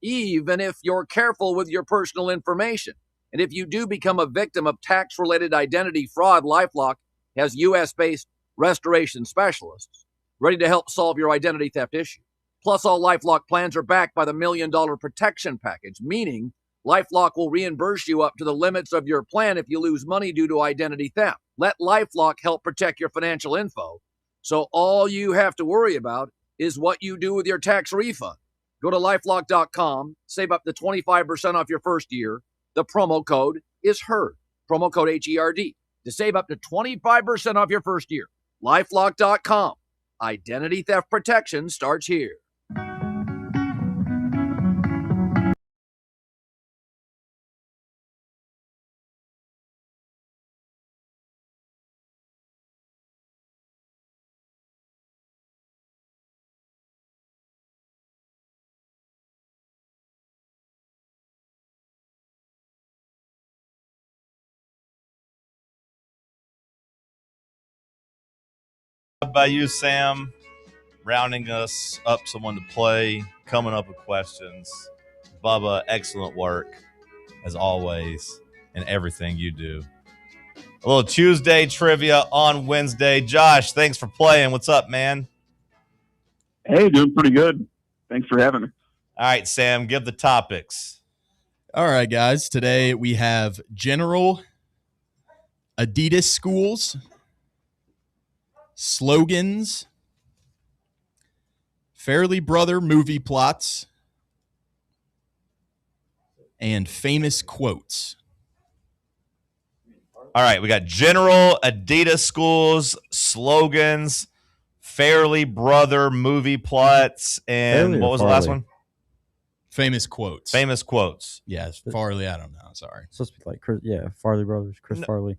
even if you're careful with your personal information. And if you do become a victim of tax-related identity fraud, LifeLock has U.S.-based restoration specialists ready to help solve your identity theft issue. Plus, all LifeLock plans are backed by the $1 Million Protection Package, meaning LifeLock will reimburse you up to the limits of your plan if you lose money due to identity theft. Let LifeLock help protect your financial info, so all you have to worry about is what you do with your tax refund. Go to LifeLock.com, save up to 25% off your first year. The promo code is HERD, promo code HERD, to save up to 25% off your first year. LifeLock.com. Identity theft protection starts here. By you, Sam, rounding us up someone to play, coming up with questions. Bubba, excellent work as always. and everything you do. A little Tuesday trivia on Wednesday. Josh, thanks for playing. What's up, man? Hey, doing pretty good. Thanks for having me. All right, Sam, give the topics. All right, guys. Today we have general Adidas schools, slogans, Fairly Brother movie plots, and famous quotes. All right, we got general Adidas schools, slogans, Fairly Brother movie plots, and Fairly what or was the last Farley? one? Famous quotes. Famous quotes. Yeah, Farley, I don't know. Sorry. It's supposed to be like Chris, Farley brothers, Chris Farley.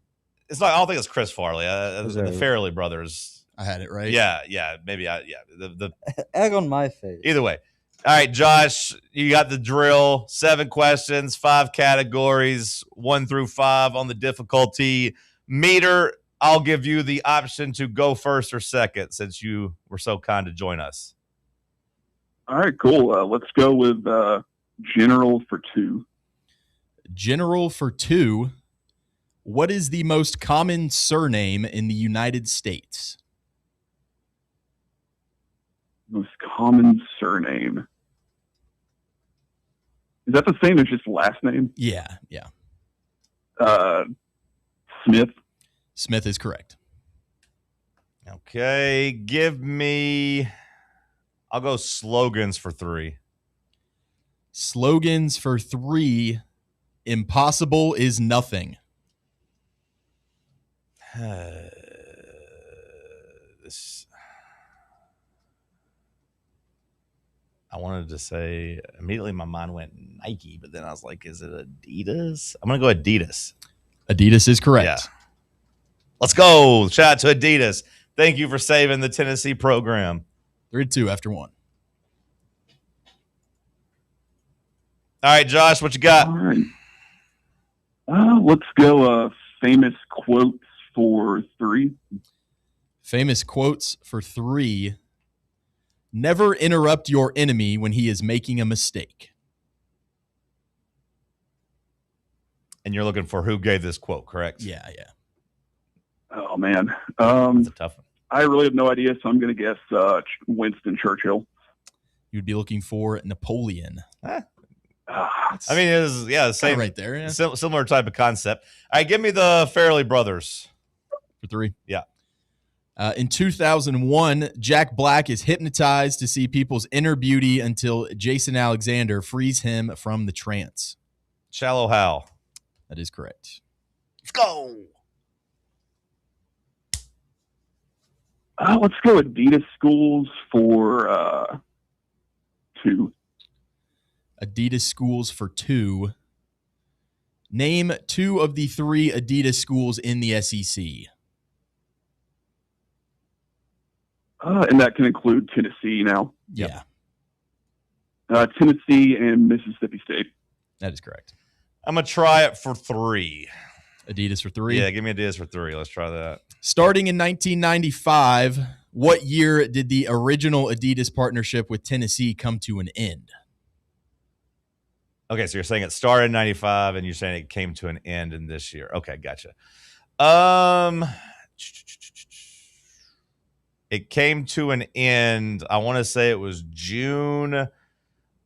It's not. I don't think it's Chris Farley. The Fairly Brothers. I had it right. Yeah, maybe. The Egg on my face. Either way. All right, Josh, you got the drill. 7 questions, 5 categories, 1 through 5 on the difficulty meter. I'll give you the option to go first or second since you were so kind to join us. All right, cool. Let's go with general for 2. General for 2. What is the most common surname in the United States? Most common surname. Is that the same as just last name? Yeah. Smith. Smith is correct. Okay, give me. I'll go slogans for 3. Slogans for 3. Impossible is nothing. I wanted to say immediately my mind went Nike, but then I was like, is it Adidas? I'm going to go Adidas. Adidas is correct. Yeah. Let's go. Shout out to Adidas. Thank you for saving the Tennessee program. 3-2 after 1. All right, Josh, what you got? All right. Let's go famous quotes for 3. Famous quotes for 3. Never interrupt your enemy when he is making a mistake. And you're looking for who gave this quote, correct? Yeah. Oh, man. That's a tough one. I really have no idea, so I'm going to guess Winston Churchill. You'd be looking for Napoleon. I mean, it was, the same. Right there, yeah. Similar type of concept. All right, give me the Fairly Brothers. For 3? Yeah. In 2001, Jack Black is hypnotized to see people's inner beauty until Jason Alexander frees him from the trance. Shallow Hal. That is correct. Let's go. Let's go Adidas schools for 2. Adidas schools for 2. Name 2 of the 3 Adidas schools in the SEC. And that can include Tennessee now. Yeah. Tennessee and Mississippi State. That is correct. I'm going to try it for 3. Adidas for 3? Yeah, give me Adidas for 3. Let's try that. Starting in 1995, what year did the original Adidas partnership with Tennessee come to an end? Okay, so you're saying it started in 95 and you're saying it came to an end in this year. Okay, gotcha. It came to an end. I want to say it was June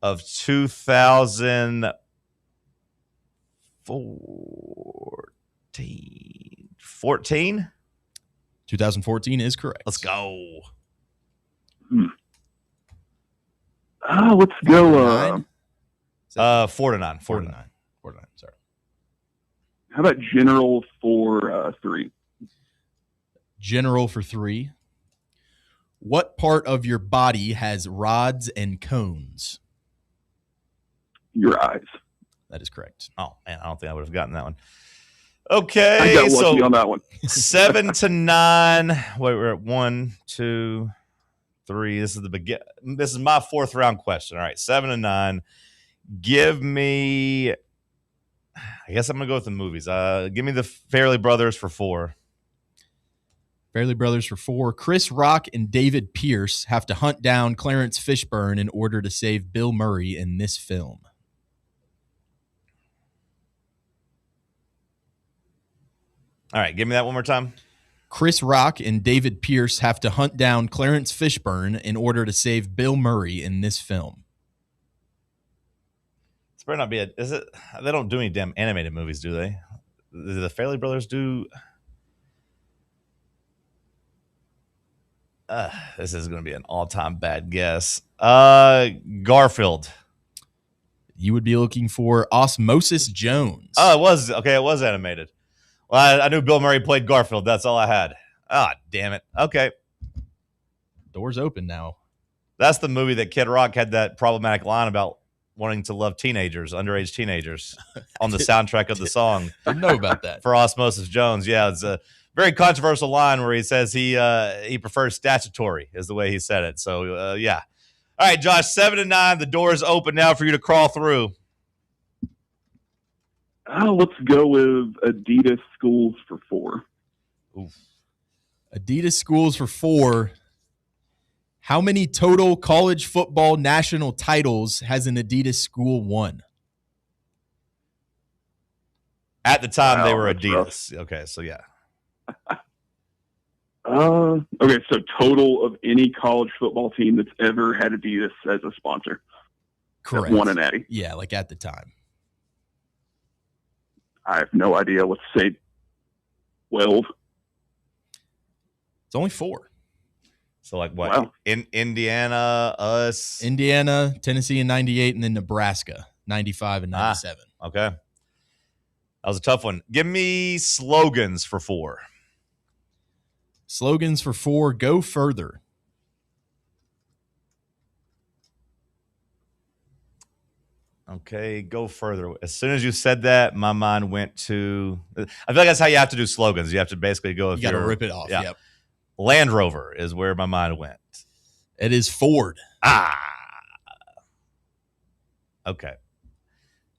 of 2014. 2014 is correct. Let's go. Let's go. 4-9. 4-9. Sorry. How about general for 3? General for 3. What part of your body has rods and cones? Your eyes. That is correct. Oh, man, I don't think I would have gotten that one. Okay. I got lucky on that one. 7-9. Wait, we're at 1, 2, 3. This is my 4th round question. All right, 7-9. Give me. I guess I'm gonna go with the movies. Give me the Fairly Brothers for 4. Fairly Brothers for 4. Chris Rock and David Pierce have to hunt down Clarence Fishburne in order to save Bill Murray in this film. All right, give me that one more time. Chris Rock and David Pierce have to hunt down Clarence Fishburne in order to save Bill Murray in this film. This better not be is it? They don't do any damn animated movies, do they? Do the Farrelly Brothers do? This is going to be an all-time bad guess. Garfield. You would be looking for Osmosis Jones. Oh, it was. Okay, it was animated. Well, I knew Bill Murray played Garfield. That's all I had. Ah, damn it. Okay. Doors open now. That's the movie that Kid Rock had that problematic line about wanting to love teenagers, underage teenagers, on the soundtrack of the song. Didn't know about that. For Osmosis Jones. Yeah, it's a very controversial line where he says he prefers statutory, is the way he said it. So, yeah. All right, Josh, 7-9. The door is open now for you to crawl through. Let's go with Adidas Schools for 4. Oof. Adidas Schools for 4. How many total college football national titles has an Adidas school won? At the time, they were Adidas. Rough. Okay, so yeah. Okay, so total of any college football team that's ever had Adidas as a sponsor. Correct. That won an Addy. Yeah, like at the time. I have no idea. Let's say 12. It's only 4. So like what? Wow. In Indiana, us. Indiana, Tennessee in 98, and then Nebraska, 95 and 97. Okay. That was a tough one. Give me slogans for 4. Slogans for 4, go further. Okay, go further. As soon as you said that, my mind went to. I feel like that's how you have to do slogans. You have to basically go. You got to rip it off. Yeah. Yep. Land Rover is where my mind went. It is Ford. Okay.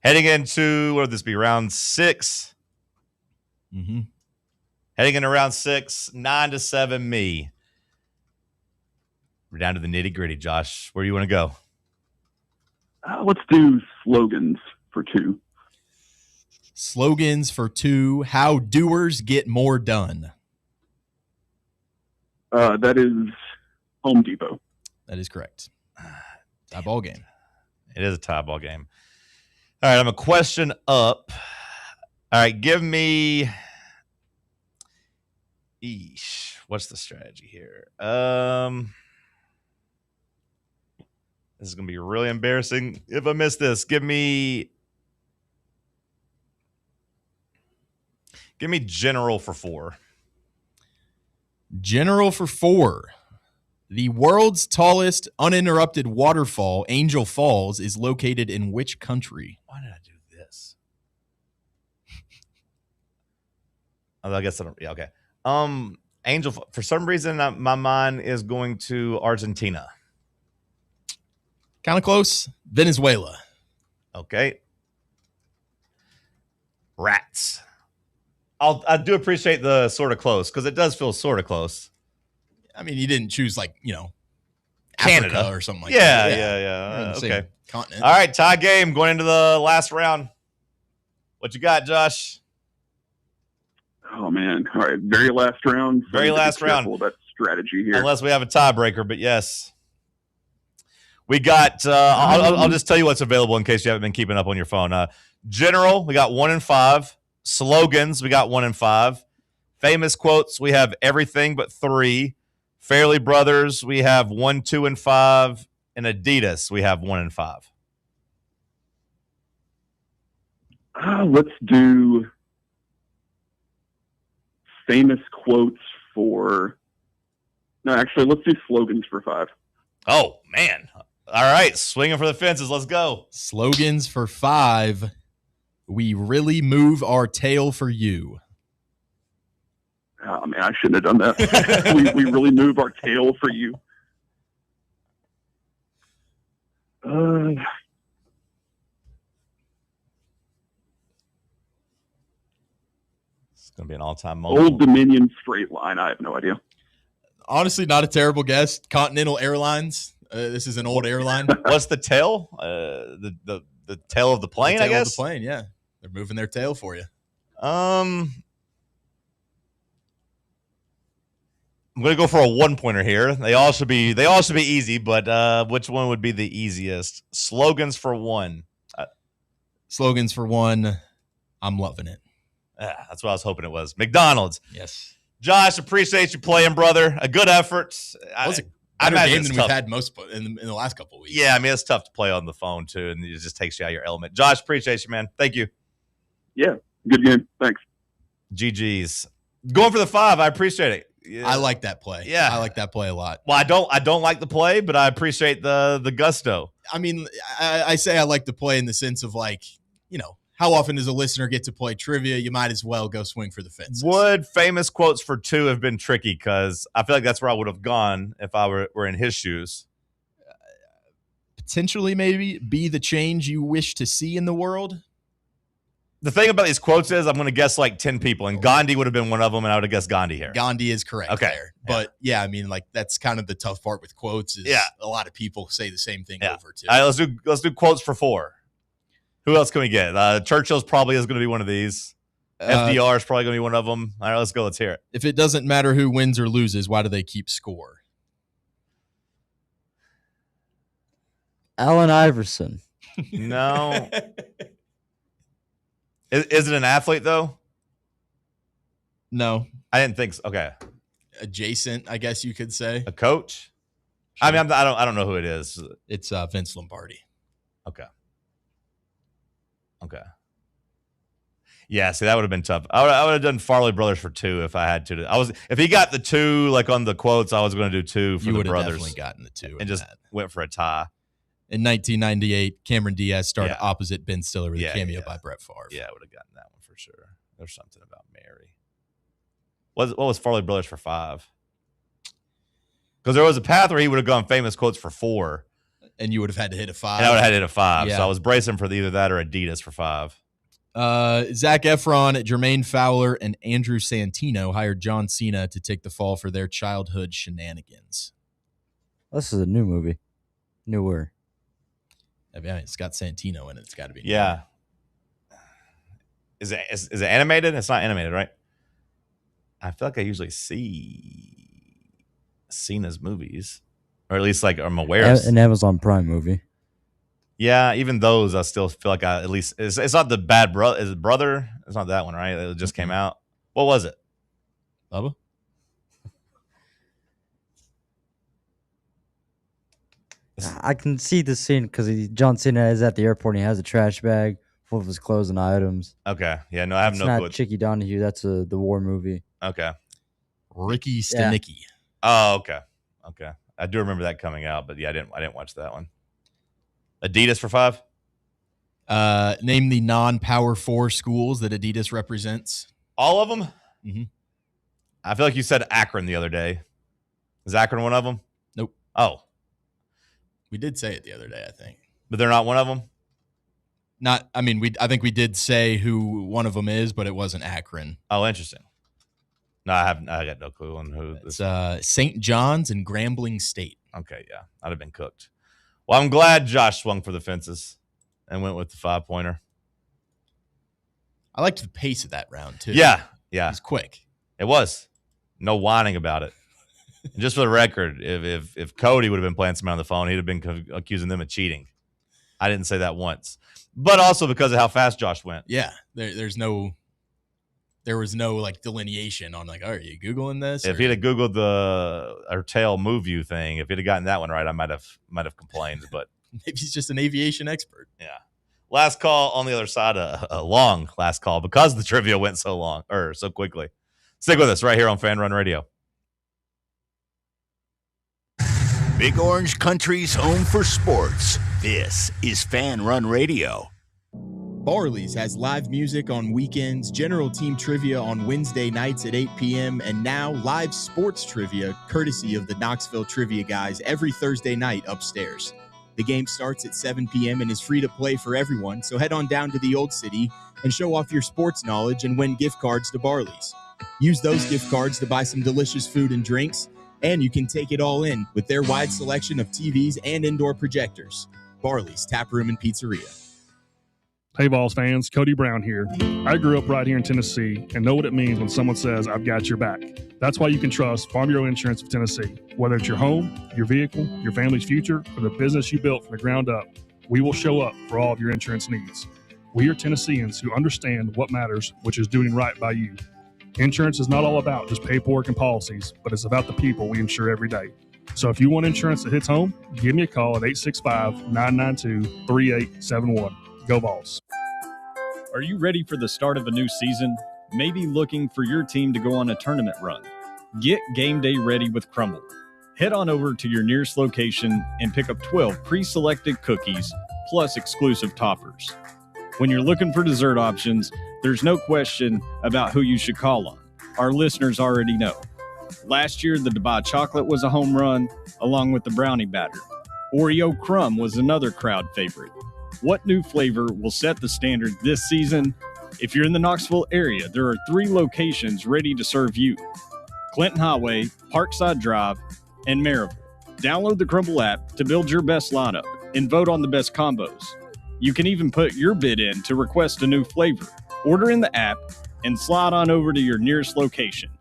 Heading into, what would this be, round 6? Mm-hmm. Heading into round 6, 9-7 me. We're down to the nitty-gritty, Josh. Where do you want to go? Let's do slogans for 2. Slogans for 2, how doers get more done. That is Home Depot. That is correct. Tie ball game. It is a tie ball game. All right, I'm a question up. All right, give me. What's the strategy here? This is gonna be really embarrassing if I miss this. Give me general for 4. General for 4. The world's tallest uninterrupted waterfall, Angel Falls, is located in which country? Why did I do this? I guess I don't. Yeah, okay. Angel. For some reason, my mind is going to Argentina. Kind of close. Venezuela. Okay. Rats. I do appreciate the sort of close because it does feel sort of close. I mean, you didn't choose Canada Africa or something like that. that. Yeah. Okay. Continent. All right, tie game going into the last round. What you got, Josh? Oh man! All right, very last round. Very last round. About strategy here, unless we have a tiebreaker. But yes, we got. I'll just tell you what's available in case you haven't been keeping up on your phone. General, we got 1 and 5. Slogans, we got 1 and 5. Famous quotes, we have everything but 3. Farrelly Brothers, we have 1, 2, and 5. And Adidas, we have 1 and 5. Let's do famous quotes for. No, actually, let's do slogans for 5. Oh man! All right, swinging for the fences. Let's go. Slogans for 5. We really move our tail for you. Oh man, I shouldn't have done that. we really move our tail for you. It's gonna be an all-time moment. Old Dominion Freight Line. I have no idea. Honestly, not a terrible guess. Continental Airlines. This is an old airline. What's the tail? The tail of the plane, the tail I guess. Of the plane, yeah. They're moving their tail for you. I'm going to go for a 1-pointer here. They all should be easy, but which one would be the easiest? Slogans for one. Slogans for one. I'm loving it. That's what I was hoping it was. McDonald's. Yes. Josh, appreciate you playing, brother. A good effort. That was a better game than we've had most in the last couple of weeks. Yeah, I mean, it's tough to play on the phone, too, and it just takes you out of your element. Josh, appreciate you, man. Thank you. Yeah, good game. Thanks. GG's. Going for the 5. I appreciate it. Yeah. I like that play. Yeah. I like that play a lot. Well, I don't like the play, but I appreciate the gusto. I mean, I say I like the play in the sense of like, how often does a listener get to play trivia? You might as well go swing for the fences. Would famous quotes for 2 have been tricky? Because I feel like that's where I would have gone if I were in his shoes. Potentially, maybe be the change you wish to see in the world. The thing about these quotes is I'm going to guess like 10 people, and Gandhi would have been one of them, and I would have guessed Gandhi here. Gandhi is correct okay. there. But, I mean, like that's kind of the tough part with quotes is a lot of people say the same thing over, too. All right, let's do quotes for 4. Who else can we get? Churchill's probably is going to be one of these. FDR is probably going to be one of them. All right, let's go. Let's hear it. If it doesn't matter who wins or loses, why do they keep score? Allen Iverson. No. Is it an athlete, though? No. I didn't think so. Okay. Adjacent, I guess you could say. A coach? Sure. I mean, I don't know who it is. It's Vince Lombardi. Okay. Yeah, see, that would have been tough. I would have done Farley Brothers for 2 if I had to. If he got the 2 like on the quotes, I was going to do 2 for the brothers. You would have definitely gotten the 2 and just went for a tie. In 1998, Cameron Diaz started opposite Ben Stiller with a cameo by Brett Favre. Yeah, I would have gotten that one for sure. There's something about Mary. What was Farley Brothers for 5? Because there was a path where he would have gone famous quotes for 4. And you would have had to hit a 5. And I would have had to hit a 5. Yeah. So I was bracing for either that or Adidas for 5. Zac Efron, Jermaine Fowler, and Andrew Santino hired John Cena to take the fall for their childhood shenanigans. This is a new movie. Newer. Yeah, it's got Santino in it. It's got to be. Yeah. Is it animated? It's not animated, right? I feel like I usually see Cena's movies, or at least like I'm aware of an Amazon Prime movie. Yeah, even those, I still feel like at least it's not the bad brother. Is it Brother? It's not that one, right? It just came out. What was it? Bubba? I can see the scene because John Cena is at the airport and he has a trash bag full of his clothes and items. Okay. Yeah, no, I have no clue. It's not Chicky Donahue. That's the war movie. Okay. Ricky Stenicki. Oh, okay. Okay. I do remember that coming out, but yeah, I didn't watch that one. Adidas for 5? Name the non-Power 4 schools that Adidas represents. All of them? Mm-hmm. I feel like you said Akron the other day. Is Akron one of them? Nope. Oh. We did say it the other day, I think. But they're not one of them? I think we did say who one of them is, but it wasn't Akron. Oh, interesting. No, I got no clue on who. It's St. John's and Grambling State. Okay, yeah. I'd have been cooked. Well, I'm glad Josh swung for the fences and went with the 5-pointer. I liked the pace of that round, too. Yeah. It was quick. It was. No whining about it. And just for the record, if Cody would have been playing someone on the phone, he'd have been accusing them of cheating. I didn't say that once. But also because of how fast Josh went. Yeah. There was no like delineation on like, are you Googling this? If he'd have Googled the Tail Move You thing, if he'd have gotten that one right, I might have complained. But maybe he's just an aviation expert. Yeah. Last call on the other side, a long last call because the trivia went so quickly. Stick with us right here on Fan Run Radio. Big Orange Country's home for sports. This is Fan Run Radio. Barley's has live music on weekends, general team trivia on Wednesday nights at 8 p.m., and now live sports trivia courtesy of the Knoxville Trivia Guys every Thursday night upstairs. The game starts at 7 p.m. and is free to play for everyone, so head on down to the Old City and show off your sports knowledge and win gift cards to Barley's. Use those gift cards to buy some delicious food and drinks, and you can take it all in with their wide selection of TVs and indoor projectors. Barley's Tap Room and Pizzeria. Hey, Vols fans, Cody Brown here. I grew up right here in Tennessee and know what it means when someone says, I've got your back. That's why you can trust Farm Bureau Insurance of Tennessee. Whether it's your home, your vehicle, your family's future, or the business you built from the ground up, we will show up for all of your insurance needs. We are Tennesseans who understand what matters, which is doing right by you. Insurance is not all about just paperwork and policies, but it's about the people we insure every day. So if you want insurance that hits home, give me a call at 865-992-3871. Go Vols. Are you ready for the start of a new season? Maybe looking for your team to go on a tournament run? Get game day ready with Crumble. Head on over to your nearest location and pick up 12 pre-selected cookies plus exclusive toppers. When you're looking for dessert options, there's no question about who you should call on. Our listeners already know. Last year, the Dubai chocolate was a home run, along with the brownie batter. Oreo crumb was another crowd favorite. What new flavor will set the standard this season? If you're in the Knoxville area, there are 3 locations ready to serve you: Clinton Highway, Parkside Drive, and Maryville. Download the Crumble app to build your best lineup and vote on the best combos. You can even put your bid in to request a new flavor. Order in the app and slide on over to your nearest location.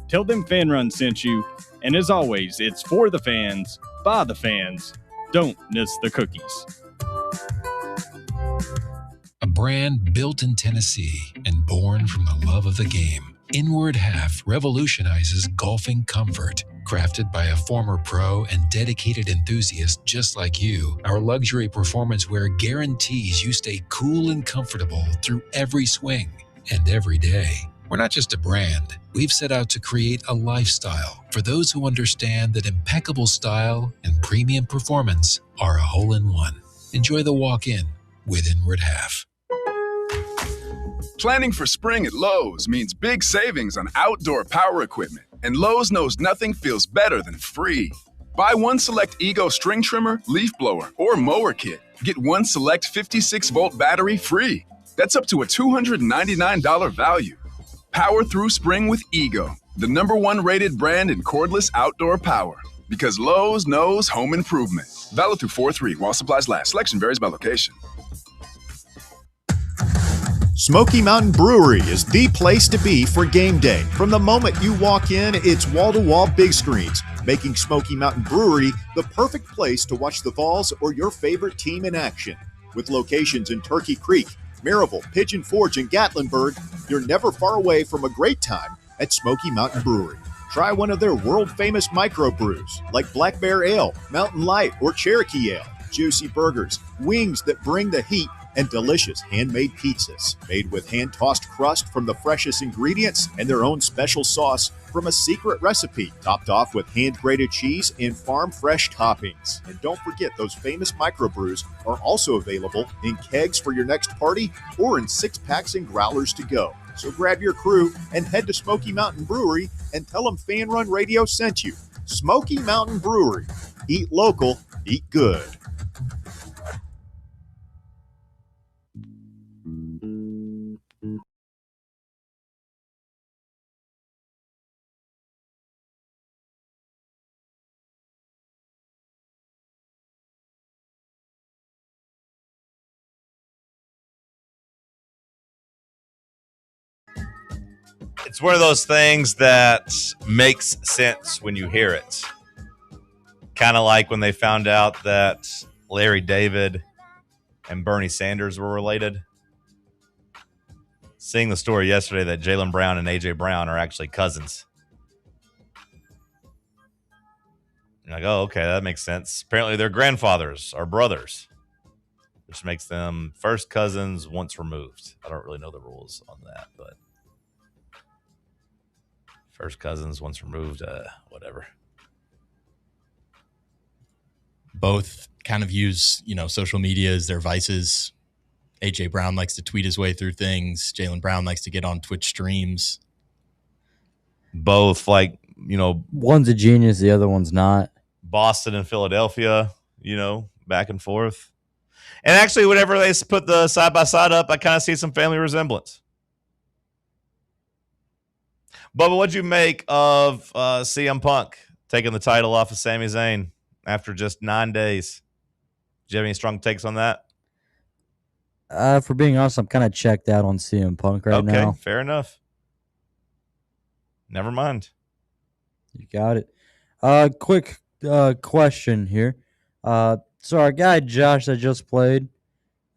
Tell them Fan Run sent you, and as always, it's for the fans, by the fans. Don't miss the cookies. A brand built in Tennessee and born from the love of the game, Inward Half revolutionizes golfing comfort. Crafted by a former pro and dedicated enthusiast just like you, our luxury performance wear guarantees you stay cool and comfortable through every swing and every day. We're not just a brand. We've set out to create a lifestyle for those who understand that impeccable style and premium performance are a hole-in-one. Enjoy the walk-in with Inward Half. Planning for spring at Lowe's means big savings on outdoor power equipment, and Lowe's knows nothing feels better than free. Buy one select Ego string trimmer, leaf blower, or mower kit. Get one select 56-volt battery free. That's up to a $299 value. Power through spring with Ego, the #1 rated brand in cordless outdoor power. Because Lowe's knows home improvement. Valid through 4/3 while supplies last. Selection varies by location. Smoky Mountain Brewery is the place to be for game day. From the moment you walk in, it's wall-to-wall big screens, making Smoky Mountain Brewery the perfect place to watch the Vols or your favorite team in action. With locations in Turkey Creek, Maryville, Pigeon Forge, and Gatlinburg, you're never far away from a great time at Smoky Mountain Brewery. Try one of their world-famous microbrews like Black Bear Ale, Mountain Light, or Cherokee Ale. Juicy burgers, wings that bring the heat, and delicious handmade pizzas made with hand-tossed crust from the freshest ingredients and their own special sauce from a secret recipe, topped off with hand-grated cheese and farm-fresh toppings. And don't forget, those famous microbrews are also available in kegs for your next party or in 6-packs and growlers to go. So grab your crew and head to Smoky Mountain Brewery and tell them Fan Run Radio sent you. Smoky Mountain Brewery. Eat local, eat good. It's one of those things that makes sense when you hear it. Kind of like when they found out that Larry David and Bernie Sanders were related. Seeing the story yesterday that Jaylen Brown and A.J. Brown are actually cousins. You're like, oh, okay, that makes sense. Apparently their grandfathers are brothers, which makes them first cousins once removed. I don't really know the rules on that, but first cousins once removed, whatever. Both kind of use, social media as their vices. A.J. Brown likes to tweet his way through things. Jaylen Brown likes to get on Twitch streams. Both, one's a genius, the other one's not. Boston and Philadelphia, back and forth. And actually, whenever they put the side-by-side up, I kind of see some family resemblance. Bubba, what'd you make of CM Punk taking the title off of Sami Zayn after just 9 days? Do you have any strong takes on that? For being honest, I'm kind of checked out on CM Punk right now. Okay, fair enough. Never mind. You got it. Quick question here. So our guy Josh that just played,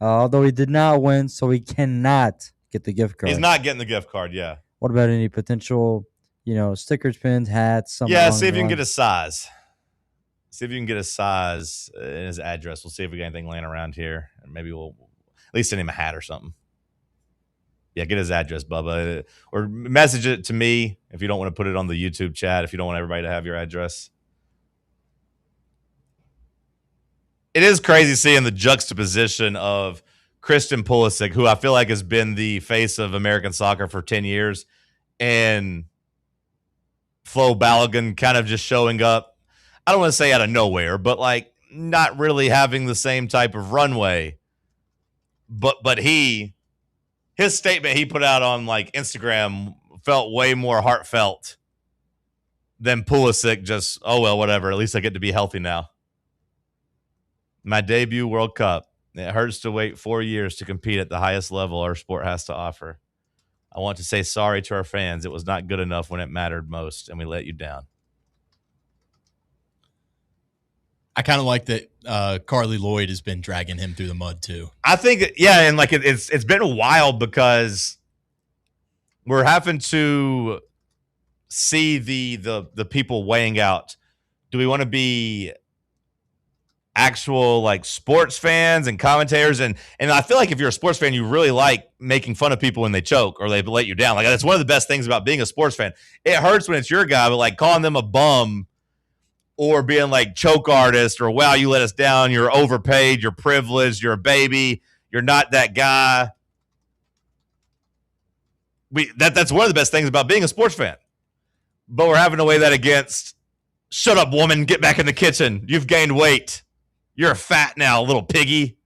although he did not win, so he cannot get the gift card. He's not getting the gift card, yeah. What about any potential, stickers, pins, hats, something? Yeah, see if you can get a size. See if you can get a size and his address. We'll see if we got anything laying around here. And maybe we'll at least send him a hat or something. Yeah, get his address, Bubba. Or message it to me if you don't want to put it on the YouTube chat, if you don't want everybody to have your address. It is crazy seeing the juxtaposition of Christian Pulisic, who I feel like has been the face of American soccer for 10 years, and Flo Balogun kind of just showing up. I don't want to say out of nowhere, but like not really having the same type of runway. But his statement he put out on like Instagram felt way more heartfelt than Pulisic just, oh, well, whatever. At least I get to be healthy now. My debut World Cup. It hurts to wait 4 years to compete at the highest level our sport has to offer. I want to say sorry to our fans. It was not good enough when it mattered most, and we let you down. I kind of like that Carly Lloyd has been dragging him through the mud too. I think, yeah, and like it's been a while because we're having to see the people weighing out. Do we want to be actual like sports fans and commentators? And I feel like if you're a sports fan, you really like making fun of people when they choke or they let you down. Like that's one of the best things about being a sports fan. It hurts when it's your guy, but like calling them a bum or being like choke artist or, wow, you let us down, you're overpaid, you're privileged, you're a baby, you're not that guy. That's one of the best things about being a sports fan. But we're having to weigh that against, shut up, woman, get back in the kitchen. You've gained weight. You're fat now, little piggy.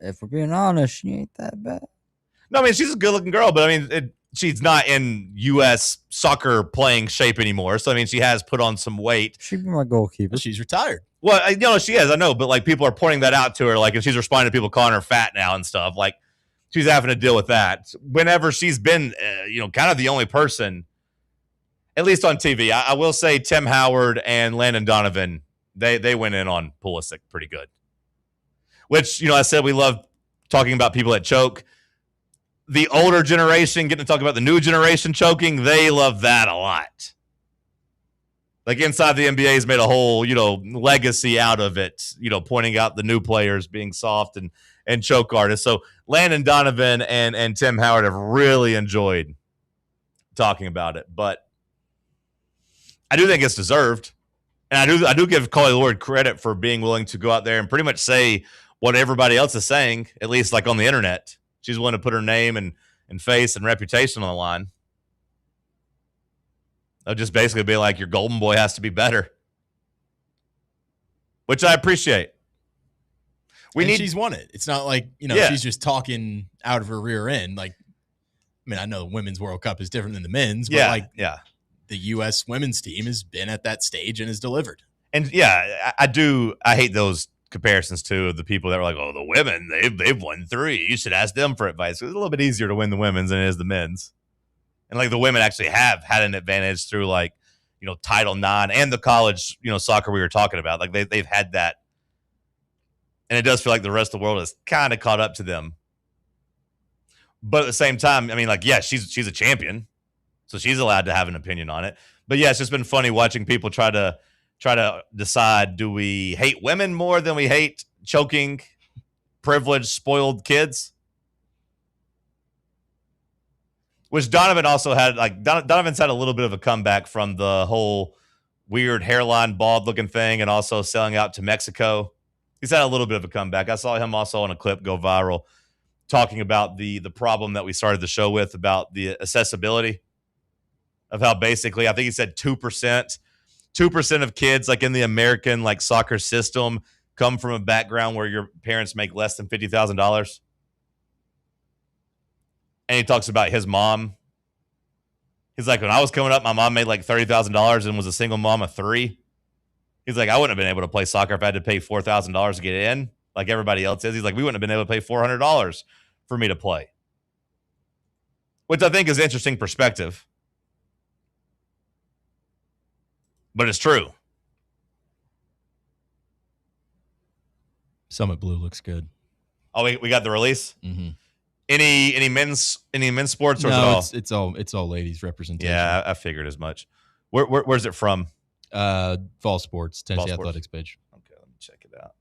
If we're being honest, she ain't that bad. No, I mean, she's a good-looking girl, but I mean, she's not in U.S. soccer playing shape anymore. So, I mean, she has put on some weight. She'd be my goalkeeper. She's retired. Well, she is, I know, but like people are pointing that out to her, like, and she's responding to people calling her fat now and stuff. Like, she's having to deal with that. Whenever she's been, kind of the only person, at least on TV. I will say Tim Howard and Landon Donovan, they went in on Pulisic pretty good. Which, I said we love talking about people that choke. The older generation getting to talk about the new generation choking, they love that a lot. Like Inside the NBA has made a whole, legacy out of it, pointing out the new players being soft and choke artists. So Landon Donovan and Tim Howard have really enjoyed talking about it. But I do think it's deserved. And I do give Carly Lloyd credit for being willing to go out there and pretty much say what everybody else is saying, at least like on the internet. She's willing to put her name and face and reputation on the line. They'll just basically be like, your golden boy has to be better. Which I appreciate. She's won it. It's not like, she's just talking out of her rear end. Like, I mean, I know the Women's World Cup is different than the men's, but the U.S. women's team has been at that stage and has delivered. And yeah, I hate those comparisons too of the people that are like, oh, the women, they've won 3. You should ask them for advice. It's a little bit easier to win the women's than it is the men's. And like the women actually have had an advantage through like, Title IX and the college, soccer we were talking about. Like they've had that. And it does feel like the rest of the world has kind of caught up to them. But at the same time, I mean, like, yeah, she's a champion. So she's allowed to have an opinion on it. But yeah, it's just been funny watching people try to decide, do we hate women more than we hate choking, privileged, spoiled kids? Which Donovan also had, like, Donovan's had a little bit of a comeback from the whole weird hairline, bald-looking thing and also selling out to Mexico. He's had a little bit of a comeback. I saw him also on a clip go viral talking about the problem that we started the show with about the accessibility of how basically, I think he said 2% of kids like in the American like soccer system come from a background where your parents make less than $50,000. And he talks about his mom. He's like, when I was coming up, my mom made like $30,000 and was a single mom of 3. He's like, I wouldn't have been able to play soccer if I had to pay $4,000 to get in. like everybody else is. He's like, we wouldn't have been able to pay $400 for me to play, which I think is interesting perspective. But it's true. Summit Blue looks good. Oh, we got the release? Mm-hmm. Any men's sports, or no, is it all? It's all ladies representation. Yeah, I figured as much. Where's it from? Vols Sports, Tennessee Vols Athletics page. Okay, let me check it out.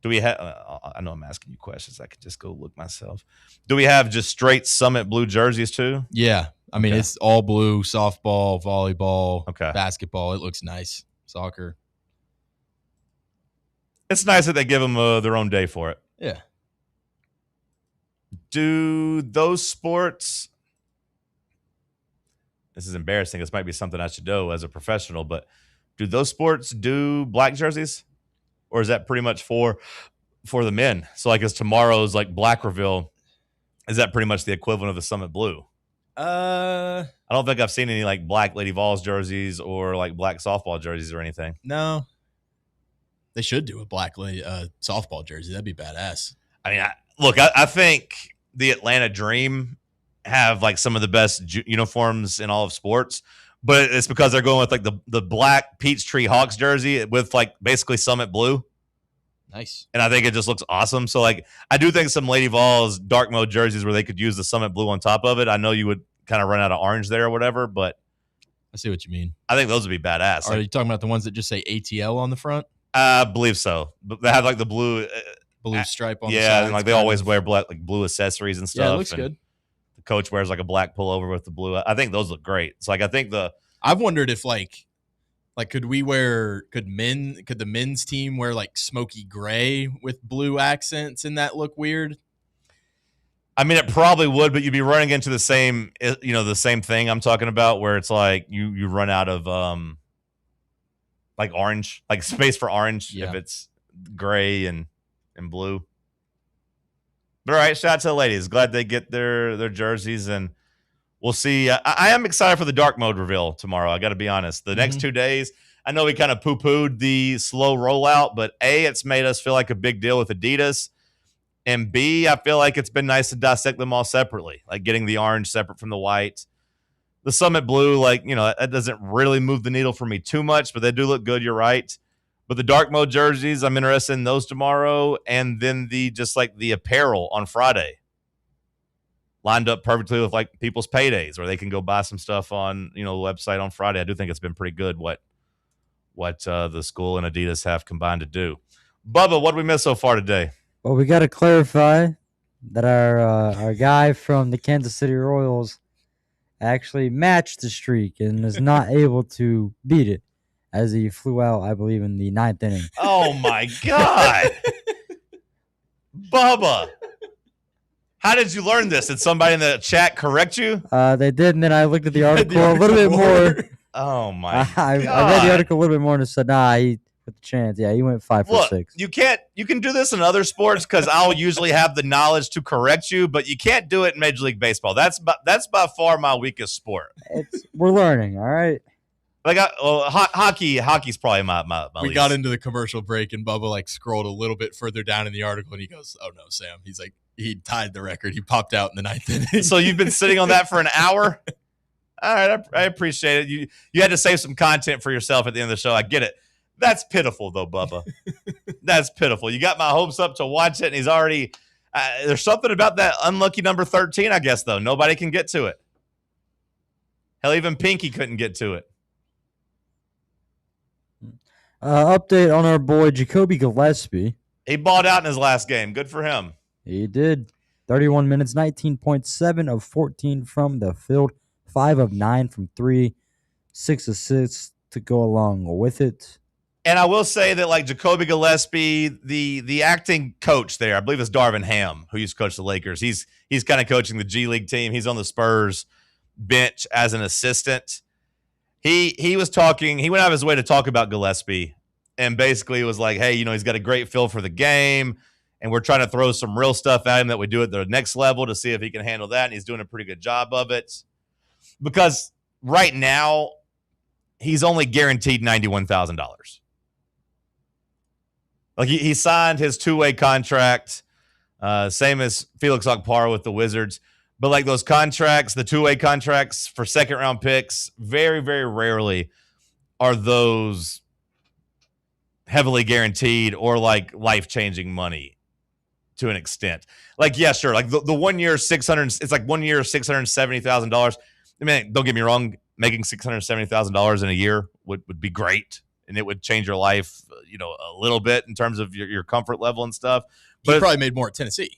Do we have? I know I'm asking you questions. I could just go look myself. Do we have just straight Summit Blue jerseys too? Yeah, I mean it's all blue. Softball, volleyball, okay, basketball. It looks nice. Soccer. It's nice that they give them their own day for it. Yeah. Do those sports? This is embarrassing. This might be something I should know as a professional, but do those sports do black jerseys, or is that pretty much for the men? So, like, is tomorrow's like Black Reveal? Is that pretty much the equivalent of the Summit Blue? I don't think I've seen any like black Lady Vols jerseys or like black softball jerseys or anything. No. They should do a black softball jersey. That'd be badass. I mean, I think the Atlanta Dream have like some of the best uniforms in all of sports, but it's because they're going with like the black Peachtree Hawks jersey with like basically Summit Blue. Nice. And I think it just looks awesome. So like, I do think some Lady Vols dark mode jerseys where they could use the Summit Blue on top of it. I know you would kind of run out of orange there or whatever, but I see what you mean. I think those would be badass. Are you talking about the ones that just say ATL on the front? I believe so. But they have like the blue stripe on the yeah, sides. and like they always wear black, like blue accessories and stuff. Yeah, it looks good. The coach wears like a black pullover with the blue. I think those look great. It's like I think I've wondered if like could the men's team wear like smoky gray with blue accents and that look weird? I mean, it probably would, but you'd be running into the same thing I'm talking about, where it's like you run out of like orange, like space for orange if it's gray and blue. But all right, shout out to the ladies. Glad they get their jerseys, and we'll see. I am excited for the dark mode reveal tomorrow. I got to be honest. The next 2 days, I know we kind of poo-pooed the slow rollout, but A, it's made us feel like a big deal with Adidas, and B, I feel like it's been nice to dissect them all separately, like getting the orange separate from the white. The Summit Blue, like, that doesn't really move the needle for me too much, but they do look good. You're right. But the dark mode jerseys, I'm interested in those tomorrow. And then the apparel on Friday lined up perfectly with like people's paydays, where they can go buy some stuff on, the website on Friday. I do think it's been pretty good what the school and Adidas have combined to do. Bubba, what did we miss so far today? Well, we got to clarify that our guy from the Kansas City Royals actually matched the streak and is not able to beat it, as he flew out, I believe, in the 9th inning. Oh, my God. Bubba. How did you learn this? Did somebody in the chat correct you? They did, and then I looked at the article a little bit more. Oh, my God. I read the article a little bit more and said, nah, he with the chance. Yeah, he went 5 for 6. You can do this in other sports because I'll usually have the knowledge to correct you, but you can't do it in Major League Baseball. That's by far my weakest sport. We're learning, all right? Like hockey's probably my We least. got into the commercial break and Bubba like scrolled a little bit further down in the article and he goes, "Oh no, Sam." He's like, he tied the record. He popped out in the 9th inning. So you've been sitting on that for an hour? All right, I appreciate it. You had to save some content for yourself at the end of the show. I get it. That's pitiful, though, Bubba. That's pitiful. You got my hopes up to watch it, and he's already there's something about that unlucky number 13, I guess, though. Nobody can get to it. Hell, even Pinky couldn't get to it. Update on our boy Jacoby Gillespie. He balled out in his last game. Good for him. He did. 31 minutes, 19.7 of 14 from the field, 5 of 9 from 3, 6 assists to go along with it. And I will say that, like, Jacoby Gillespie, the acting coach there, I believe it's Darvin Ham, who used to coach the Lakers. He's kind of coaching the G League team. He's on the Spurs bench as an assistant. He was talking. He went out of his way to talk about Gillespie, and basically was like, "Hey, he's got a great feel for the game, and we're trying to throw some real stuff at him that we do at the next level to see if he can handle that." And he's doing a pretty good job of it, because right now he's only guaranteed $91,000. Like he signed his 2-way contract, same as Felix Okpara with the Wizards. But like those contracts, the 2-way contracts for second-round picks, very, very rarely are those heavily guaranteed or like life-changing money to an extent. Like, yeah, sure. Like the 1 year it's like 1 year $670,000. I mean, don't get me wrong, making $670,000 in a year would be great, and it would change your life, a little bit in terms of your comfort level and stuff. But he probably made more at Tennessee.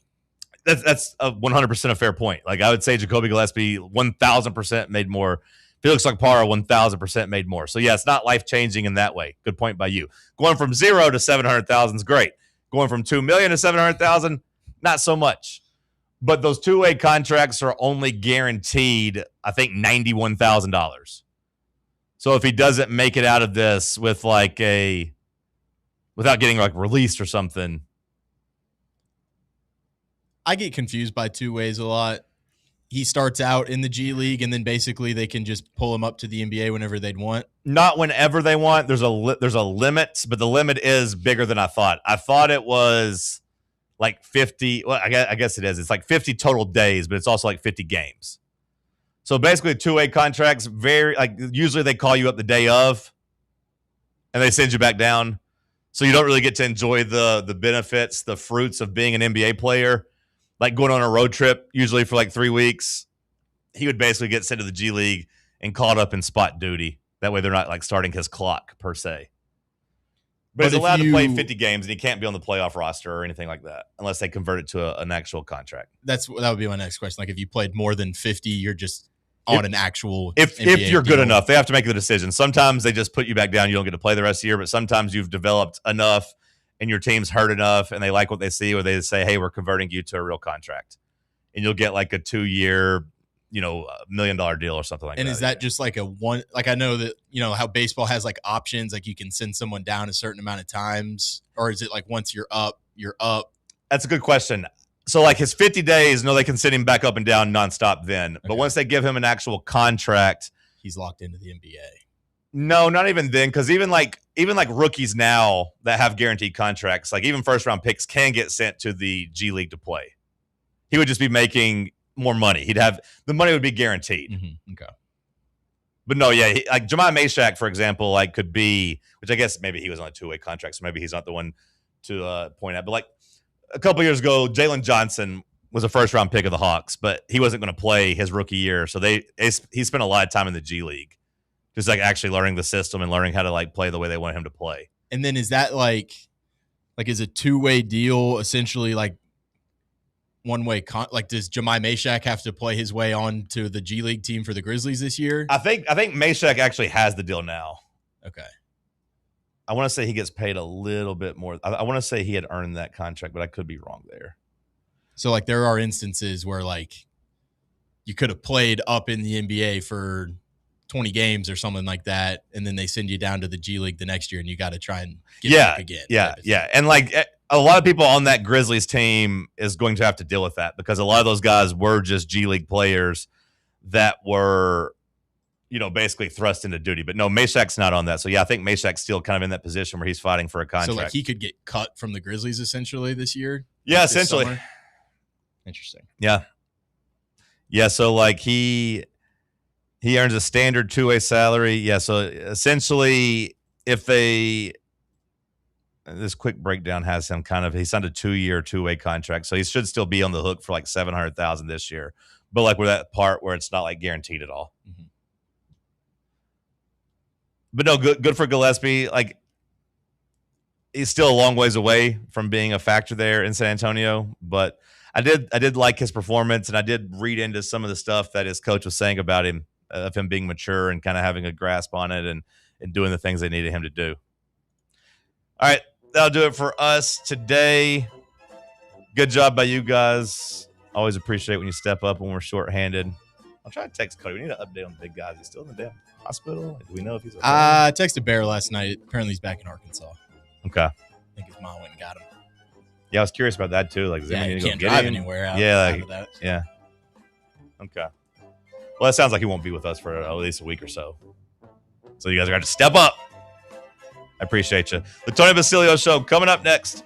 That's 100% a fair point. Like I would say Jacoby Gillespie 1,000% made more. Felix Okpara 1,000% made more. So yeah, it's not life-changing in that way. Good point by you. Going from 0 to 700,000 is great. Going from 2 million to 700,000, not so much. But those 2-way contracts are only guaranteed, I think, $91,000. So if he doesn't make it out of this with without getting like released or something. I get confused by 2-ways a lot. He starts out in the G League, and then basically they can just pull him up to the NBA whenever they'd want. Not whenever they want. There's a limit, but the limit is bigger than I thought. I thought it was like 50. Well, I guess it is. It's like 50 total days, but it's also like 50 games. So basically, 2-way contracts, usually they call you up the day of, and they send you back down. So you don't really get to enjoy the benefits, the fruits of being an NBA player. Like going on a road trip, usually for like 3 weeks, he would basically get sent to the G League and caught up in spot duty. That way they're not like starting his clock per se. But he's allowed to play 50 games, and he can't be on the playoff roster or anything like that unless they convert it to an actual contract. That would be my next question. Like if you played more than 50, you're just on an actual if NBA you're good deal. enough. They have to make the decision. Sometimes they just put you back down. You don't get to play the rest of the year, but sometimes you've developed enough and your team's hurt enough and they like what they see, or they say, hey, we're converting you to a real contract. And you'll get like a 2-year, $1 million deal or something like that. And is that just like a one? Like I know that, how baseball has like options, like you can send someone down a certain amount of times, or is it like once you're up, you're up? That's a good question. So like his 50 days, no, they can send him back up and down nonstop then. Okay. But once they give him an actual contract, he's locked into the NBA. No, not even then, because even like rookies now that have guaranteed contracts, like even first-round picks can get sent to the G League to play. He would just be making more money. The money would be guaranteed. Mm-hmm. Okay. But no, yeah, like Jemai Meshack, for example, like could be, which I guess maybe he was on a 2-way contract, so maybe he's not the one to point at. But like a couple years ago, Jalen Johnson was a first-round pick of the Hawks, but he wasn't going to play his rookie year, so he spent a lot of time in the G League. Just like actually learning the system and learning how to like play the way they want him to play. And then is that like is a 2-way deal essentially like one-way? Like does Jemai Meshack have to play his way on to the G League team for the Grizzlies this year? I think Meshack actually has the deal now. Okay. I want to say he gets paid a little bit more. I want to say he had earned that contract, but I could be wrong there. So like there are instances where like you could have played up in the NBA for 20 games or something like that, and then they send you down to the G League the next year and you got to try and get back again. Yeah. And like a lot of people on that Grizzlies team is going to have to deal with that because a lot of those guys were just G League players that were, basically thrust into duty. But no, Meshack's not on that. So yeah, I think Meshack's still kind of in that position where he's fighting for a contract. So like he could get cut from the Grizzlies essentially this year? Yeah, essentially. Summer? Interesting. Yeah. Yeah, so like he earns a standard 2-way salary. Yeah, so essentially if this quick breakdown has him he signed a 2-year 2-way contract. So he should still be on the hook for like $700,000 this year. But like with that part where it's not like guaranteed at all. Mm-hmm. But no, good for Gillespie. Like he's still a long ways away from being a factor there in San Antonio, but I did like his performance, and I did read into some of the stuff that his coach was saying about him, of him being mature and kind of having a grasp on it and doing the things they needed him to do. All right, that'll do it for us today. Good job by you guys. Always appreciate when you step up when we're shorthanded. I'll try to text Cody. We need an update on the big guys. He's still in the damn hospital. Do we know if he's okay? I texted Bear last night. Apparently he's back in Arkansas. Okay. I think his mom went and got him. Yeah, I was curious about that too. Like, does he need to can't drive anywhere outside of that. Yeah. Okay. Well, that sounds like he won't be with us for at least a week or so. So you guys are going to step up. I appreciate you. The Tony Basilio Show coming up next.